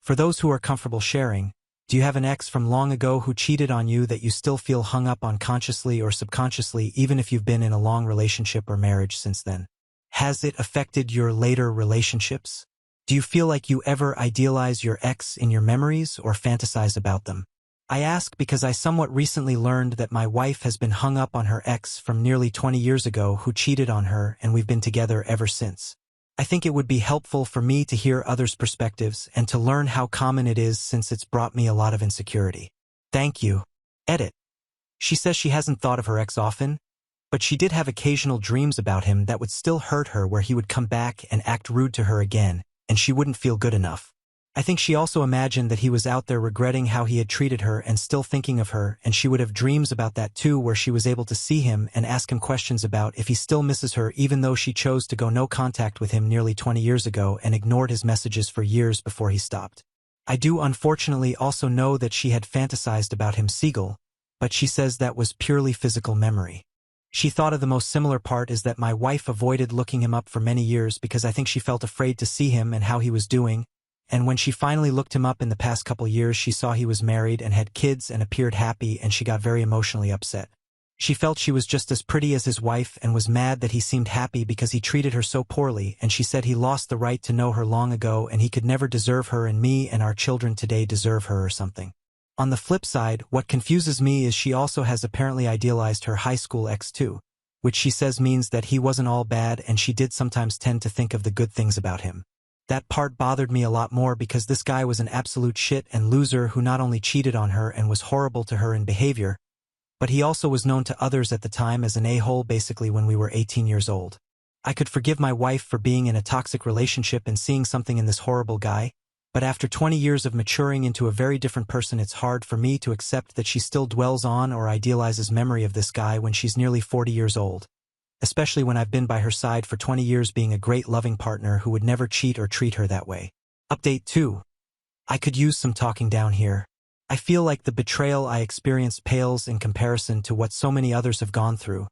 For those who are comfortable sharing, do you have an ex from long ago who cheated on you that you still feel hung up on consciously or subconsciously even if you've been in a long relationship or marriage since then? Has it affected your later relationships? Do you feel like you ever idealize your ex in your memories or fantasize about them? I ask because I somewhat recently learned that my wife has been hung up on her ex from nearly 20 years ago who cheated on her, and we've been together ever since. I think it would be helpful for me to hear others' perspectives and to learn how common it is since it's brought me a lot of insecurity. Thank you. Edit. She says she hasn't thought of her ex often, but she did have occasional dreams about him that would still hurt her, where he would come back and act rude to her again, and she wouldn't feel good enough. I think she also imagined that he was out there regretting how he had treated her and still thinking of her, and she would have dreams about that too, where she was able to see him and ask him questions about if he still misses her, even though she chose to go no contact with him nearly 20 years ago and ignored his messages for years before he stopped. I do unfortunately also know that she had fantasized about him Siegel, but she says that was purely physical memory. She thought of the most similar part is that my wife avoided looking him up for many years because I think she felt afraid to see him and how he was doing, and when she finally looked him up in the past couple years, she saw he was married and had kids and appeared happy, and she got very emotionally upset. She felt she was just as pretty as his wife and was mad that he seemed happy because he treated her so poorly, and she said he lost the right to know her long ago and he could never deserve her, and me and our children today deserve her or something. On the flip side, what confuses me is she also has apparently idealized her high school ex too, which she says means that he wasn't all bad and she did sometimes tend to think of the good things about him. That part bothered me a lot more because this guy was an absolute shit and loser who not only cheated on her and was horrible to her in behavior, but he also was known to others at the time as an a-hole basically when we were 18 years old. I could forgive my wife for being in a toxic relationship and seeing something in this horrible guy, but after 20 years of maturing into a very different person, it's hard for me to accept that she still dwells on or idealizes memory of this guy when she's nearly 40 years old, especially when I've been by her side for 20 years being a great loving partner who would never cheat or treat her that way. Update 2. I could use some talking down here. I feel like the betrayal I experienced pales in comparison to what so many others have gone through,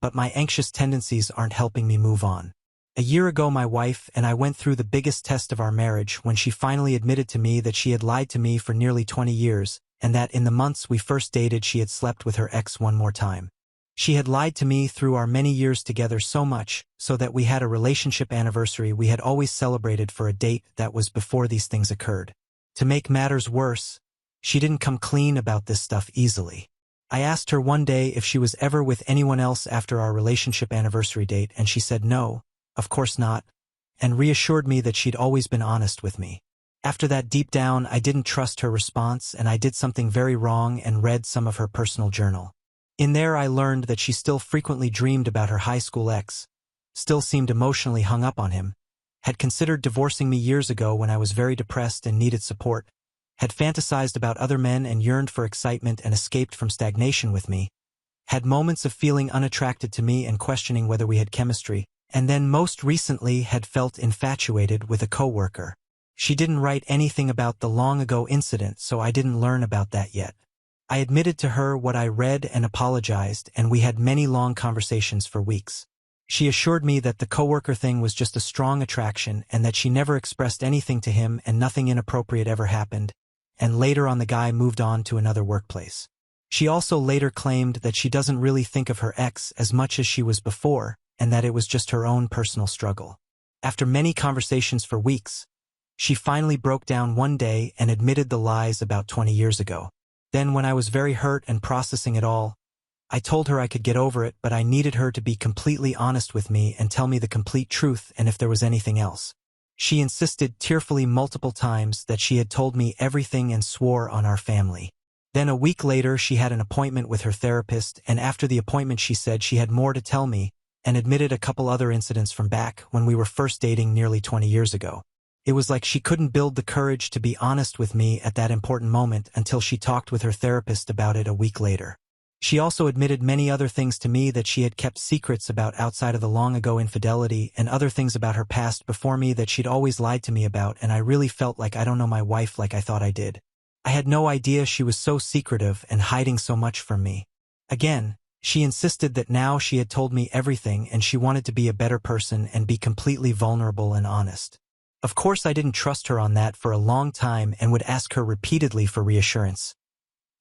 but my anxious tendencies aren't helping me move on. A year ago, my wife and I went through the biggest test of our marriage when she finally admitted to me that she had lied to me for nearly 20 years and that in the months we first dated she had slept with her ex one more time. She had lied to me through our many years together so much so that we had a relationship anniversary we had always celebrated for a date that was before these things occurred. To make matters worse, she didn't come clean about this stuff easily. I asked her one day if she was ever with anyone else after our relationship anniversary date, and she said no, of course not, and reassured me that she'd always been honest with me. After that, deep down, I didn't trust her response, and I did something very wrong and read some of her personal journal. In there I learned that she still frequently dreamed about her high school ex, still seemed emotionally hung up on him, had considered divorcing me years ago when I was very depressed and needed support, had fantasized about other men and yearned for excitement and escaped from stagnation with me, had moments of feeling unattracted to me and questioning whether we had chemistry, and then most recently had felt infatuated with a coworker. She didn't write anything about the long-ago incident, so I didn't learn about that yet. I admitted to her what I read and apologized, and we had many long conversations for weeks. She assured me that the coworker thing was just a strong attraction and that she never expressed anything to him and nothing inappropriate ever happened, and later on the guy moved on to another workplace. She also later claimed that she doesn't really think of her ex as much as she was before, and that it was just her own personal struggle. After many conversations for weeks, she finally broke down one day and admitted the lies about 20 years ago. Then when I was very hurt and processing it all, I told her I could get over it, but I needed her to be completely honest with me and tell me the complete truth and if there was anything else. She insisted tearfully multiple times that she had told me everything and swore on our family. Then a week later she had an appointment with her therapist, and after the appointment she said she had more to tell me and admitted a couple other incidents from back when we were first dating nearly 20 years ago. It was like she couldn't build the courage to be honest with me at that important moment until she talked with her therapist about it a week later. She also admitted many other things to me that she had kept secrets about outside of the long-ago infidelity and other things about her past before me that she'd always lied to me about, and I really felt like I don't know my wife like I thought I did. I had no idea she was so secretive and hiding so much from me. Again, she insisted that now she had told me everything and she wanted to be a better person and be completely vulnerable and honest. Of course I didn't trust her on that for a long time and would ask her repeatedly for reassurance.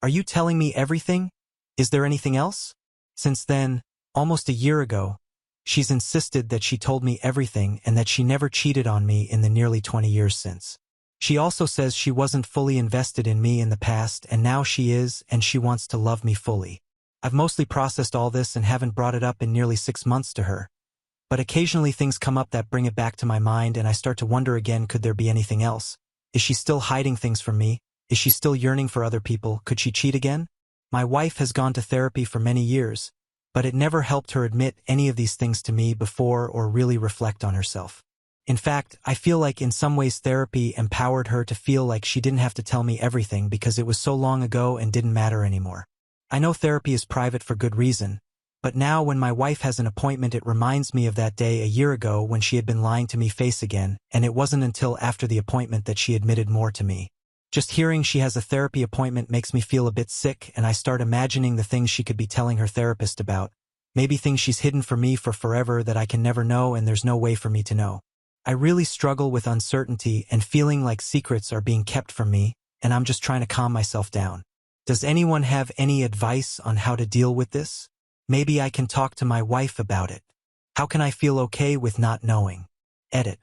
"Are you telling me everything? Is there anything else?" Since then, almost a year ago, she's insisted that she told me everything and that she never cheated on me in the nearly 20 years since. She also says she wasn't fully invested in me in the past and now she is, and she wants to love me fully. I've mostly processed all this and haven't brought it up in nearly 6 months to her, but occasionally things come up that bring it back to my mind and I start to wonder again, could there be anything else? Is she still hiding things from me? Is she still yearning for other people? Could she cheat again? My wife has gone to therapy for many years, but it never helped her admit any of these things to me before or really reflect on herself. In fact, I feel like in some ways therapy empowered her to feel like she didn't have to tell me everything because it was so long ago and didn't matter anymore. I know therapy is private for good reason, but now when my wife has an appointment it reminds me of that day a year ago when she had been lying to me face again, and it wasn't until after the appointment that she admitted more to me. Just hearing she has a therapy appointment makes me feel a bit sick, and I start imagining the things she could be telling her therapist about. Maybe things she's hidden from me for forever that I can never know and there's no way for me to know. I really struggle with uncertainty and feeling like secrets are being kept from me, and I'm just trying to calm myself down. Does anyone have any advice on how to deal with this? Maybe I can talk to my wife about it. How can I feel okay with not knowing? Edit.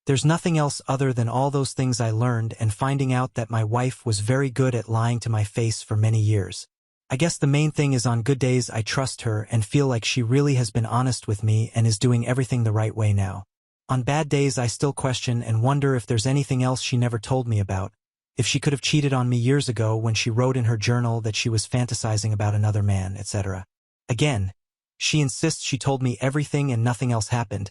There's nothing else other than all those things I learned and finding out that my wife was very good at lying to my face for many years. I guess the main thing is on good days I trust her and feel like she really has been honest with me and is doing everything the right way now. On bad days I still question and wonder if there's anything else she never told me about, if she could have cheated on me years ago when she wrote in her journal that she was fantasizing about another man, etc. Again, she insists she told me everything and nothing else happened,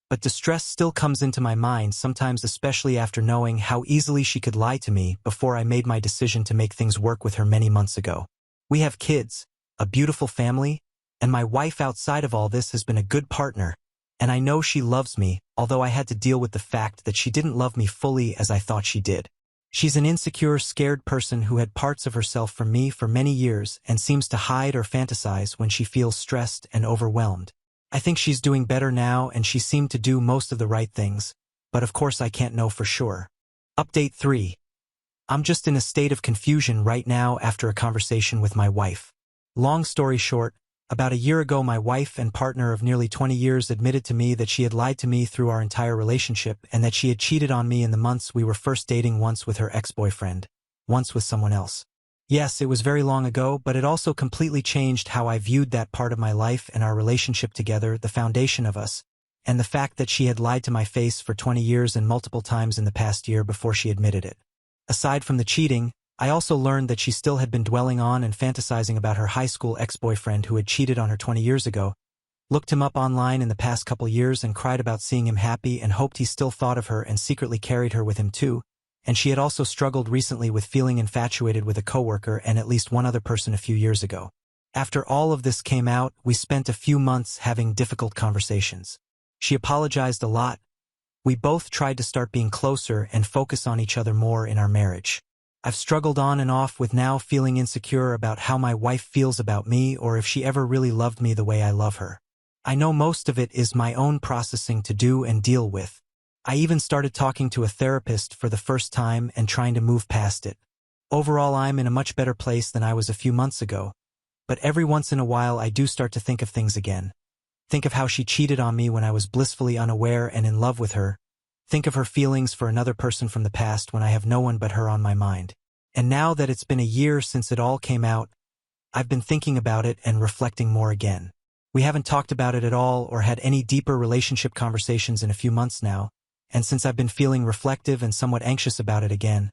but distress still comes into my mind sometimes, especially after knowing how easily she could lie to me before I made my decision to make things work with her many months ago. We have kids, a beautiful family, and my wife outside of all this has been a good partner, and I know she loves me, although I had to deal with the fact that she didn't love me fully as I thought she did. She's an insecure, scared person who had parts of herself from me for many years and seems to hide or fantasize when she feels stressed and overwhelmed. I think she's doing better now and she seemed to do most of the right things, but of course I can't know for sure. Update 3. I'm just in a state of confusion right now after a conversation with my wife. Long story short, about a year ago my wife and partner of nearly 20 years admitted to me that she had lied to me through our entire relationship and that she had cheated on me in the months we were first dating, once with her ex-boyfriend, once with someone else. Yes, it was very long ago, but it also completely changed how I viewed that part of my life and our relationship together, the foundation of us, and the fact that she had lied to my face for 20 years and multiple times in the past year before she admitted it. Aside from the cheating, I also learned that she still had been dwelling on and fantasizing about her high school ex-boyfriend who had cheated on her 20 years ago, looked him up online in the past couple years and cried about seeing him happy and hoped he still thought of her and secretly carried her with him too, and she had also struggled recently with feeling infatuated with a coworker and at least one other person a few years ago. After all of this came out, we spent a few months having difficult conversations. She apologized a lot. We both tried to start being closer and focus on each other more in our marriage. I've struggled on and off with now feeling insecure about how my wife feels about me or if she ever really loved me the way I love her. I know most of it is my own processing to do and deal with. I even started talking to a therapist for the first time and trying to move past it. Overall, I'm in a much better place than I was a few months ago, but every once in a while I do start to think of things again. Think of how she cheated on me when I was blissfully unaware and in love with her. Think of her feelings for another person from the past when I have no one but her on my mind. And now that it's been a year since it all came out, I've been thinking about it and reflecting more again. We haven't talked about it at all or had any deeper relationship conversations in a few months now, and since I've been feeling reflective and somewhat anxious about it again,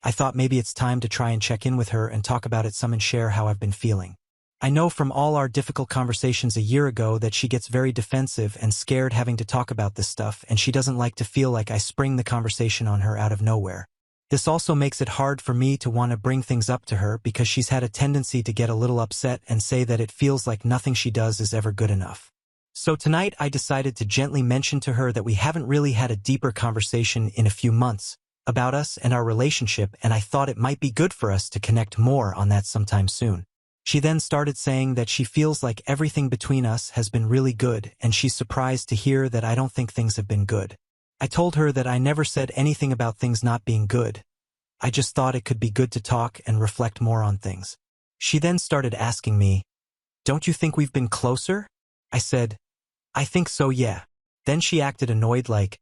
I thought maybe it's time to try and check in with her and talk about it some and share how I've been feeling. I know from all our difficult conversations a year ago that she gets very defensive and scared having to talk about this stuff, and she doesn't like to feel like I spring the conversation on her out of nowhere. This also makes it hard for me to want to bring things up to her because she's had a tendency to get a little upset and say that it feels like nothing she does is ever good enough. So tonight I decided to gently mention to her that we haven't really had a deeper conversation in a few months about us and our relationship, and I thought it might be good for us to connect more on that sometime soon. She then started saying that she feels like everything between us has been really good, and she's surprised to hear that I don't think things have been good. I told her that I never said anything about things not being good. I just thought it could be good to talk and reflect more on things. She then started asking me, "Don't you think we've been closer?" I said, "I think so, yeah." Then she acted annoyed like,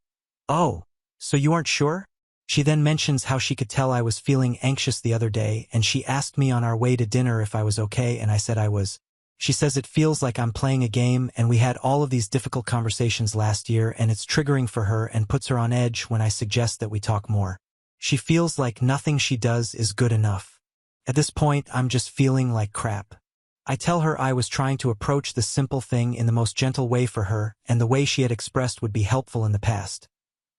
"Oh, so you aren't sure?" She then mentions how she could tell I was feeling anxious the other day, and she asked me on our way to dinner if I was okay, and I said I was. She says it feels like I'm playing a game, and we had all of these difficult conversations last year, and it's triggering for her and puts her on edge when I suggest that we talk more. She feels like nothing she does is good enough. At this point, I'm just feeling like crap. I tell her I was trying to approach this simple thing in the most gentle way for her, and the way she had expressed would be helpful in the past.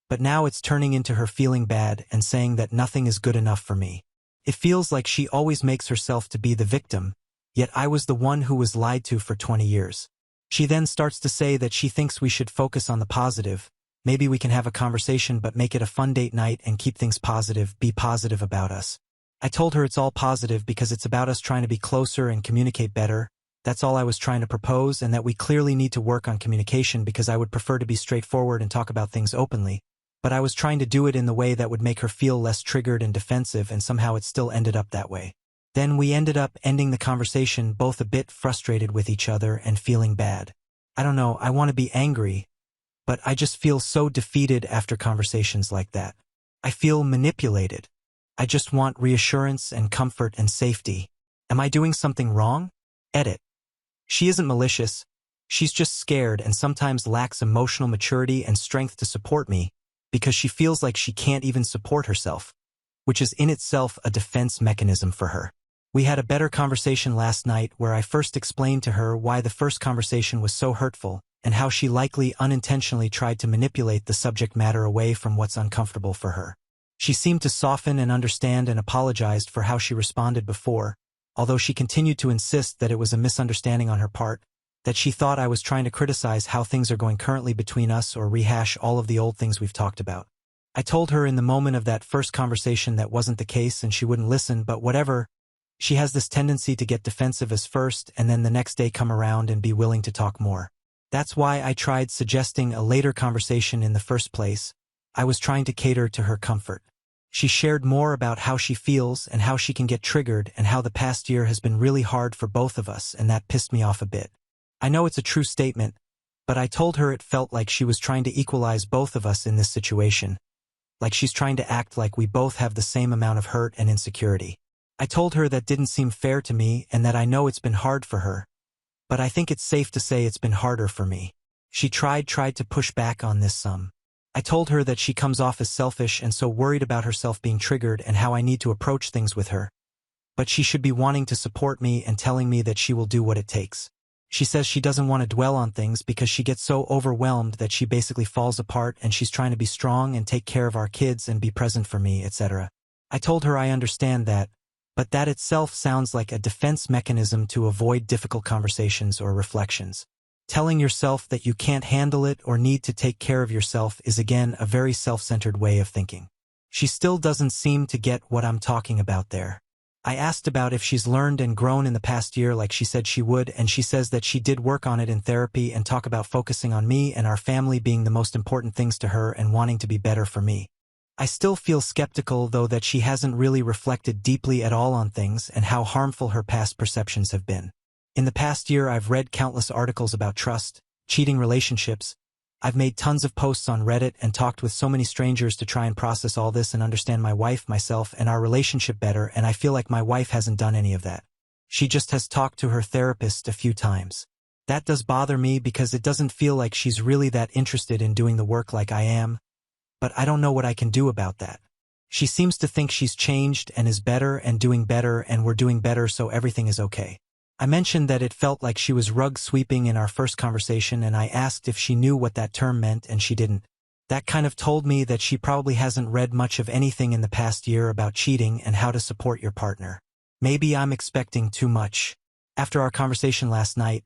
But now it's turning into her feeling bad and saying that nothing is good enough for me. It feels like she always makes herself to be the victim, yet I was the one who was lied to for 20 years. She then starts to say that she thinks we should focus on the positive. Maybe we can have a conversation but make it a fun date night and keep things positive, be positive about us. I told her it's all positive because it's about us trying to be closer and communicate better. That's all I was trying to propose, and that we clearly need to work on communication because I would prefer to be straightforward and talk about things openly. But I was trying to do it in the way that would make her feel less triggered and defensive, and somehow it still ended up that way. Then we ended up ending the conversation both a bit frustrated with each other and feeling bad. I don't know, I want to be angry, but I just feel so defeated after conversations like that. I feel manipulated. I just want reassurance and comfort and safety. Am I doing something wrong? Edit. She isn't malicious. She's just scared and sometimes lacks emotional maturity and strength to support me because she feels like she can't even support herself, which is in itself a defense mechanism for her. We had a better conversation last night where I first explained to her why the first conversation was so hurtful and how she likely unintentionally tried to manipulate the subject matter away from what's uncomfortable for her. She seemed to soften and understand and apologized for how she responded before, although she continued to insist that it was a misunderstanding on her part, that she thought I was trying to criticize how things are going currently between us or rehash all of the old things we've talked about. I told her in the moment of that first conversation that wasn't the case and she wouldn't listen, but whatever. She has this tendency to get defensive as first and then the next day come around and be willing to talk more. That's why I tried suggesting a later conversation in the first place. I was trying to cater to her comfort. She shared more about how she feels and how she can get triggered and how the past year has been really hard for both of us, and that pissed me off a bit. I know it's a true statement, but I told her it felt like she was trying to equalize both of us in this situation, like she's trying to act like we both have the same amount of hurt and insecurity. I told her that didn't seem fair to me and that I know it's been hard for her, but I think it's safe to say it's been harder for me. She tried to push back on this some. I told her that she comes off as selfish and so worried about herself being triggered and how I need to approach things with her, but she should be wanting to support me and telling me that she will do what it takes. She says she doesn't want to dwell on things because she gets so overwhelmed that she basically falls apart and she's trying to be strong and take care of our kids and be present for me, etc. I told her I understand that, but that itself sounds like a defense mechanism to avoid difficult conversations or reflections. Telling yourself that you can't handle it or need to take care of yourself is again a very self-centered way of thinking. She still doesn't seem to get what I'm talking about there. I asked about if she's learned and grown in the past year like she said she would, and she says that she did work on it in therapy and talk about focusing on me and our family being the most important things to her and wanting to be better for me. I still feel skeptical, though, that she hasn't really reflected deeply at all on things and how harmful her past perceptions have been. In the past year, I've read countless articles about trust, cheating relationships. I've made tons of posts on Reddit and talked with so many strangers to try and process all this and understand my wife, myself, and our relationship better, and I feel like my wife hasn't done any of that. She just has talked to her therapist a few times. That does bother me because it doesn't feel like she's really that interested in doing the work like I am, but I don't know what I can do about that. She seems to think she's changed and is better and doing better and we're doing better, so everything is okay. I mentioned that it felt like she was rug sweeping in our first conversation, and I asked if she knew what that term meant, and she didn't. That kind of told me that she probably hasn't read much of anything in the past year about cheating and how to support your partner. Maybe I'm expecting too much. After our conversation last night,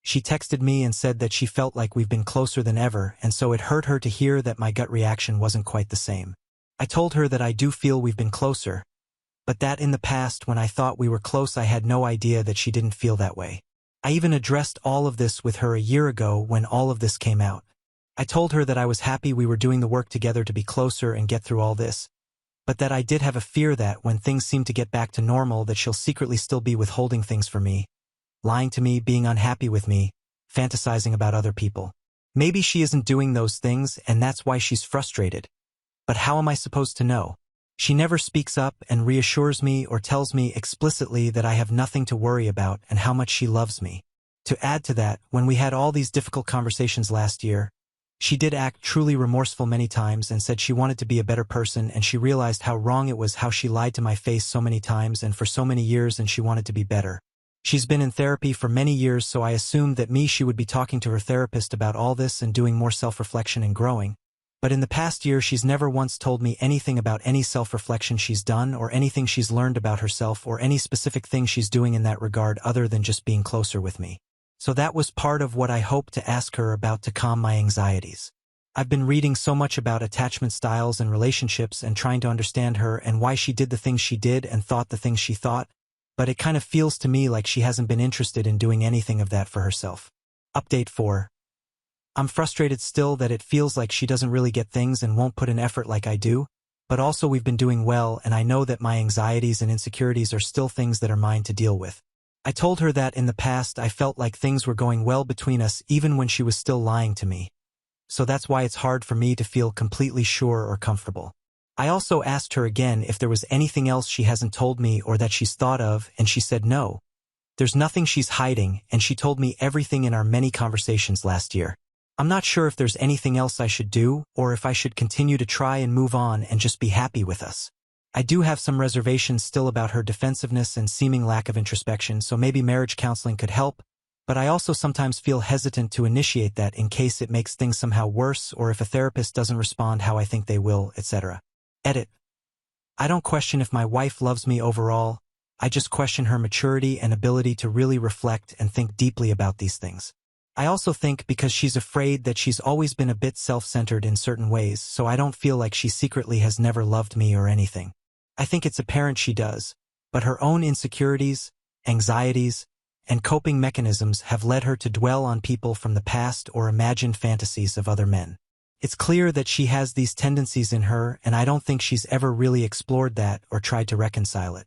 she texted me and said that she felt like we've been closer than ever, and so it hurt her to hear that my gut reaction wasn't quite the same. I told her that I do feel we've been closer, but that in the past when I thought we were close I had no idea that she didn't feel that way. I even addressed all of this with her a year ago when all of this came out. I told her that I was happy we were doing the work together to be closer and get through all this, but that I did have a fear that when things seem to get back to normal that she'll secretly still be withholding things from me, lying to me, being unhappy with me, fantasizing about other people. Maybe she isn't doing those things and that's why she's frustrated. But how am I supposed to know? She never speaks up and reassures me or tells me explicitly that I have nothing to worry about and how much she loves me. To add to that, when we had all these difficult conversations last year, she did act truly remorseful many times and said she wanted to be a better person and she realized how wrong it was how she lied to my face so many times and for so many years and she wanted to be better. She's been in therapy for many years, so I assumed that she would be talking to her therapist about all this and doing more self-reflection and growing. But in the past year she's never once told me anything about any self-reflection she's done or anything she's learned about herself or any specific thing she's doing in that regard other than just being closer with me. So that was part of what I hoped to ask her about to calm my anxieties. I've been reading so much about attachment styles and relationships and trying to understand her and why she did the things she did and thought the things she thought, but it kind of feels to me like she hasn't been interested in doing anything of that for herself. Update 4. I'm frustrated still that it feels like she doesn't really get things and won't put in effort like I do, but also we've been doing well, and I know that my anxieties and insecurities are still things that are mine to deal with. I told her that in the past I felt like things were going well between us even when she was still lying to me. So that's why it's hard for me to feel completely sure or comfortable. I also asked her again if there was anything else she hasn't told me or that she's thought of, and she said no. There's nothing she's hiding, and she told me everything in our many conversations last year. I'm not sure if there's anything else I should do, or if I should continue to try and move on and just be happy with us. I do have some reservations still about her defensiveness and seeming lack of introspection, so maybe marriage counseling could help, but I also sometimes feel hesitant to initiate that in case it makes things somehow worse or if a therapist doesn't respond how I think they will, etc. Edit. I don't question if my wife loves me overall, I just question her maturity and ability to really reflect and think deeply about these things. I also think because she's afraid that she's always been a bit self-centered in certain ways, so I don't feel like she secretly has never loved me or anything. I think it's apparent she does, but her own insecurities, anxieties, and coping mechanisms have led her to dwell on people from the past or imagined fantasies of other men. It's clear that she has these tendencies in her, and I don't think she's ever really explored that or tried to reconcile it.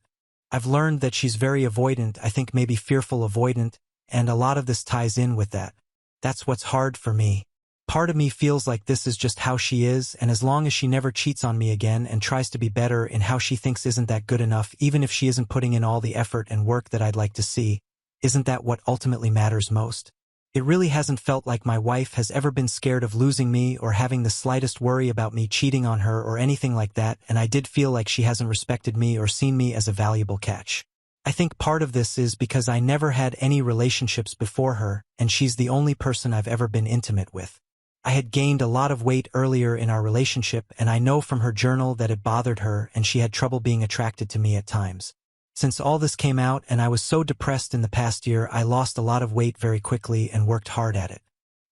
I've learned that she's very avoidant, I think maybe fearful avoidant, and a lot of this ties in with that. That's what's hard for me. Part of me feels like this is just how she is, and as long as she never cheats on me again and tries to be better in how she thinks isn't that good enough, even if she isn't putting in all the effort and work that I'd like to see, isn't that what ultimately matters most? It really hasn't felt like my wife has ever been scared of losing me or having the slightest worry about me cheating on her or anything like that, and I did feel like she hasn't respected me or seen me as a valuable catch. I think part of this is because I never had any relationships before her, and she's the only person I've ever been intimate with. I had gained a lot of weight earlier in our relationship, and I know from her journal that it bothered her and she had trouble being attracted to me at times. Since all this came out and I was so depressed in the past year, I lost a lot of weight very quickly and worked hard at it.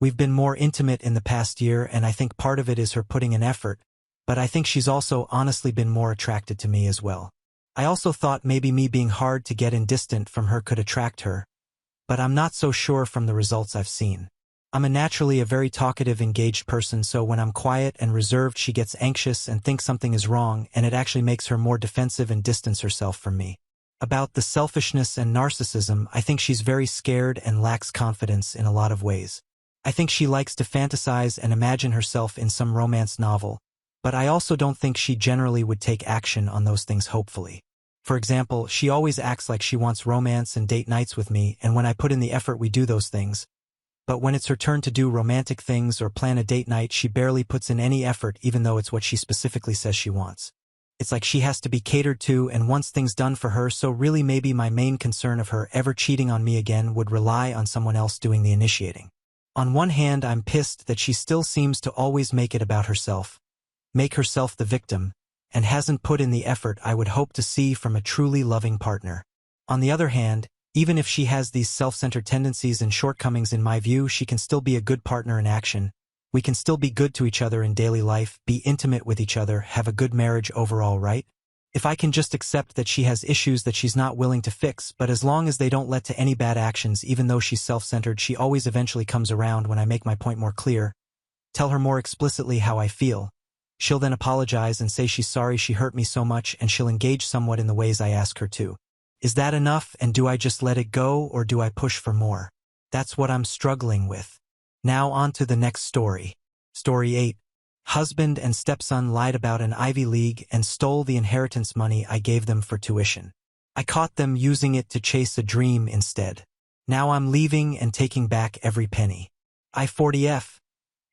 We've been more intimate in the past year, and I think part of it is her putting in effort, but I think she's also honestly been more attracted to me as well. I also thought maybe me being hard to get and distant from her could attract her, but I'm not so sure from the results I've seen. I'm naturally a very talkative, engaged person, so when I'm quiet and reserved she gets anxious and thinks something is wrong, and it actually makes her more defensive and distance herself from me. About the selfishness and narcissism, I think she's very scared and lacks confidence in a lot of ways. I think she likes to fantasize and imagine herself in some romance novel, but I also don't think she generally would take action on those things hopefully. For example, she always acts like she wants romance and date nights with me, and when I put in the effort we do those things. But when it's her turn to do romantic things or plan a date night, she barely puts in any effort even though it's what she specifically says she wants. It's like she has to be catered to and wants things done for her, so really maybe my main concern of her ever cheating on me again would rely on someone else doing the initiating. On one hand, I'm pissed that she still seems to always make it about herself, make herself the victim, and hasn't put in the effort I would hope to see from a truly loving partner. On the other hand, even if she has these self-centered tendencies and shortcomings, in my view, she can still be a good partner in action. We can still be good to each other in daily life, be intimate with each other, have a good marriage overall, right? If I can just accept that she has issues that she's not willing to fix, but as long as they don't lead to any bad actions, even though she's self-centered, she always eventually comes around when I make my point more clear, tell her more explicitly how I feel. She'll then apologize and say she's sorry she hurt me so much, and she'll engage somewhat in the ways I ask her to. Is that enough, and do I just let it go, or do I push for more? That's what I'm struggling with. Now on to the next story. Story 8. Husband and stepson lied about an Ivy League and stole the inheritance money I gave them for tuition. I caught them using it to chase a dream instead. Now I'm leaving and taking back every penny. I 40F.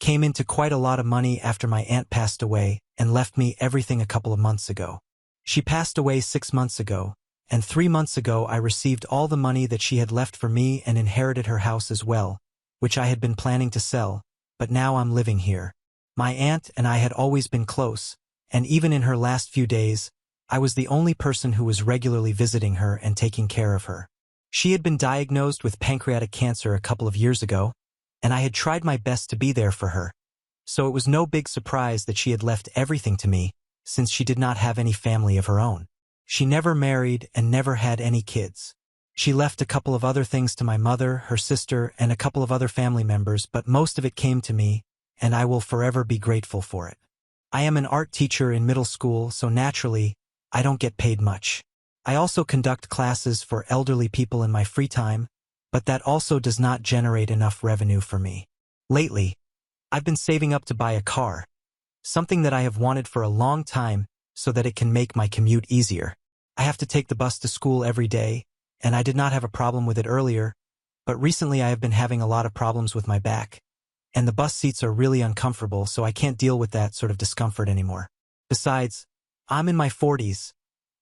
Came into quite a lot of money after my aunt passed away and left me everything a couple of months ago. She passed away 6 months ago, and 3 months ago I received all the money that she had left for me and inherited her house as well, which I had been planning to sell, but now I'm living here. My aunt and I had always been close, and even in her last few days, I was the only person who was regularly visiting her and taking care of her. She had been diagnosed with pancreatic cancer a couple of years ago, and I had tried my best to be there for her, so it was no big surprise that she had left everything to me, since she did not have any family of her own. She never married and never had any kids. She left a couple of other things to my mother, her sister, and a couple of other family members, but most of it came to me, and I will forever be grateful for it. I am an art teacher in middle school, so naturally, I don't get paid much. I also conduct classes for elderly people in my free time, but that also does not generate enough revenue for me. Lately, I've been saving up to buy a car, something that I have wanted for a long time so that it can make my commute easier. I have to take the bus to school every day, and I did not have a problem with it earlier, but recently I have been having a lot of problems with my back, and the bus seats are really uncomfortable, so I can't deal with that sort of discomfort anymore. Besides, I'm in my 40s.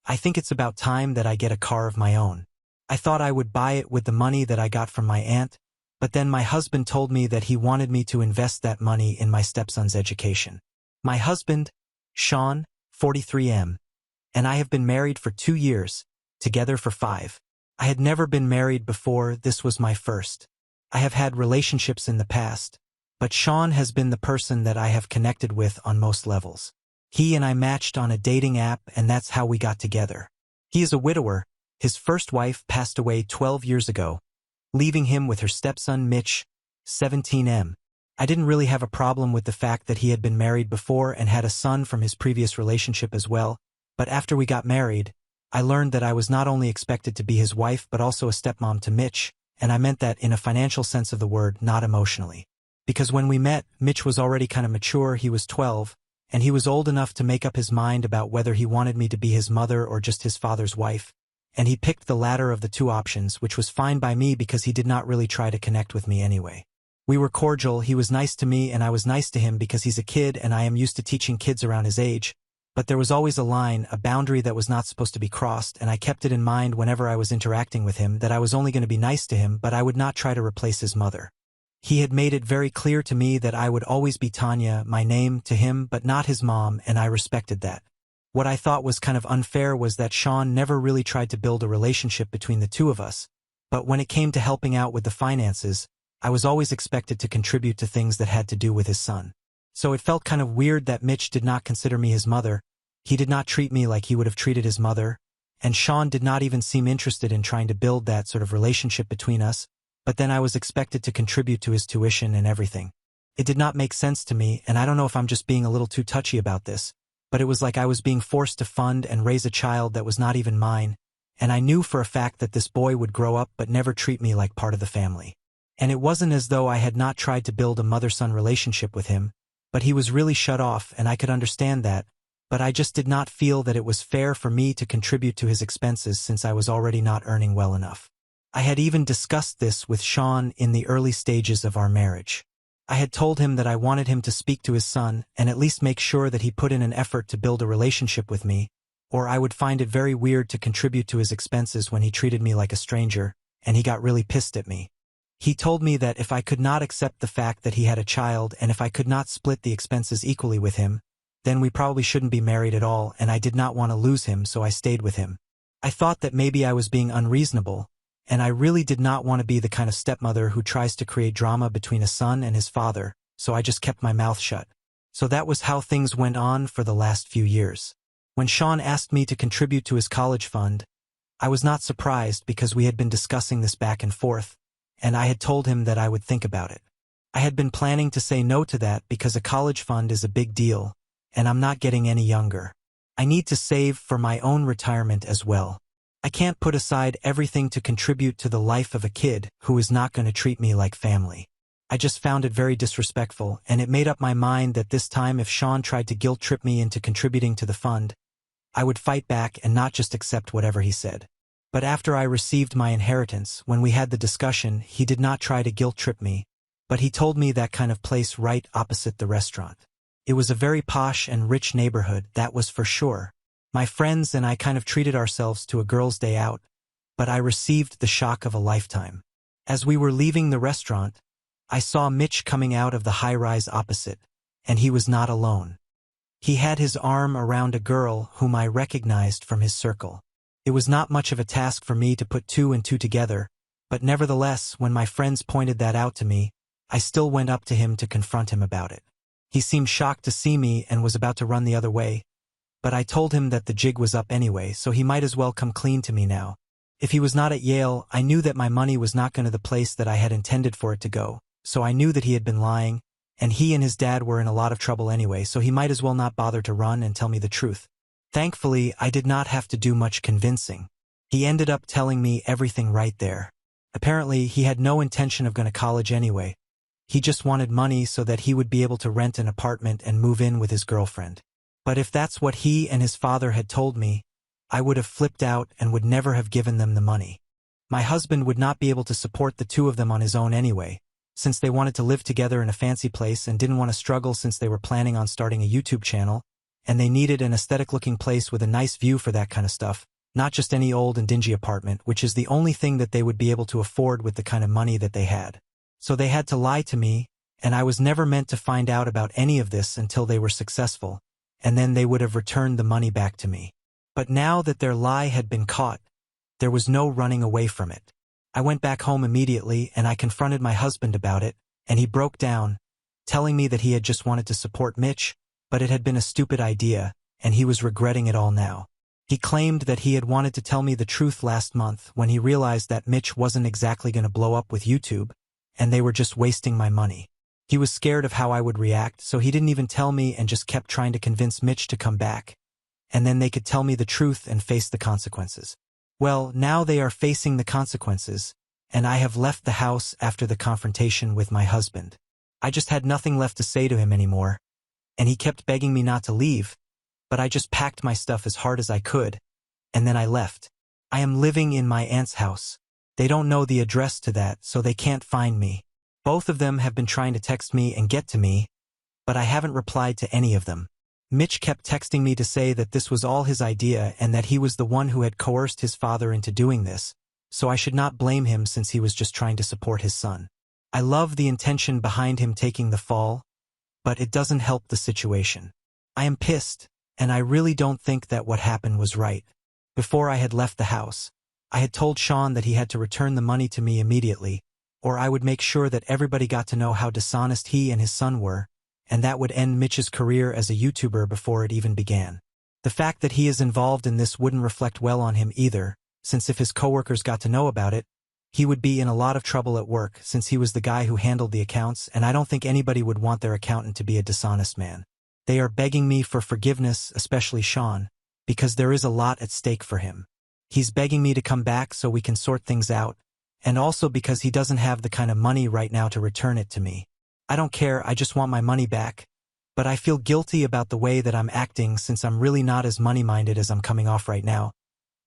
I think it's about time that I get a car of my own. I thought I would buy it with the money that I got from my aunt, but then my husband told me that he wanted me to invest that money in my stepson's education. My husband, Sean, 43M, and I have been married for 2 years, together for 5. I had never been married before, this was my first. I have had relationships in the past, but Sean has been the person that I have connected with on most levels. He and I matched on a dating app, and that's how we got together. He is a widower. His first wife passed away 12 years ago, leaving him with her stepson Mitch, 17M. I didn't really have a problem with the fact that he had been married before and had a son from his previous relationship as well, but after we got married, I learned that I was not only expected to be his wife but also a stepmom to Mitch, and I meant that in a financial sense of the word, not emotionally. Because when we met, Mitch was already kind of mature, he was 12, and he was old enough to make up his mind about whether he wanted me to be his mother or just his father's wife, and he picked the latter of the two options, which was fine by me because he did not really try to connect with me anyway. We were cordial, he was nice to me and I was nice to him because he's a kid and I am used to teaching kids around his age, but there was always a line, a boundary that was not supposed to be crossed, and I kept it in mind whenever I was interacting with him that I was only going to be nice to him, but I would not try to replace his mother. He had made it very clear to me that I would always be Tanya, my name, to him, but not his mom, and I respected that. What I thought was kind of unfair was that Sean never really tried to build a relationship between the two of us, but when it came to helping out with the finances, I was always expected to contribute to things that had to do with his son. So it felt kind of weird that Mitch did not consider me his mother, he did not treat me like he would have treated his mother, and Sean did not even seem interested in trying to build that sort of relationship between us, but then I was expected to contribute to his tuition and everything. It did not make sense to me, and I don't know if I'm just being a little too touchy about this, but it was like I was being forced to fund and raise a child that was not even mine, and I knew for a fact that this boy would grow up but never treat me like part of the family. And it wasn't as though I had not tried to build a mother-son relationship with him, but he was really shut off and I could understand that, but I just did not feel that it was fair for me to contribute to his expenses since I was already not earning well enough. I had even discussed this with Sean in the early stages of our marriage. I had told him that I wanted him to speak to his son and at least make sure that he put in an effort to build a relationship with me, or I would find it very weird to contribute to his expenses when he treated me like a stranger, and he got really pissed at me. He told me that if I could not accept the fact that he had a child and if I could not split the expenses equally with him, then we probably shouldn't be married at all, and I did not want to lose him, so I stayed with him. I thought that maybe I was being unreasonable, and I really did not want to be the kind of stepmother who tries to create drama between a son and his father, so I just kept my mouth shut. So that was how things went on for the last few years. When Sean asked me to contribute to his college fund, I was not surprised because we had been discussing this back and forth, and I had told him that I would think about it. I had been planning to say no to that because a college fund is a big deal, and I'm not getting any younger. I need to save for my own retirement as well. I can't put aside everything to contribute to the life of a kid who is not going to treat me like family. I just found it very disrespectful, and it made up my mind that this time if Sean tried to guilt-trip me into contributing to the fund, I would fight back and not just accept whatever he said. But after I received my inheritance, when we had the discussion, he did not try to guilt-trip me, but he told me that kind of place right opposite the restaurant. It was a very posh and rich neighborhood, that was for sure. My friends and I kind of treated ourselves to a girls' day out, but I received the shock of a lifetime. As we were leaving the restaurant, I saw Mitch coming out of the high-rise opposite, and he was not alone. He had his arm around a girl whom I recognized from his circle. It was not much of a task for me to put two and two together, but nevertheless, when my friends pointed that out to me, I still went up to him to confront him about it. He seemed shocked to see me and was about to run the other way, but I told him that the jig was up anyway, so he might as well come clean to me now. If he was not at Yale, I knew that my money was not going to the place that I had intended for it to go, so I knew that he had been lying, and he and his dad were in a lot of trouble anyway, so he might as well not bother to run and tell me the truth. Thankfully, I did not have to do much convincing. He ended up telling me everything right there. Apparently, he had no intention of going to college anyway. He just wanted money so that he would be able to rent an apartment and move in with his girlfriend. But if that's what he and his father had told me, I would have flipped out and would never have given them the money. My husband would not be able to support the two of them on his own anyway, since they wanted to live together in a fancy place and didn't want to struggle since they were planning on starting a YouTube channel, and they needed an aesthetic-looking place with a nice view for that kind of stuff, not just any old and dingy apartment, which is the only thing that they would be able to afford with the kind of money that they had. So they had to lie to me, and I was never meant to find out about any of this until they were successful, and then they would have returned the money back to me. But now that their lie had been caught, there was no running away from it. I went back home immediately and I confronted my husband about it, and he broke down, telling me that he had just wanted to support Mitch, but it had been a stupid idea, and he was regretting it all now. He claimed that he had wanted to tell me the truth last month when he realized that Mitch wasn't exactly going to blow up with YouTube, and they were just wasting my money. He was scared of how I would react, so he didn't even tell me and just kept trying to convince Mitch to come back, and then they could tell me the truth and face the consequences. Well, now they are facing the consequences, and I have left the house after the confrontation with my husband. I just had nothing left to say to him anymore, and he kept begging me not to leave, but I just packed my stuff as hard as I could, and then I left. I am living in my aunt's house. They don't know the address to that, so they can't find me. Both of them have been trying to text me and get to me, but I haven't replied to any of them. Mitch kept texting me to say that this was all his idea and that he was the one who had coerced his father into doing this, so I should not blame him since he was just trying to support his son. I love the intention behind him taking the fall, but it doesn't help the situation. I am pissed, and I really don't think that what happened was right. Before I had left the house, I had told Sean that he had to return the money to me immediately, or I would make sure that everybody got to know how dishonest he and his son were, and that would end Mitch's career as a YouTuber before it even began. The fact that he is involved in this wouldn't reflect well on him either, since if his coworkers got to know about it, he would be in a lot of trouble at work since he was the guy who handled the accounts, and I don't think anybody would want their accountant to be a dishonest man. They are begging me for forgiveness, especially Sean, because there is a lot at stake for him. He's begging me to come back so we can sort things out, and also because he doesn't have the kind of money right now to return it to me. I don't care, I just want my money back, but I feel guilty about the way that I'm acting since I'm really not as money-minded as I'm coming off right now,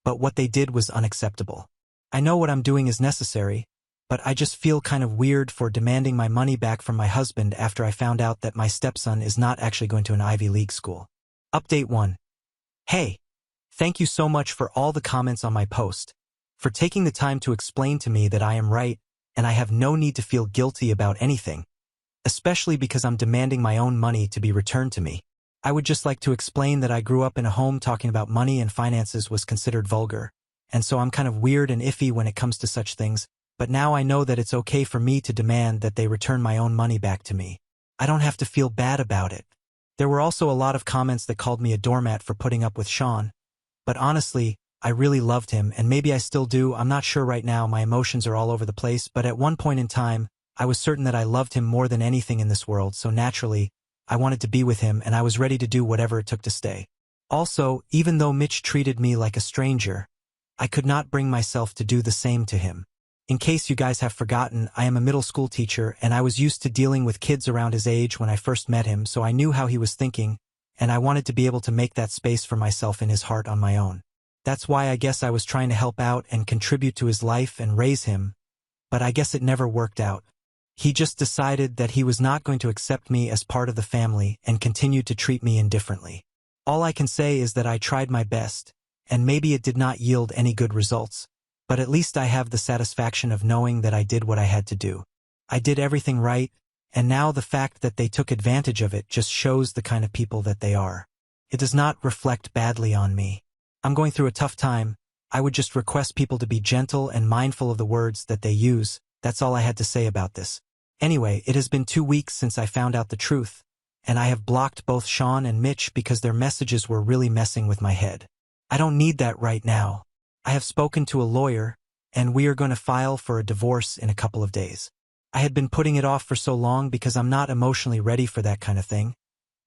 but what they did was unacceptable. I know what I'm doing is necessary, but I just feel kind of weird for demanding my money back from my husband after I found out that my stepson is not actually going to an Ivy League school. Update 1. Hey! Thank you so much for all the comments on my post, for taking the time to explain to me that I am right and I have no need to feel guilty about anything, especially because I'm demanding my own money to be returned to me. I would just like to explain that I grew up in a home talking about money and finances was considered vulgar, and so I'm kind of weird and iffy when it comes to such things, but now I know that it's okay for me to demand that they return my own money back to me. I don't have to feel bad about it. There were also a lot of comments that called me a doormat for putting up with Sean, but honestly, I really loved him, and maybe I still do. I'm not sure right now, my emotions are all over the place, but at one point in time, I was certain that I loved him more than anything in this world, so naturally, I wanted to be with him and I was ready to do whatever it took to stay. Also, even though Mitch treated me like a stranger, I could not bring myself to do the same to him. In case you guys have forgotten, I am a middle school teacher and I was used to dealing with kids around his age when I first met him, so I knew how he was thinking, and I wanted to be able to make that space for myself in his heart on my own. That's why I guess I was trying to help out and contribute to his life and raise him, but I guess it never worked out. He just decided that he was not going to accept me as part of the family and continued to treat me indifferently. All I can say is that I tried my best, and maybe it did not yield any good results, but at least I have the satisfaction of knowing that I did what I had to do. I did everything right, and now the fact that they took advantage of it just shows the kind of people that they are. It does not reflect badly on me. I'm going through a tough time. I would just request people to be gentle and mindful of the words that they use. That's all I had to say about this. Anyway, it has been 2 weeks since I found out the truth, and I have blocked both Sean and Mitch because their messages were really messing with my head. I don't need that right now. I have spoken to a lawyer, and we are going to file for a divorce in a couple of days. I had been putting it off for so long because I'm not emotionally ready for that kind of thing.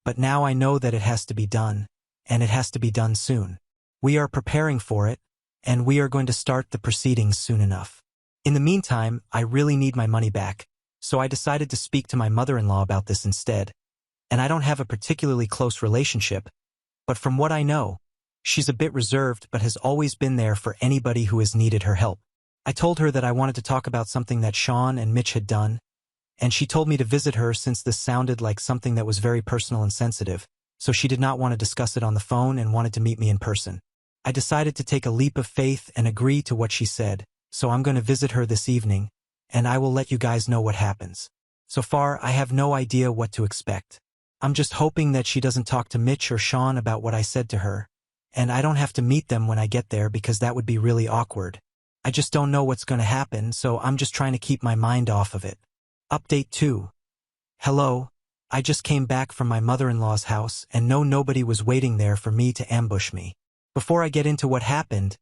But now I know that it has to be done, and it has to be done soon. We are preparing for it, and we are going to start the proceedings soon enough. In the meantime, I really need my money back, so I decided to speak to my mother-in-law about this instead. And I don't have a particularly close relationship, but from what I know, she's a bit reserved but has always been there for anybody who has needed her help. I told her that I wanted to talk about something that Sean and Mitch had done, and she told me to visit her since this sounded like something that was very personal and sensitive, so she did not want to discuss it on the phone and wanted to meet me in person. I decided to take a leap of faith and agree to what she said, so I'm going to visit her this evening, and I will let you guys know what happens. So far, I have no idea what to expect. I'm just hoping that she doesn't talk to Mitch or Sean about what I said to her, and I don't have to meet them when I get there because that would be really awkward. I just don't know what's going to happen, so I'm just trying to keep my mind off of it. Update 2. Hello, I just came back from my mother-in-law's house and nobody was waiting there for me to ambush me. Before I get into what happened,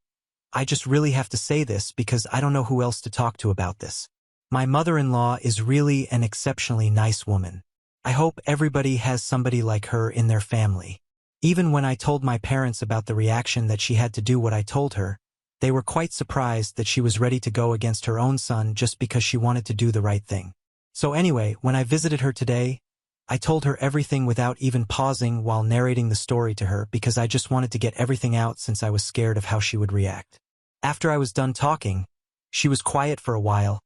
I just really have to say this because I don't know who else to talk to about this. My mother-in-law is really an exceptionally nice woman. I hope everybody has somebody like her in their family. Even when I told my parents about the reaction that she had to do what I told her, they were quite surprised that she was ready to go against her own son just because she wanted to do the right thing. So anyway, when I visited her today, I told her everything without even pausing while narrating the story to her because I just wanted to get everything out since I was scared of how she would react. After I was done talking, she was quiet for a while,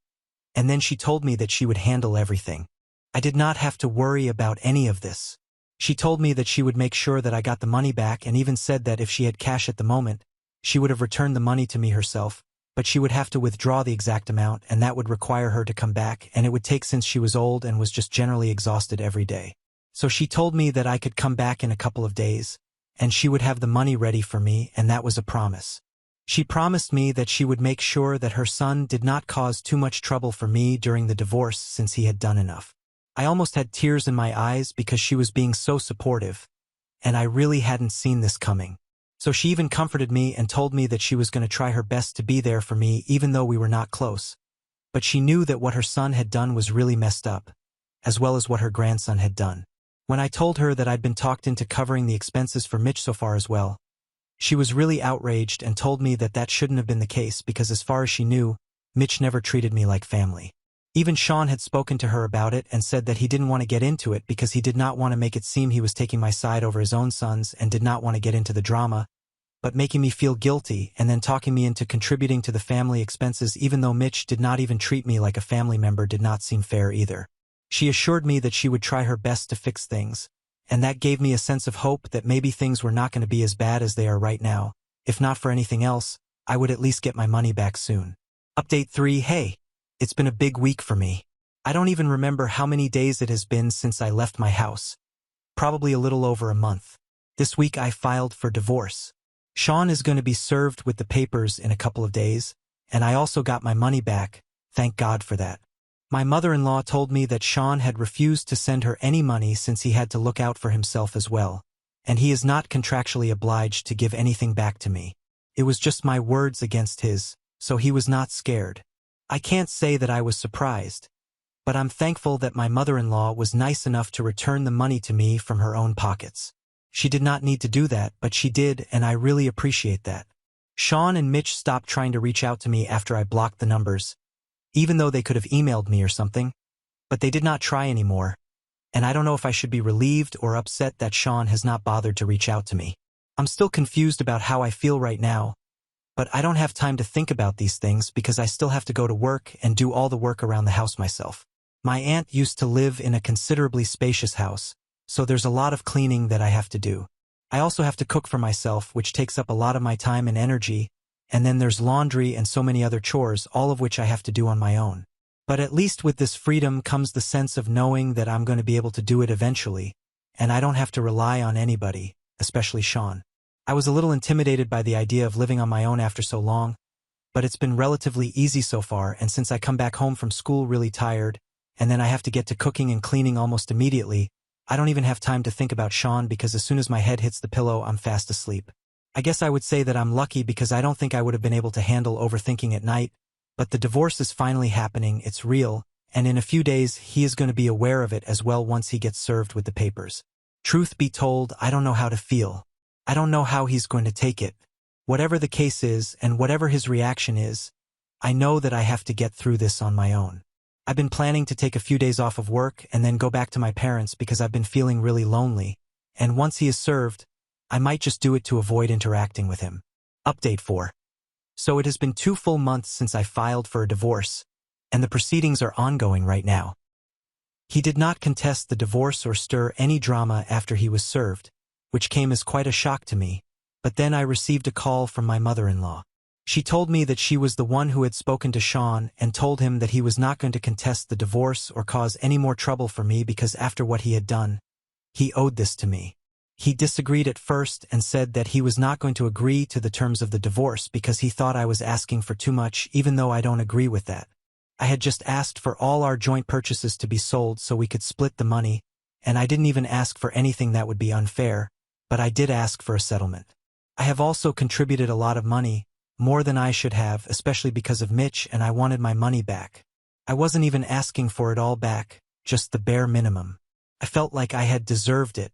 and then she told me that she would handle everything. I did not have to worry about any of this. She told me that she would make sure that I got the money back and even said that if she had cash at the moment, she would have returned the money to me herself, but she would have to withdraw the exact amount and that would require her to come back and it would take since she was old and was just generally exhausted every day. So she told me that I could come back in a couple of days, and she would have the money ready for me and that was a promise. She promised me that she would make sure that her son did not cause too much trouble for me during the divorce since he had done enough. I almost had tears in my eyes because she was being so supportive, and I really hadn't seen this coming. So she even comforted me and told me that she was going to try her best to be there for me even though we were not close. But she knew that what her son had done was really messed up, as well as what her grandson had done. When I told her that I'd been talked into covering the expenses for Mitch so far as well, she was really outraged and told me that that shouldn't have been the case because as far as she knew, Mitch never treated me like family. Even Sean had spoken to her about it and said that he didn't want to get into it because he did not want to make it seem he was taking my side over his own sons and did not want to get into the drama, but making me feel guilty and then talking me into contributing to the family expenses even though Mitch did not even treat me like a family member did not seem fair either. She assured me that she would try her best to fix things, and that gave me a sense of hope that maybe things were not going to be as bad as they are right now. If not for anything else, I would at least get my money back soon. Update 3. Hey, it's been a big week for me. I don't even remember how many days it has been since I left my house. Probably a little over a month. This week I filed for divorce. Sean is going to be served with the papers in a couple of days, and I also got my money back, thank God for that. My mother-in-law told me that Sean had refused to send her any money since he had to look out for himself as well, and he is not contractually obliged to give anything back to me. It was just my words against his, so he was not scared. I can't say that I was surprised, but I'm thankful that my mother-in-law was nice enough to return the money to me from her own pockets. She did not need to do that, but she did, and I really appreciate that. Sean and Mitch stopped trying to reach out to me after I blocked the numbers, even though they could have emailed me or something, but they did not try anymore, and I don't know if I should be relieved or upset that Sean has not bothered to reach out to me. I'm still confused about how I feel right now, but I don't have time to think about these things because I still have to go to work and do all the work around the house myself. My aunt used to live in a considerably spacious house, so there's a lot of cleaning that I have to do. I also have to cook for myself, which takes up a lot of my time and energy, and then there's laundry and so many other chores, all of which I have to do on my own. But at least with this freedom comes the sense of knowing that I'm going to be able to do it eventually, and I don't have to rely on anybody, especially Sean. I was a little intimidated by the idea of living on my own after so long, but it's been relatively easy so far, and since I come back home from school really tired, and then I have to get to cooking and cleaning almost immediately, I don't even have time to think about Sean because as soon as my head hits the pillow, I'm fast asleep. I guess I would say that I'm lucky because I don't think I would have been able to handle overthinking at night, but the divorce is finally happening, it's real, and in a few days he is going to be aware of it as well once he gets served with the papers. Truth be told, I don't know how to feel. I don't know how he's going to take it. Whatever the case is, and whatever his reaction is, I know that I have to get through this on my own. I've been planning to take a few days off of work and then go back to my parents because I've been feeling really lonely, and once he is served, I might just do it to avoid interacting with him. Update 4. So it has been 2 full months since I filed for a divorce, and the proceedings are ongoing right now. He did not contest the divorce or stir any drama after he was served, which came as quite a shock to me, but then I received a call from my mother-in-law. She told me that she was the one who had spoken to Sean and told him that he was not going to contest the divorce or cause any more trouble for me because after what he had done, he owed this to me. He disagreed at first and said that he was not going to agree to the terms of the divorce because he thought I was asking for too much, even though I don't agree with that. I had just asked for all our joint purchases to be sold so we could split the money, and I didn't even ask for anything that would be unfair, but I did ask for a settlement. I have also contributed a lot of money, more than I should have, especially because of Mitch, and I wanted my money back. I wasn't even asking for it all back, just the bare minimum. I felt like I had deserved it.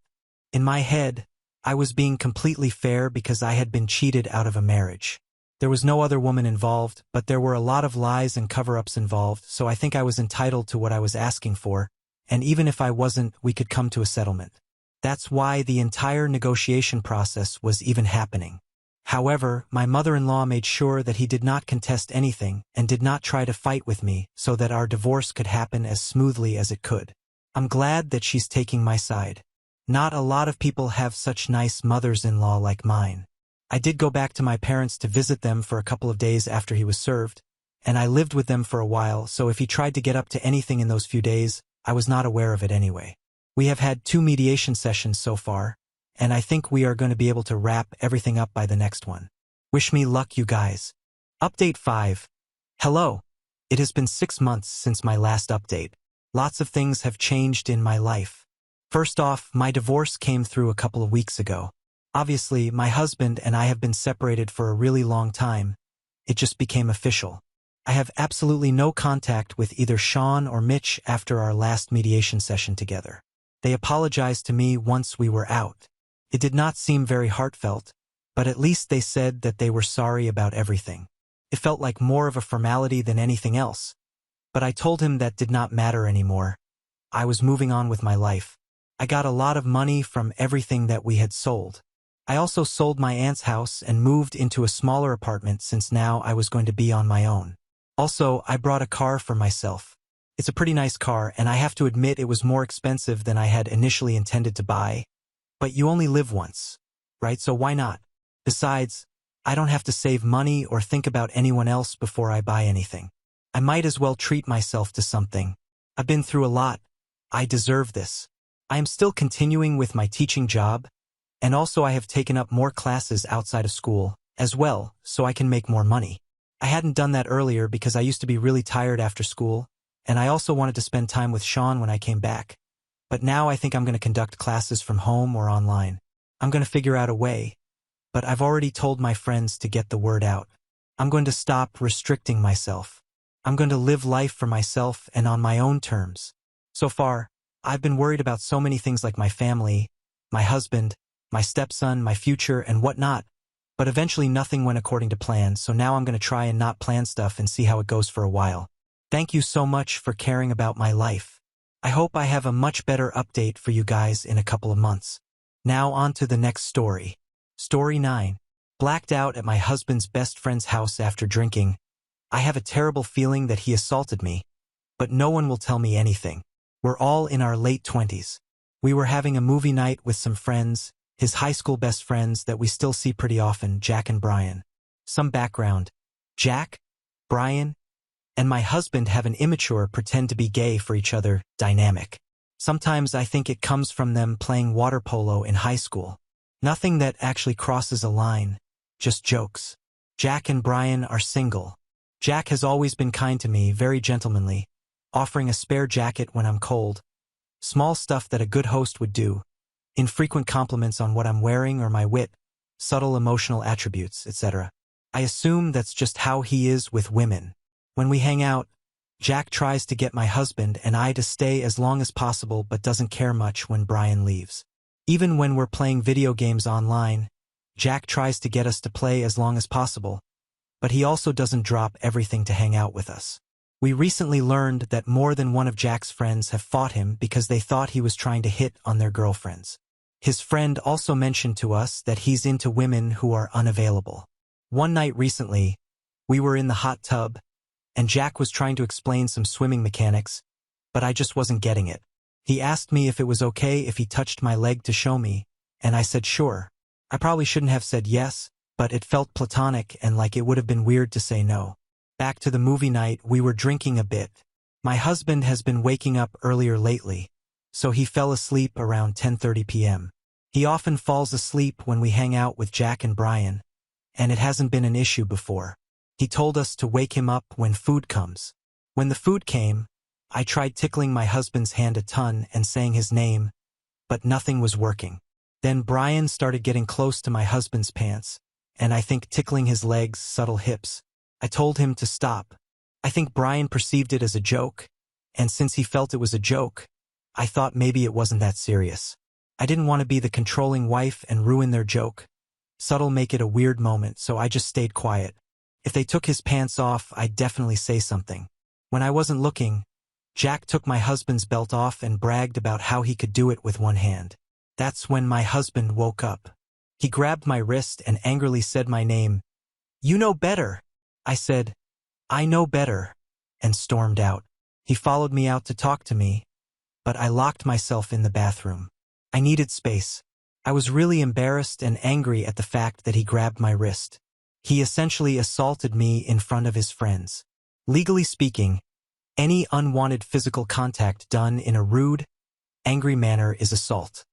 In my head, I was being completely fair because I had been cheated out of a marriage. There was no other woman involved, but there were a lot of lies and cover-ups involved, so I think I was entitled to what I was asking for, and even if I wasn't, we could come to a settlement. That's why the entire negotiation process was even happening. However, my mother-in-law made sure that he did not contest anything and did not try to fight with me so that our divorce could happen as smoothly as it could. I'm glad that she's taking my side. Not a lot of people have such nice mothers-in-law like mine. I did go back to my parents to visit them for a couple of days after he was served, and I lived with them for a while, so if he tried to get up to anything in those few days, I was not aware of it anyway. We have had 2 mediation sessions so far, and I think we are going to be able to wrap everything up by the next one. Wish me luck, you guys. Update 5. Hello. It has been 6 months since my last update. Lots of things have changed in my life. First off, my divorce came through a couple of weeks ago. Obviously, my husband and I have been separated for a really long time. It just became official. I have absolutely no contact with either Sean or Mitch after our last mediation session together. They apologized to me once we were out. It did not seem very heartfelt, but at least they said that they were sorry about everything. It felt like more of a formality than anything else. But I told him that did not matter anymore. I was moving on with my life. I got a lot of money from everything that we had sold. I also sold my aunt's house and moved into a smaller apartment since now I was going to be on my own. Also, I brought a car for myself. It's a pretty nice car, and I have to admit it was more expensive than I had initially intended to buy. But you only live once, right? So why not? Besides, I don't have to save money or think about anyone else before I buy anything. I might as well treat myself to something. I've been through a lot. I deserve this. I am still continuing with my teaching job, and also I have taken up more classes outside of school as well, so I can make more money. I hadn't done that earlier because I used to be really tired after school, and I also wanted to spend time with Sean when I came back. But now I think I'm going to conduct classes from home or online. I'm going to figure out a way, but I've already told my friends to get the word out. I'm going to stop restricting myself. I'm going to live life for myself and on my own terms. So far, I've been worried about so many things like my family, my husband, my stepson, my future, and whatnot, but eventually nothing went according to plan, so now I'm going to try and not plan stuff and see how it goes for a while. Thank you so much for caring about my life. I hope I have a much better update for you guys in a couple of months. Now on to the next story. Story 9. Blacked out at my husband's best friend's house after drinking. I have a terrible feeling that he assaulted me, but no one will tell me anything. We're all in our late 20s. We were having a movie night with some friends, his high school best friends that we still see pretty often, Jack and Brian. Some background. Jack, Brian, and my husband have an immature pretend to be gay for each other dynamic. Sometimes I think it comes from them playing water polo in high school. Nothing that actually crosses a line, just jokes. Jack and Brian are single. Jack has always been kind to me, very gentlemanly, offering a spare jacket when I'm cold. Small stuff that a good host would do. Infrequent compliments on what I'm wearing or my wit, subtle emotional attributes, etc. I assume that's just how he is with women. When we hang out, Jack tries to get my husband and I to stay as long as possible but doesn't care much when Brian leaves. Even when we're playing video games online, Jack tries to get us to play as long as possible, but he also doesn't drop everything to hang out with us. We recently learned that more than one of Jack's friends have fought him because they thought he was trying to hit on their girlfriends. His friend also mentioned to us that he's into women who are unavailable. One night recently, we were in the hot tub, and Jack was trying to explain some swimming mechanics, but I just wasn't getting it. He asked me if it was okay if he touched my leg to show me, and I said sure. I probably shouldn't have said yes, but it felt platonic and like it would have been weird to say no. Back to the movie night, we were drinking a bit. My husband has been waking up earlier lately, so he fell asleep around 10:30 p.m. He often falls asleep when we hang out with Jack and Brian, and it hasn't been an issue before. He told us to wake him up when food comes. When the food came, I tried tickling my husband's hand a ton and saying his name, but nothing was working. Then Brian started getting close to my husband's pants, and I think tickling his legs, subtle hips. I told him to stop. I think Brian perceived it as a joke, and since he felt it was a joke, I thought maybe it wasn't that serious. I didn't want to be the controlling wife and ruin their joke. Subtle make it a weird moment, so I just stayed quiet. If they took his pants off, I'd definitely say something. When I wasn't looking, Jack took my husband's belt off and bragged about how he could do it with one hand. That's when my husband woke up. He grabbed my wrist and angrily said my name. "You know better." I said, "I know better," and stormed out. He followed me out to talk to me, but I locked myself in the bathroom. I needed space. I was really embarrassed and angry at the fact that he grabbed my wrist. He essentially assaulted me in front of his friends. Legally speaking, any unwanted physical contact done in a rude, angry manner is assault.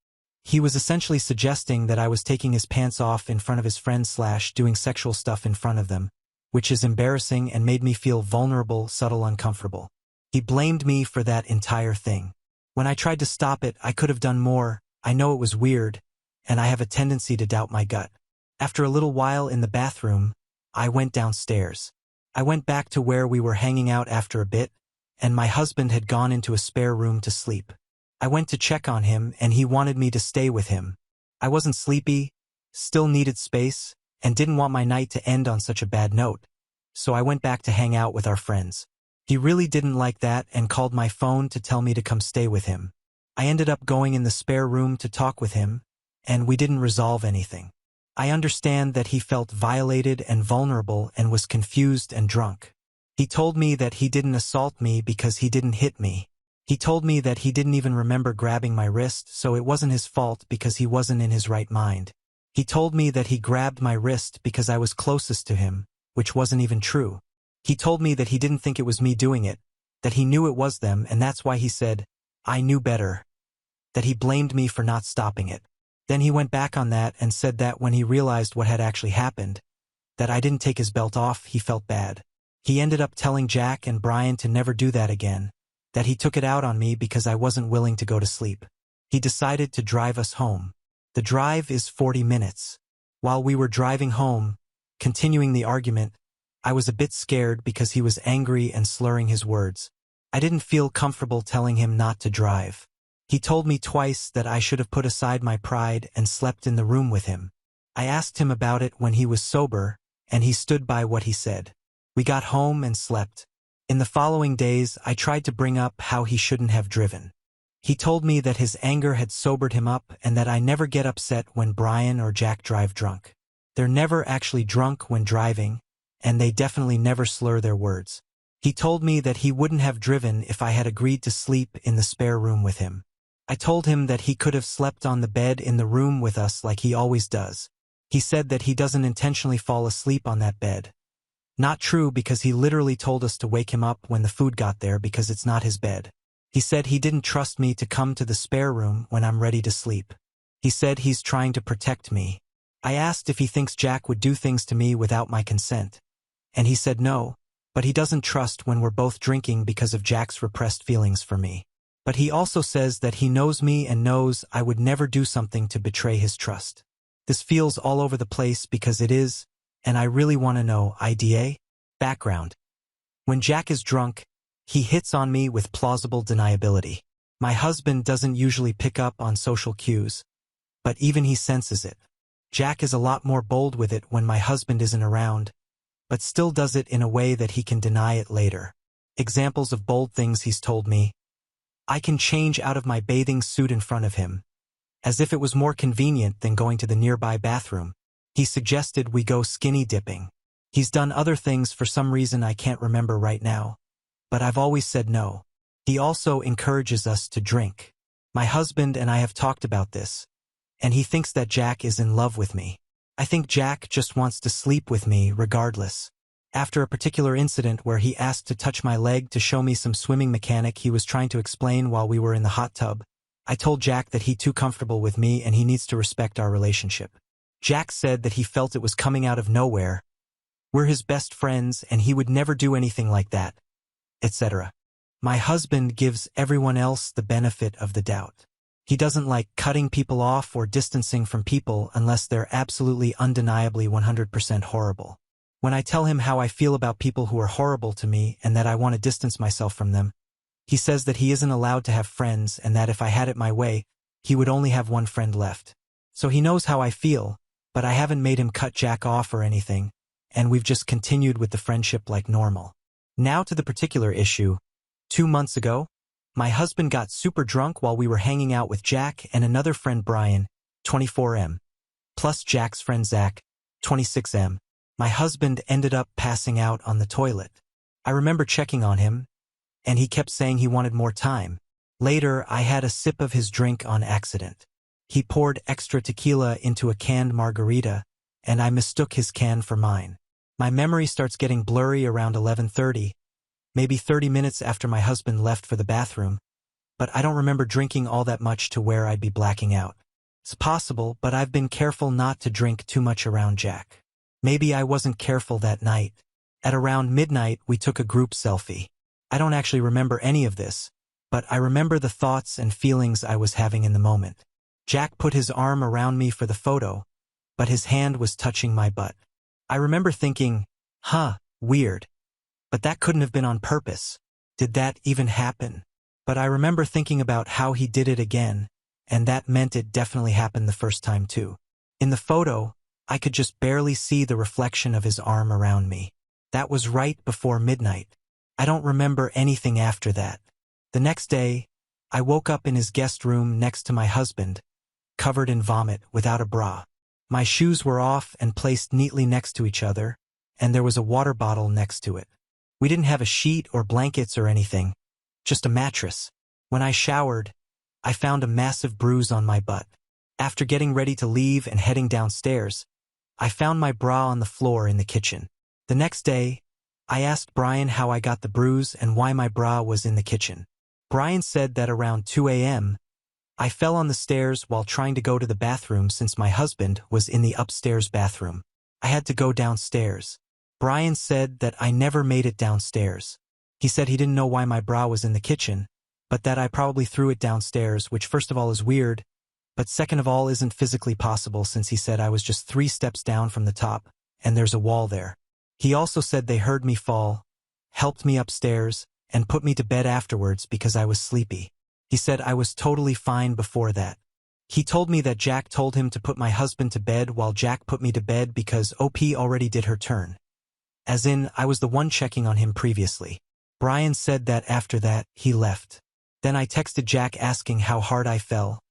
He was essentially suggesting that I was taking his pants off in front of his friends / doing sexual stuff in front of them, which is embarrassing and made me feel vulnerable, subtle, uncomfortable. He blamed me for that entire thing. When I tried to stop it, I could have done more. I know it was weird, and I have a tendency to doubt my gut. After a little while in the bathroom, I went downstairs. I went back to where we were hanging out after a bit, and my husband had gone into a spare room to sleep. I went to check on him, and he wanted me to stay with him. I wasn't sleepy, still needed space, and didn't want my night to end on such a bad note, so I went back to hang out with our friends. He really didn't like that and called my phone to tell me to come stay with him. I ended up going in the spare room to talk with him, and we didn't resolve anything. I understand that he felt violated and vulnerable and was confused and drunk. He told me that he didn't assault me because he didn't hit me. He told me that he didn't even remember grabbing my wrist, so it wasn't his fault because he wasn't in his right mind. He told me that he grabbed my wrist because I was closest to him, which wasn't even true. He told me that he didn't think it was me doing it, that he knew it was them, and that's why he said, "I knew better," that he blamed me for not stopping it. Then he went back on that and said that when he realized what had actually happened, that I didn't take his belt off, he felt bad. He ended up telling Jack and Brian to never do that again, that he took it out on me because I wasn't willing to go to sleep. He decided to drive us home. The drive is 40 minutes. While we were driving home, continuing the argument, I was a bit scared because he was angry and slurring his words. I didn't feel comfortable telling him not to drive. He told me twice that I should have put aside my pride and slept in the room with him. I asked him about it when he was sober, and he stood by what he said. We got home and slept. In the following days, I tried to bring up how he shouldn't have driven. He told me that his anger had sobered him up and that I never get upset when Brian or Jack drive drunk. They're never actually drunk when driving, and they definitely never slur their words. He told me that he wouldn't have driven if I had agreed to sleep in the spare room with him. I told him that he could have slept on the bed in the room with us like he always does. He said that he doesn't intentionally fall asleep on that bed. Not true, because he literally told us to wake him up when the food got there because it's not his bed. He said he didn't trust me to come to the spare room when I'm ready to sleep. He said he's trying to protect me. I asked if he thinks Jack would do things to me without my consent, and he said no, but he doesn't trust when we're both drinking because of Jack's repressed feelings for me. But he also says that he knows me and knows I would never do something to betray his trust. This feels all over the place because it is, and I really want to know. IDA? Background. When Jack is drunk, He hits on me with plausible deniability. My husband doesn't usually pick up on social cues, but even he senses it. Jack is a lot more bold with it when my husband isn't around, but still does it in a way that he can deny it later. Examples of bold things he's told me. I can change out of my bathing suit in front of him, as if it was more convenient than going to the nearby bathroom. He suggested we go skinny dipping. He's done other things for some reason I can't remember right now, but I've always said no. He also encourages us to drink. My husband and I have talked about this, and he thinks that Jack is in love with me. I think Jack just wants to sleep with me regardless. After a particular incident where he asked to touch my leg to show me some swimming mechanic he was trying to explain while we were in the hot tub, I told Jack that he's too comfortable with me and he needs to respect our relationship. Jack said that he felt it was coming out of nowhere. We're his best friends and he would never do anything like that, etc. My husband gives everyone else the benefit of the doubt. He doesn't like cutting people off or distancing from people unless they're absolutely undeniably 100% horrible. When I tell him how I feel about people who are horrible to me and that I want to distance myself from them, he says that he isn't allowed to have friends and that if I had it my way, he would only have one friend left. So he knows how I feel, but I haven't made him cut Jack off or anything, and we've just continued with the friendship like normal. Now to the particular issue. 2 months ago, my husband got super drunk while we were hanging out with Jack and another friend Brian, 24M, plus Jack's friend Zach, 26M. My husband ended up passing out on the toilet. I remember checking on him, and he kept saying he wanted more time. Later, I had a sip of his drink on accident. He poured extra tequila into a canned margarita, and I mistook his can for mine. My memory starts getting blurry around 11:30, maybe 30 minutes after my husband left for the bathroom, but I don't remember drinking all that much to where I'd be blacking out. It's possible, but I've been careful not to drink too much around Jack. Maybe I wasn't careful that night. At around midnight, we took a group selfie. I don't actually remember any of this, but I remember the thoughts and feelings I was having in the moment. Jack put his arm around me for the photo, but his hand was touching my butt. I remember thinking, weird. But that couldn't have been on purpose. Did that even happen? But I remember thinking about how he did it again, and that meant it definitely happened the first time too. In the photo, I could just barely see the reflection of his arm around me. That was right before midnight. I don't remember anything after that. The next day, I woke up in his guest room next to my husband, covered in vomit without a bra. My shoes were off and placed neatly next to each other, and there was a water bottle next to it. We didn't have a sheet or blankets or anything, just a mattress. When I showered, I found a massive bruise on my butt. After getting ready to leave and heading downstairs, I found my bra on the floor in the kitchen. The next day, I asked Brian how I got the bruise and why my bra was in the kitchen. Brian said that around 2 a.m., I fell on the stairs while trying to go to the bathroom since my husband was in the upstairs bathroom. I had to go downstairs. Brian said that I never made it downstairs. He said he didn't know why my bra was in the kitchen, but that I probably threw it downstairs, which first of all is weird, but second of all isn't physically possible since he said I was just 3 steps down from the top, and there's a wall there. He also said they heard me fall, helped me upstairs, and put me to bed afterwards because I was sleepy. He said I was totally fine before that. He told me that Jack told him to put my husband to bed while Jack put me to bed because OP already did her turn. As in, I was the one checking on him previously. Brian said that after that, he left. Then I texted Jack asking how hard I fell,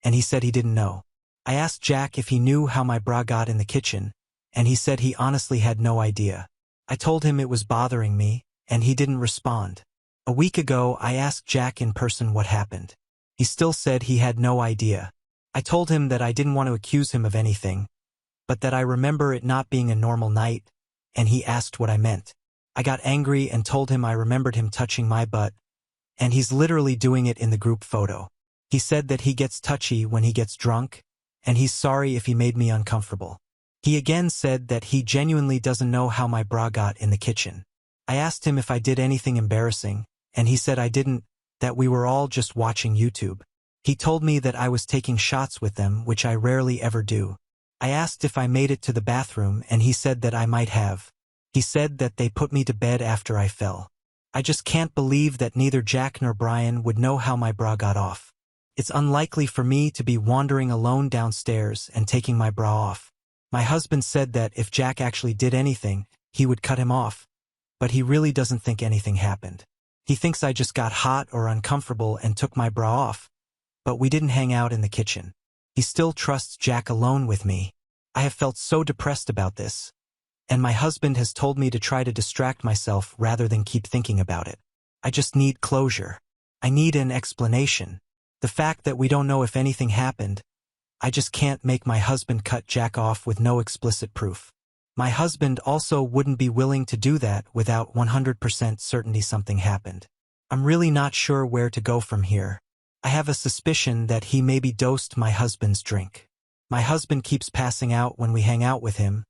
and he said he didn't know. I asked Jack if he knew how my bra got in the kitchen, and he said he honestly had no idea. I told him it was bothering me, and he didn't respond. A week ago, I asked Jack in person what happened. He still said he had no idea. I told him that I didn't want to accuse him of anything, but that I remember it not being a normal night, and he asked what I meant. I got angry and told him I remembered him touching my butt, and he's literally doing it in the group photo. He said that he gets touchy when he gets drunk, and he's sorry if he made me uncomfortable. He again said that he genuinely doesn't know how my bra got in the kitchen. I asked him if I did anything embarrassing, and he said I didn't, that we were all just watching YouTube. He told me that I was taking shots with them, which I rarely ever do. I asked if I made it to the bathroom, and he said that I might have. He said that they put me to bed after I fell. I just can't believe that neither Jack nor Brian would know how my bra got off. It's unlikely for me to be wandering alone downstairs and taking my bra off. My husband said that if Jack actually did anything, he would cut him off, but he really doesn't think anything happened. He thinks I just got hot or uncomfortable and took my bra off, but we didn't hang out in the kitchen. He still trusts Jack alone with me. I have felt so depressed about this, and my husband has told me to try to distract myself rather than keep thinking about it. I just need closure. I need an explanation. The fact that we don't know if anything happened, I just can't make my husband cut Jack off with no explicit proof. My husband also wouldn't be willing to do that without 100% certainty something happened. I'm really not sure where to go from here. I have a suspicion that he maybe dosed my husband's drink. My husband keeps passing out when we hang out with him,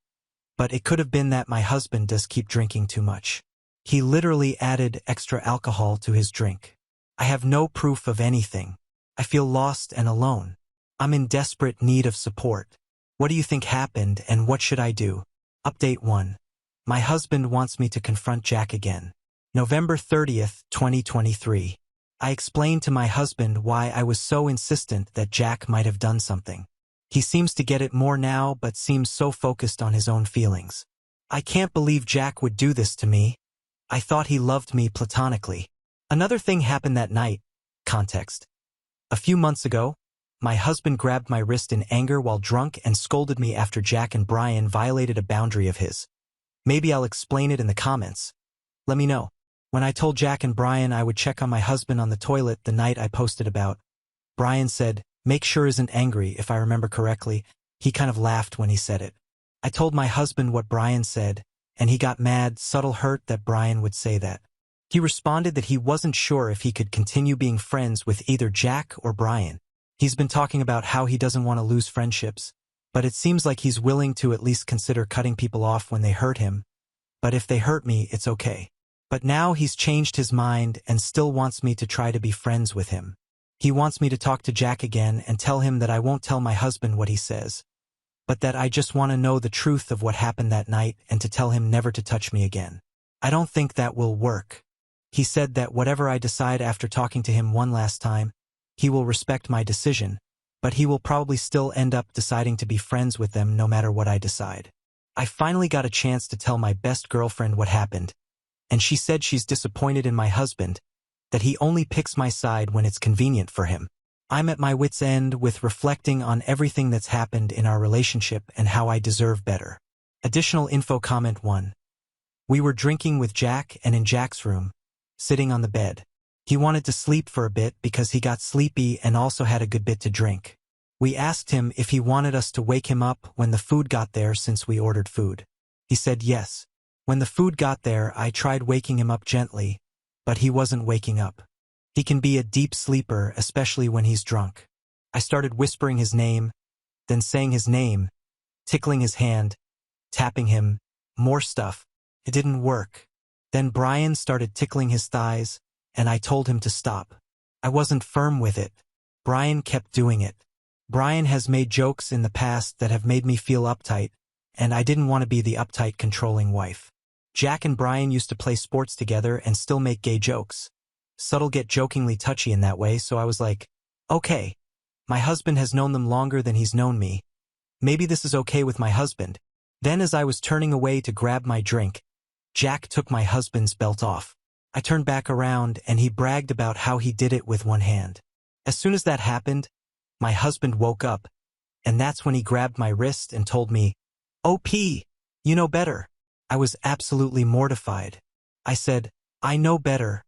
but it could have been that my husband does keep drinking too much. He literally added extra alcohol to his drink. I have no proof of anything. I feel lost and alone. I'm in desperate need of support. What do you think happened and what should I do? Update 1. My husband wants me to confront Jack again. November 30th, 2023. I explained to my husband why I was so insistent that Jack might have done something. He seems to get it more now but seems so focused on his own feelings. I can't believe Jack would do this to me. I thought he loved me platonically. Another thing happened that night. Context. A few months ago, my husband grabbed my wrist in anger while drunk and scolded me after Jack and Brian violated a boundary of his. Maybe I'll explain it in the comments. Let me know. When I told Jack and Brian I would check on my husband on the toilet the night I posted about, Brian said, "Make sure isn't angry," if I remember correctly. He kind of laughed when he said it. I told my husband what Brian said, and he got mad, subtle hurt that Brian would say that. He responded that he wasn't sure if he could continue being friends with either Jack or Brian. He's been talking about how he doesn't want to lose friendships, but it seems like he's willing to at least consider cutting people off when they hurt him. But if they hurt me, it's okay. But now he's changed his mind and still wants me to try to be friends with him. He wants me to talk to Jack again and tell him that I won't tell my husband what he says, but that I just want to know the truth of what happened that night and to tell him never to touch me again. I don't think that will work. He said that whatever I decide after talking to him one last time, he will respect my decision, but he will probably still end up deciding to be friends with them no matter what I decide. I finally got a chance to tell my best girlfriend what happened, and she said she's disappointed in my husband, that he only picks my side when it's convenient for him. I'm at my wit's end with reflecting on everything that's happened in our relationship and how I deserve better. Additional info. Comment 1. We were drinking with Jack and in Jack's room, sitting on the bed. He wanted to sleep for a bit because he got sleepy and also had a good bit to drink. We asked him if he wanted us to wake him up when the food got there since we ordered food. He said yes. When the food got there, I tried waking him up gently, but he wasn't waking up. He can be a deep sleeper, especially when he's drunk. I started whispering his name, then saying his name, tickling his hand, tapping him, more stuff. It didn't work. Then Brian started tickling his thighs, and I told him to stop. I wasn't firm with it. Brian kept doing it. Brian has made jokes in the past that have made me feel uptight, and I didn't want to be the uptight, controlling wife. Jack and Brian used to play sports together and still make gay jokes. Subtle, get jokingly touchy in that way, so I was like, okay. My husband has known them longer than he's known me. Maybe this is okay with my husband. Then as I was turning away to grab my drink, Jack took my husband's belt off. I turned back around and he bragged about how he did it with one hand. As soon as that happened, my husband woke up, and that's when he grabbed my wrist and told me, "OP, you know better." I was absolutely mortified. I said, "I know better,"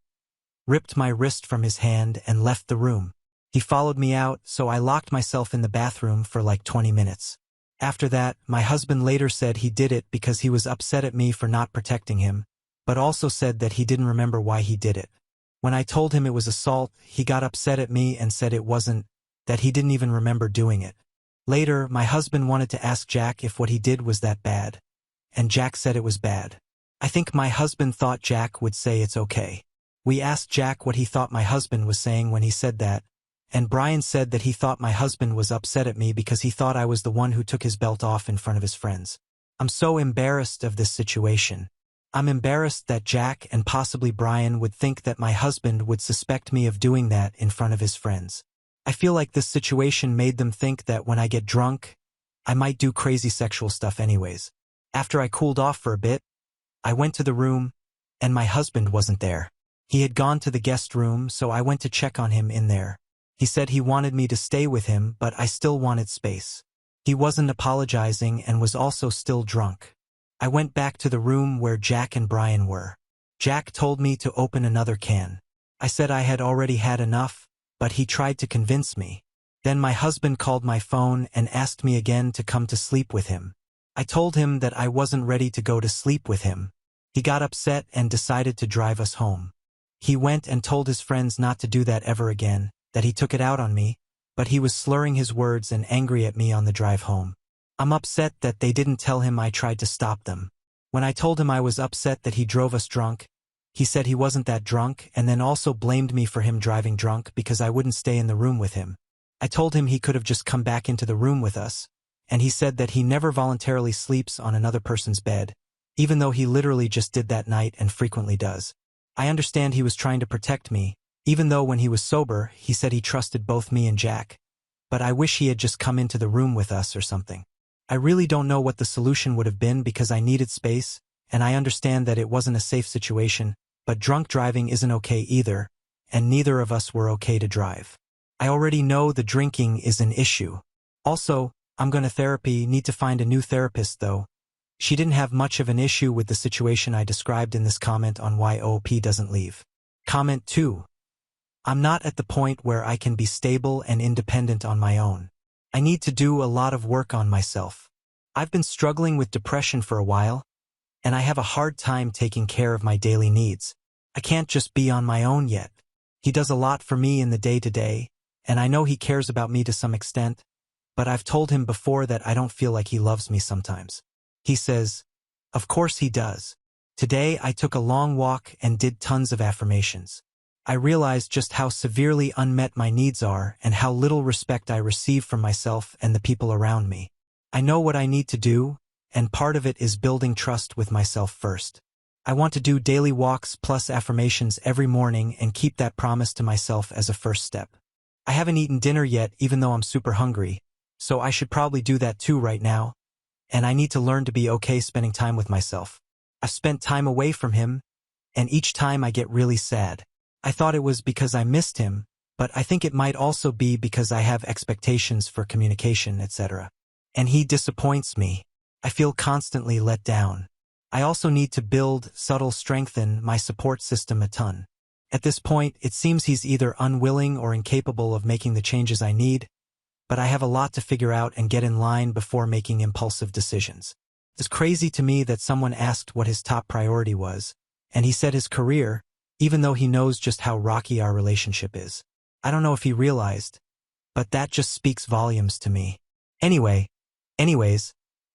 ripped my wrist from his hand and left the room. He followed me out, so I locked myself in the bathroom for like 20 minutes. After that, my husband later said he did it because he was upset at me for not protecting him, but also said that he didn't remember why he did it. When I told him it was assault, he got upset at me and said it wasn't, that he didn't even remember doing it. Later, my husband wanted to ask Jack if what he did was that bad, and Jack said it was bad. I think my husband thought Jack would say it's okay. We asked Jack what he thought my husband was saying when he said that, and Brian said that he thought my husband was upset at me because he thought I was the one who took his belt off in front of his friends. I'm so embarrassed of this situation. I'm embarrassed that Jack and possibly Brian would think that my husband would suspect me of doing that in front of his friends. I feel like this situation made them think that when I get drunk, I might do crazy sexual stuff anyways. After I cooled off for a bit, I went to the room, and my husband wasn't there. He had gone to the guest room, so I went to check on him in there. He said he wanted me to stay with him, but I still wanted space. He wasn't apologizing and was also still drunk. I went back to the room where Jack and Brian were. Jack told me to open another can. I said I had already had enough, but he tried to convince me. Then my husband called my phone and asked me again to come to sleep with him. I told him that I wasn't ready to go to sleep with him. He got upset and decided to drive us home. He went and told his friends not to do that ever again, that he took it out on me, but he was slurring his words and angry at me on the drive home. I'm upset that they didn't tell him I tried to stop them. When I told him I was upset that he drove us drunk, he said he wasn't that drunk and then also blamed me for him driving drunk because I wouldn't stay in the room with him. I told him he could have just come back into the room with us, and he said that he never voluntarily sleeps on another person's bed, even though he literally just did that night and frequently does. I understand he was trying to protect me, even though when he was sober, he said he trusted both me and Jack, but I wish he had just come into the room with us or something. I really don't know what the solution would have been because I needed space, and I understand that it wasn't a safe situation, but drunk driving isn't okay either, and neither of us were okay to drive. I already know the drinking is an issue. Also, I'm going to therapy, need to find a new therapist though. She didn't have much of an issue with the situation I described in this comment on why OP doesn't leave. Comment 2. I'm not at the point where I can be stable and independent on my own. I need to do a lot of work on myself. I've been struggling with depression for a while, and I have a hard time taking care of my daily needs. I can't just be on my own yet. He does a lot for me in the day-to-day, and I know he cares about me to some extent, but I've told him before that I don't feel like he loves me sometimes. He says, of course he does. Today I took a long walk and did tons of affirmations. I realized just how severely unmet my needs are and how little respect I receive from myself and the people around me. I know what I need to do, and part of it is building trust with myself first. I want to do daily walks plus affirmations every morning and keep that promise to myself as a first step. I haven't eaten dinner yet even though I'm super hungry, so I should probably do that too right now, and I need to learn to be okay spending time with myself. I've spent time away from him, and each time I get really sad. I thought it was because I missed him, but I think it might also be because I have expectations for communication, etc. And he disappoints me. I feel constantly let down. I also need to strengthen my support system a ton. At this point, it seems he's either unwilling or incapable of making the changes I need, but I have a lot to figure out and get in line before making impulsive decisions. It's crazy to me that someone asked what his top priority was, and he said his career, even though he knows just how rocky our relationship is. I don't know if he realized, but that just speaks volumes to me. Anyways,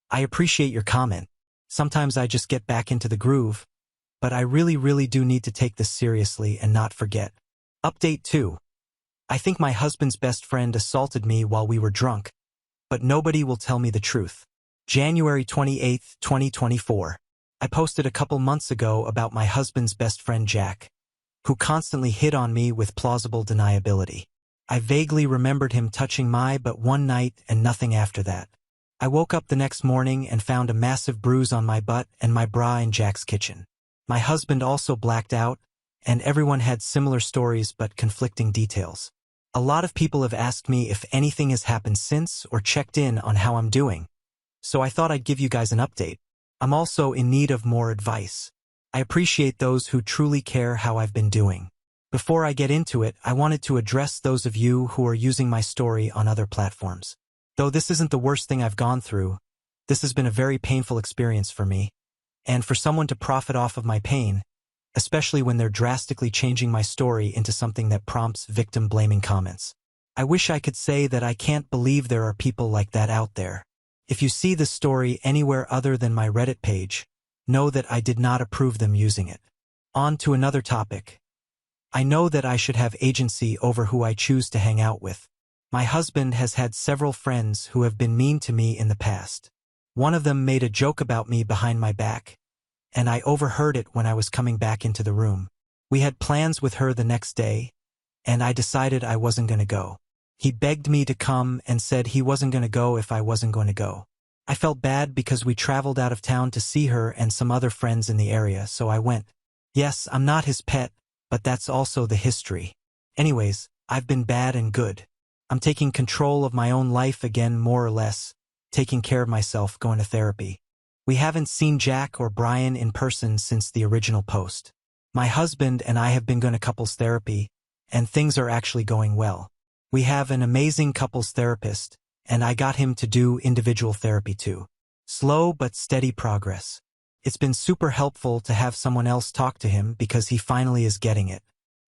I appreciate your comment. Sometimes I just get back into the groove, but I really do need to take this seriously and not forget. Update 2. I think my husband's best friend assaulted me while we were drunk, but nobody will tell me the truth. January 28, 2024. I posted a couple months ago about my husband's best friend Jack, who constantly hit on me with plausible deniability. I vaguely remembered him touching my butt one night and nothing after that. I woke up the next morning and found a massive bruise on my butt and my bra in Jack's kitchen. My husband also blacked out, and everyone had similar stories but conflicting details. A lot of people have asked me if anything has happened since or checked in on how I'm doing, so I thought I'd give you guys an update. I'm also in need of more advice. I appreciate those who truly care how I've been doing. Before I get into it, I wanted to address those of you who are using my story on other platforms. Though this isn't the worst thing I've gone through, this has been a very painful experience for me, and for someone to profit off of my pain, especially when they're drastically changing my story into something that prompts victim-blaming comments. I wish I could say that I can't believe there are people like that out there. If you see this story anywhere other than my Reddit page, know that I did not approve them using it. On to another topic. I know that I should have agency over who I choose to hang out with. My husband has had several friends who have been mean to me in the past. One of them made a joke about me behind my back, and I overheard it when I was coming back into the room. We had plans with her the next day, and I decided I wasn't going to go. He begged me to come and said he wasn't going to go if I wasn't going to go. I felt bad because we traveled out of town to see her and some other friends in the area, so I went. Yes, I'm not his pet, but that's also the history. Anyways, I've been bad and good. I'm taking control of my own life again, more or less, taking care of myself, going to therapy. We haven't seen Jack or Brian in person since the original post. My husband and I have been going to couples therapy, and things are actually going well. We have an amazing couples therapist, and I got him to do individual therapy too. Slow but steady progress. It's been super helpful to have someone else talk to him because he finally is getting it.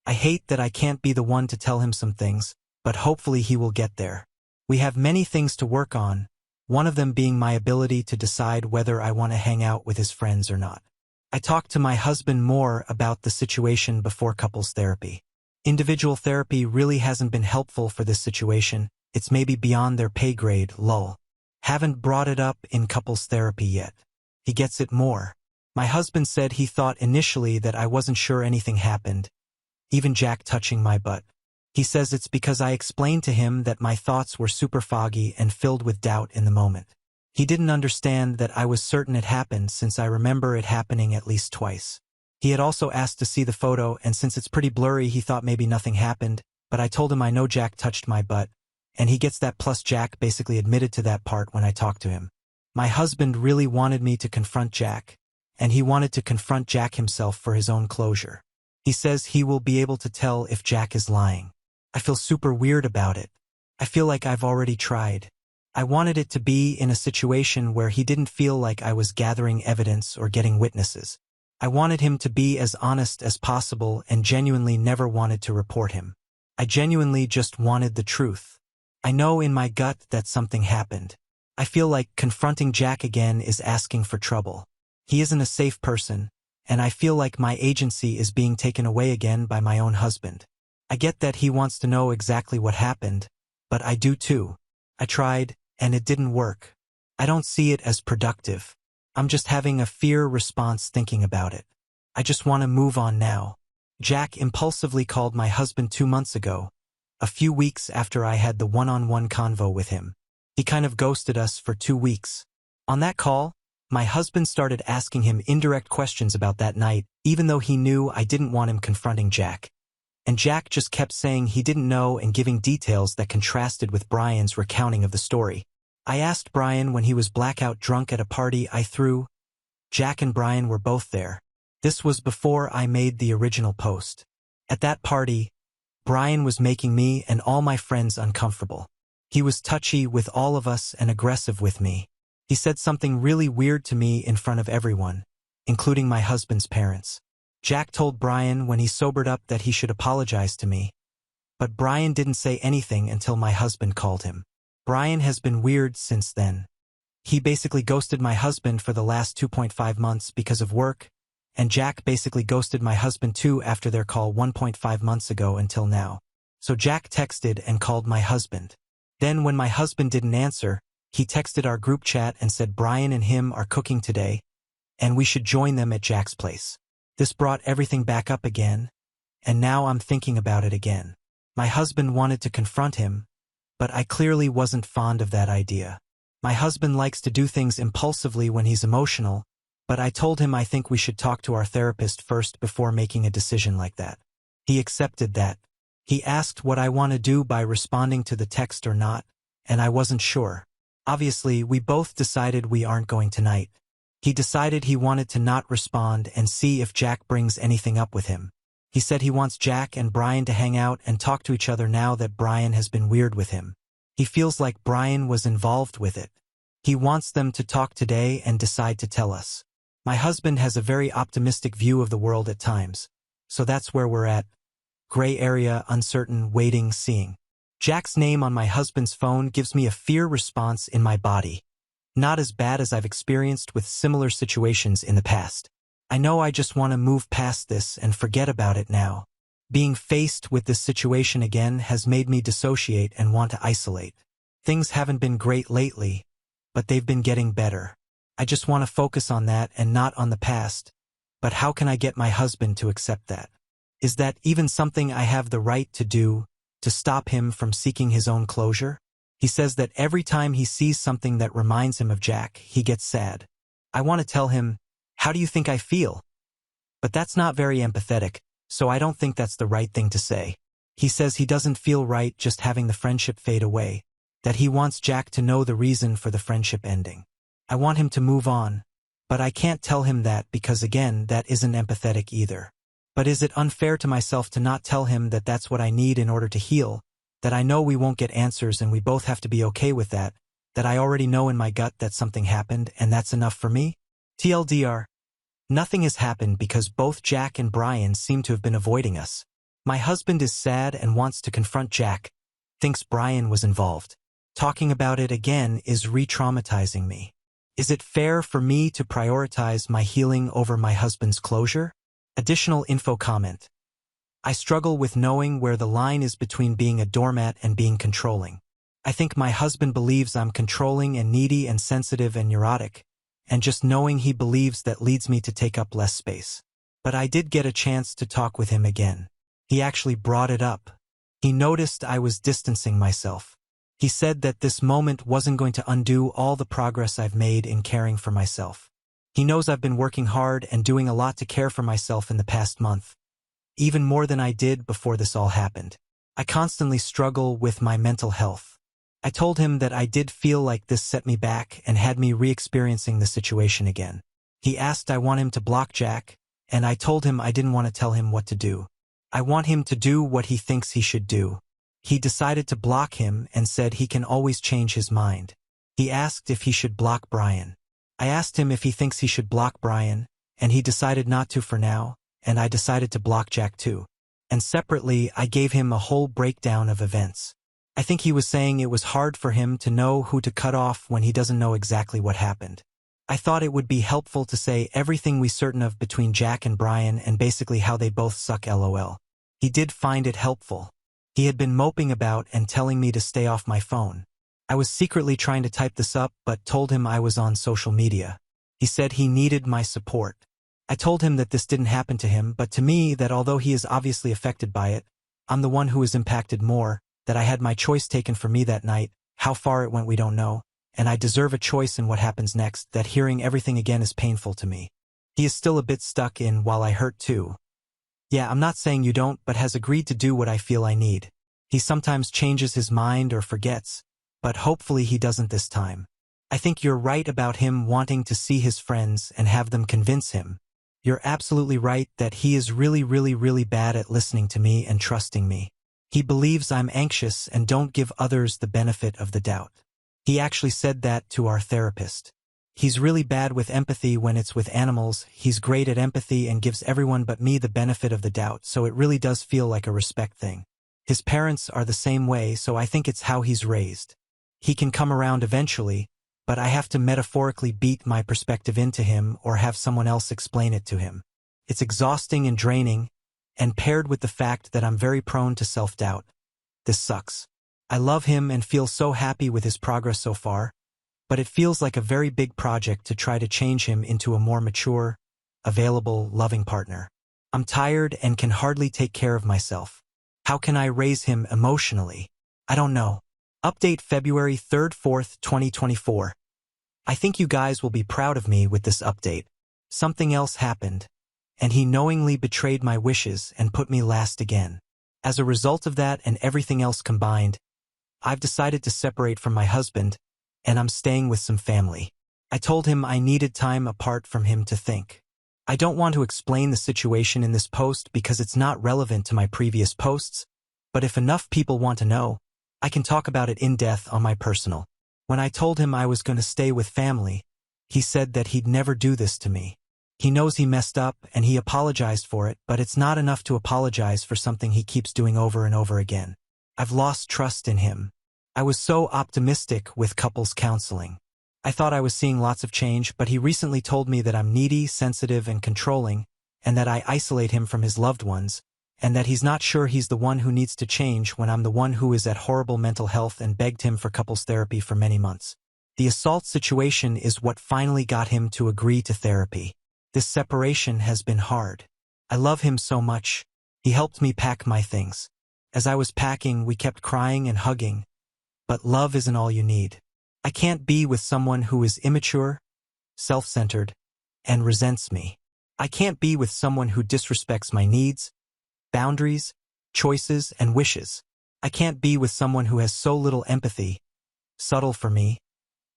I hate that I can't be the one to tell him some things, but hopefully he will get there. We have many things to work on, one of them being my ability to decide whether I want to hang out with his friends or not. I talked to my husband more about the situation before couples therapy. Individual therapy really hasn't been helpful for this situation, it's maybe beyond their pay grade, lol. Haven't brought it up in couples therapy yet. He gets it more. My husband said he thought initially that I wasn't sure anything happened, even Jack touching my butt. He says it's because I explained to him that my thoughts were super foggy and filled with doubt in the moment. He didn't understand that I was certain it happened since I remember it happening at least twice. He had also asked to see the photo, and since it's pretty blurry he thought maybe nothing happened, but I told him I know Jack touched my butt, and he gets that, plus Jack basically admitted to that part when I talked to him. My husband really wanted me to confront Jack, and he wanted to confront Jack himself for his own closure. He says he will be able to tell if Jack is lying. I feel super weird about it. I feel like I've already tried. I wanted it to be in a situation where he didn't feel like I was gathering evidence or getting witnesses. I wanted him to be as honest as possible and genuinely never wanted to report him. I genuinely just wanted the truth. I know in my gut that something happened. I feel like confronting Jack again is asking for trouble. He isn't a safe person, and I feel like my agency is being taken away again by my own husband. I get that he wants to know exactly what happened, but I do too. I tried, and it didn't work. I don't see it as productive. I'm just having a fear response thinking about it. I just want to move on now. Jack impulsively called my husband 2 months ago, a few weeks after I had the one-on-one convo with him. He kind of ghosted us for 2 weeks. On that call, my husband started asking him indirect questions about that night, even though he knew I didn't want him confronting Jack. And Jack just kept saying he didn't know and giving details that contrasted with Brian's recounting of the story. I asked Brian when he was blackout drunk at a party I threw. Jack and Brian were both there. This was before I made the original post. At that party, Brian was making me and all my friends uncomfortable. He was touchy with all of us and aggressive with me. He said something really weird to me in front of everyone, including my husband's parents. Jack told Brian when he sobered up that he should apologize to me, but Brian didn't say anything until my husband called him. Brian has been weird since then. He basically ghosted my husband for the last 2.5 months because of work, and Jack basically ghosted my husband too after their call 1.5 months ago until now. So Jack texted and called my husband. Then when my husband didn't answer, he texted our group chat and said Brian and him are cooking today, and we should join them at Jack's place. This brought everything back up again, and now I'm thinking about it again. My husband wanted to confront him, but I clearly wasn't fond of that idea. My husband likes to do things impulsively when he's emotional, but I told him I think we should talk to our therapist first before making a decision like that. He accepted that. He asked what I want to do by responding to the text or not, and I wasn't sure. Obviously, we both decided we aren't going tonight. He decided he wanted to not respond and see if Jack brings anything up with him. He said he wants Jack and Brian to hang out and talk to each other now that Brian has been weird with him. He feels like Brian was involved with it. He wants them to talk today and decide to tell us. My husband has a very optimistic view of the world at times, so that's where we're at. Gray area, uncertain, waiting, seeing. Jack's name on my husband's phone gives me a fear response in my body. Not as bad as I've experienced with similar situations in the past. I know I just want to move past this and forget about it now. Being faced with this situation again has made me dissociate and want to isolate. Things haven't been great lately, but they've been getting better. I just want to focus on that and not on the past, But how can I get my husband to accept that? Is that even something I have the right to do to stop him from seeking his own closure? He says that every time he sees something that reminds him of Jack, he gets sad. I want to tell him, how do you think I feel? But that's not very empathetic, so I don't think that's the right thing to say. He says he doesn't feel right just having the friendship fade away, that he wants Jack to know the reason for the friendship ending. I want him to move on, but I can't tell him that because again, that isn't empathetic either. But is it unfair to myself to not tell him that that's what I need in order to heal, that I know we won't get answers and we both have to be okay with that I already know in my gut that something happened and that's enough for me? TLDR. Nothing has happened because both Jack and Brian seem to have been avoiding us. My husband is sad and wants to confront Jack, thinks Brian was involved. Talking about it again is re-traumatizing me. Is it fair for me to prioritize my healing over my husband's closure? Additional info comment. I struggle with knowing where the line is between being a doormat and being controlling. I think my husband believes I'm controlling and needy and sensitive and neurotic, and just knowing he believes that leads me to take up less space. But I did get a chance to talk with him again. He actually brought it up. He noticed I was distancing myself. He said that this moment wasn't going to undo all the progress I've made in caring for myself. He knows I've been working hard and doing a lot to care for myself in the past month, even more than I did before this all happened. I constantly struggle with my mental health. I told him that I did feel like this set me back and had me re-experiencing the situation again. He asked I want him to block Jack, and I told him I didn't want to tell him what to do. I want him to do what he thinks he should do. He decided to block him and said he can always change his mind. He asked if he should block Brian. I asked him if he thinks he should block Brian, and he decided not to for now, and I decided to block Jack too. And separately, I gave him a whole breakdown of events. I think he was saying it was hard for him to know who to cut off when he doesn't know exactly what happened. I thought it would be helpful to say everything we certain of between Jack and Brian and basically how they both suck LOL. He did find it helpful. He had been moping about and telling me to stay off my phone. I was secretly trying to type this up but told him I was on social media. He said he needed my support. I told him that this didn't happen to him, but to me that although he is obviously affected by it, I'm the one who is impacted more, that I had my choice taken for me that night, how far it went we don't know, and I deserve a choice in what happens next, that hearing everything again is painful to me. He is still a bit stuck in while I hurt too. Yeah, I'm not saying you don't, but has agreed to do what I feel I need. He sometimes changes his mind or forgets, but hopefully he doesn't this time. I think you're right about him wanting to see his friends and have them convince him. You're absolutely right that he is really bad at listening to me and trusting me. He believes I'm anxious and don't give others the benefit of the doubt. He actually said that to our therapist. He's really bad with empathy when it's with animals. He's great at empathy and gives everyone but me the benefit of the doubt, so it really does feel like a respect thing. His parents are the same way, so I think it's how he's raised. He can come around eventually, but I have to metaphorically beat my perspective into him or have someone else explain it to him. It's exhausting and draining, and paired with the fact that I'm very prone to self-doubt. This sucks. I love him and feel so happy with his progress so far, but it feels like a very big project to try to change him into a more mature, available, loving partner. I'm tired and can hardly take care of myself. How can I raise him emotionally? I don't know. Update February 3rd, 4th, 2024. I think you guys will be proud of me with this update. Something else happened, and he knowingly betrayed my wishes and put me last again. As a result of that and everything else combined, I've decided to separate from my husband, and I'm staying with some family. I told him I needed time apart from him to think. I don't want to explain the situation in this post because it's not relevant to my previous posts, but if enough people want to know, I can talk about it in depth on my personal. When I told him I was going to stay with family, he said that he'd never do this to me. He knows he messed up and he apologized for it, but it's not enough to apologize for something he keeps doing over and over again. I've lost trust in him. I was so optimistic with couples counseling. I thought I was seeing lots of change, but he recently told me that I'm needy, sensitive, and controlling, and that I isolate him from his loved ones, and that he's not sure he's the one who needs to change when I'm the one who is at horrible mental health, and begged him for couples therapy for many months. The assault situation is what finally got him to agree to therapy. This separation has been hard. I love him so much. He helped me pack my things. As I was packing, we kept crying and hugging. But love isn't all you need. I can't be with someone who is immature, self-centered, and resents me. I can't be with someone who disrespects my needs, boundaries, choices, and wishes. I can't be with someone who has so little empathy, subtle for me,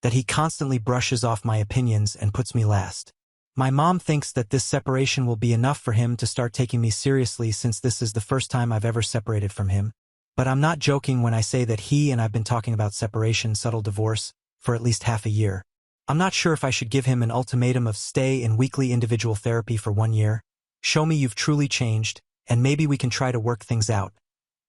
that he constantly brushes off my opinions and puts me last. My mom thinks that this separation will be enough for him to start taking me seriously since this is the first time I've ever separated from him. But I'm not joking when I say that he and I've been talking about separation, subtle divorce, for at least half a year. I'm not sure if I should give him an ultimatum of stay in weekly individual therapy for 1 year, show me you've truly changed, and maybe we can try to work things out,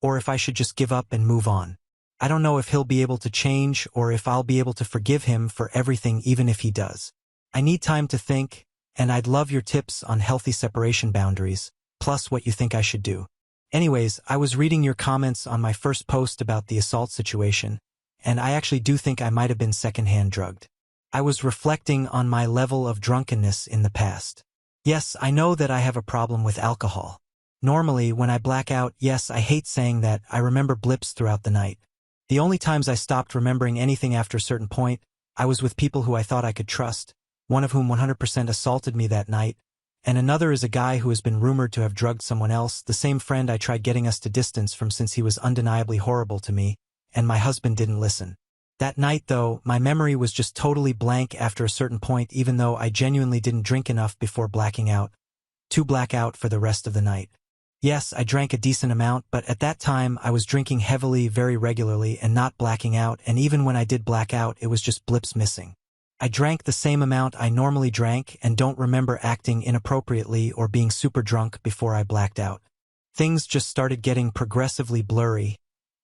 or if I should just give up and move on. I don't know if he'll be able to change or if I'll be able to forgive him for everything even if he does. I need time to think, and I'd love your tips on healthy separation boundaries, plus what you think I should do. Anyways, I was reading your comments on my first post about the assault situation, and I actually do think I might have been secondhand drugged. I was reflecting on my level of drunkenness in the past. Yes, I know that I have a problem with alcohol. Normally, when I black out, yes, I hate saying that, I remember blips throughout the night. The only times I stopped remembering anything after a certain point, I was with people who I thought I could trust, one of whom 100% assaulted me that night, and another is a guy who has been rumored to have drugged someone else, the same friend I tried getting us to distance from since he was undeniably horrible to me, and my husband didn't listen. That night, though, my memory was just totally blank after a certain point even though I genuinely didn't drink enough before blacking out, to black out for the rest of the night. Yes, I drank a decent amount, but at that time I was drinking heavily very regularly and not blacking out, and even when I did black out, it was just blips missing. I drank the same amount I normally drank and don't remember acting inappropriately or being super drunk before I blacked out. Things just started getting progressively blurry,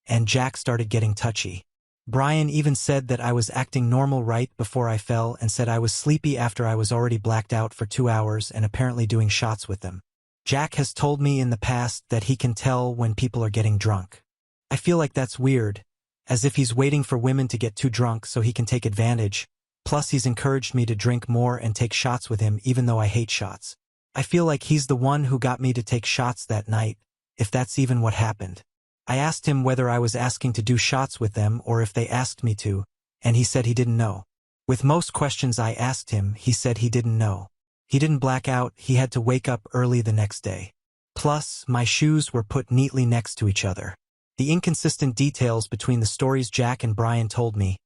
and Jack started getting touchy. Brian even said that I was acting normal right before I fell and said I was sleepy after I was already blacked out for 2 hours and apparently doing shots with them. Jack has told me in the past that he can tell when people are getting drunk. I feel like that's weird, as if he's waiting for women to get too drunk so he can take advantage. Plus he's encouraged me to drink more and take shots with him even though I hate shots. I feel like he's the one who got me to take shots that night, if that's even what happened. I asked him whether I was asking to do shots with them or if they asked me to, and he said he didn't know. With most questions I asked him, he said he didn't know. He didn't black out, he had to wake up early the next day. Plus, my shoes were put neatly next to each other. The inconsistent details between the stories Jack and Brian told me,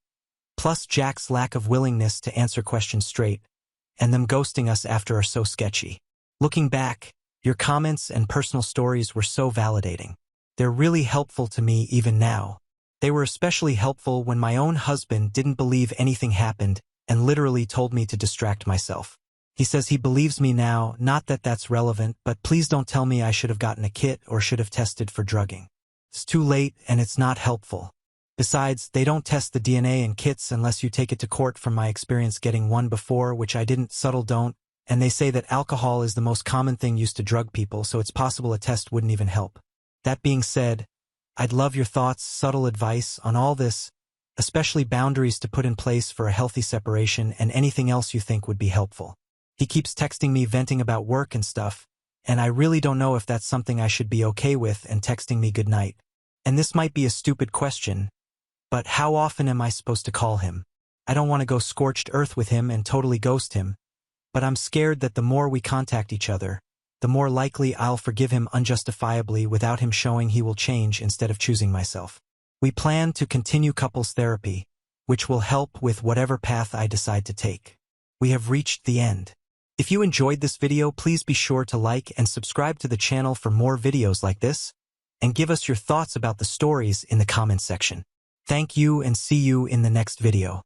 plus Jack's lack of willingness to answer questions straight, and them ghosting us after are so sketchy. Looking back, your comments and personal stories were so validating. They're really helpful to me even now. They were especially helpful when my own husband didn't believe anything happened and literally told me to distract myself. He says he believes me now, not that that's relevant, but please don't tell me I should have gotten a kit or should have tested for drugging. It's too late and it's not helpful. Besides, they don't test the DNA in kits unless you take it to court from my experience getting one before, which I didn't, subtle don't, and they say that alcohol is the most common thing used to drug people, so it's possible a test wouldn't even help. That being said, I'd love your thoughts, subtle advice on all this, especially boundaries to put in place for a healthy separation and anything else you think would be helpful. He keeps texting me venting about work and stuff, and I really don't know if that's something I should be okay with and texting me goodnight. And this might be a stupid question, but how often am I supposed to call him? I don't want to go scorched earth with him and totally ghost him, but I'm scared that the more we contact each other, the more likely I'll forgive him unjustifiably without him showing he will change instead of choosing myself. We plan to continue couples therapy, which will help with whatever path I decide to take. We have reached the end. If you enjoyed this video, please be sure to like and subscribe to the channel for more videos like this, and give us your thoughts about the stories in the comments section. Thank you and see you in the next video.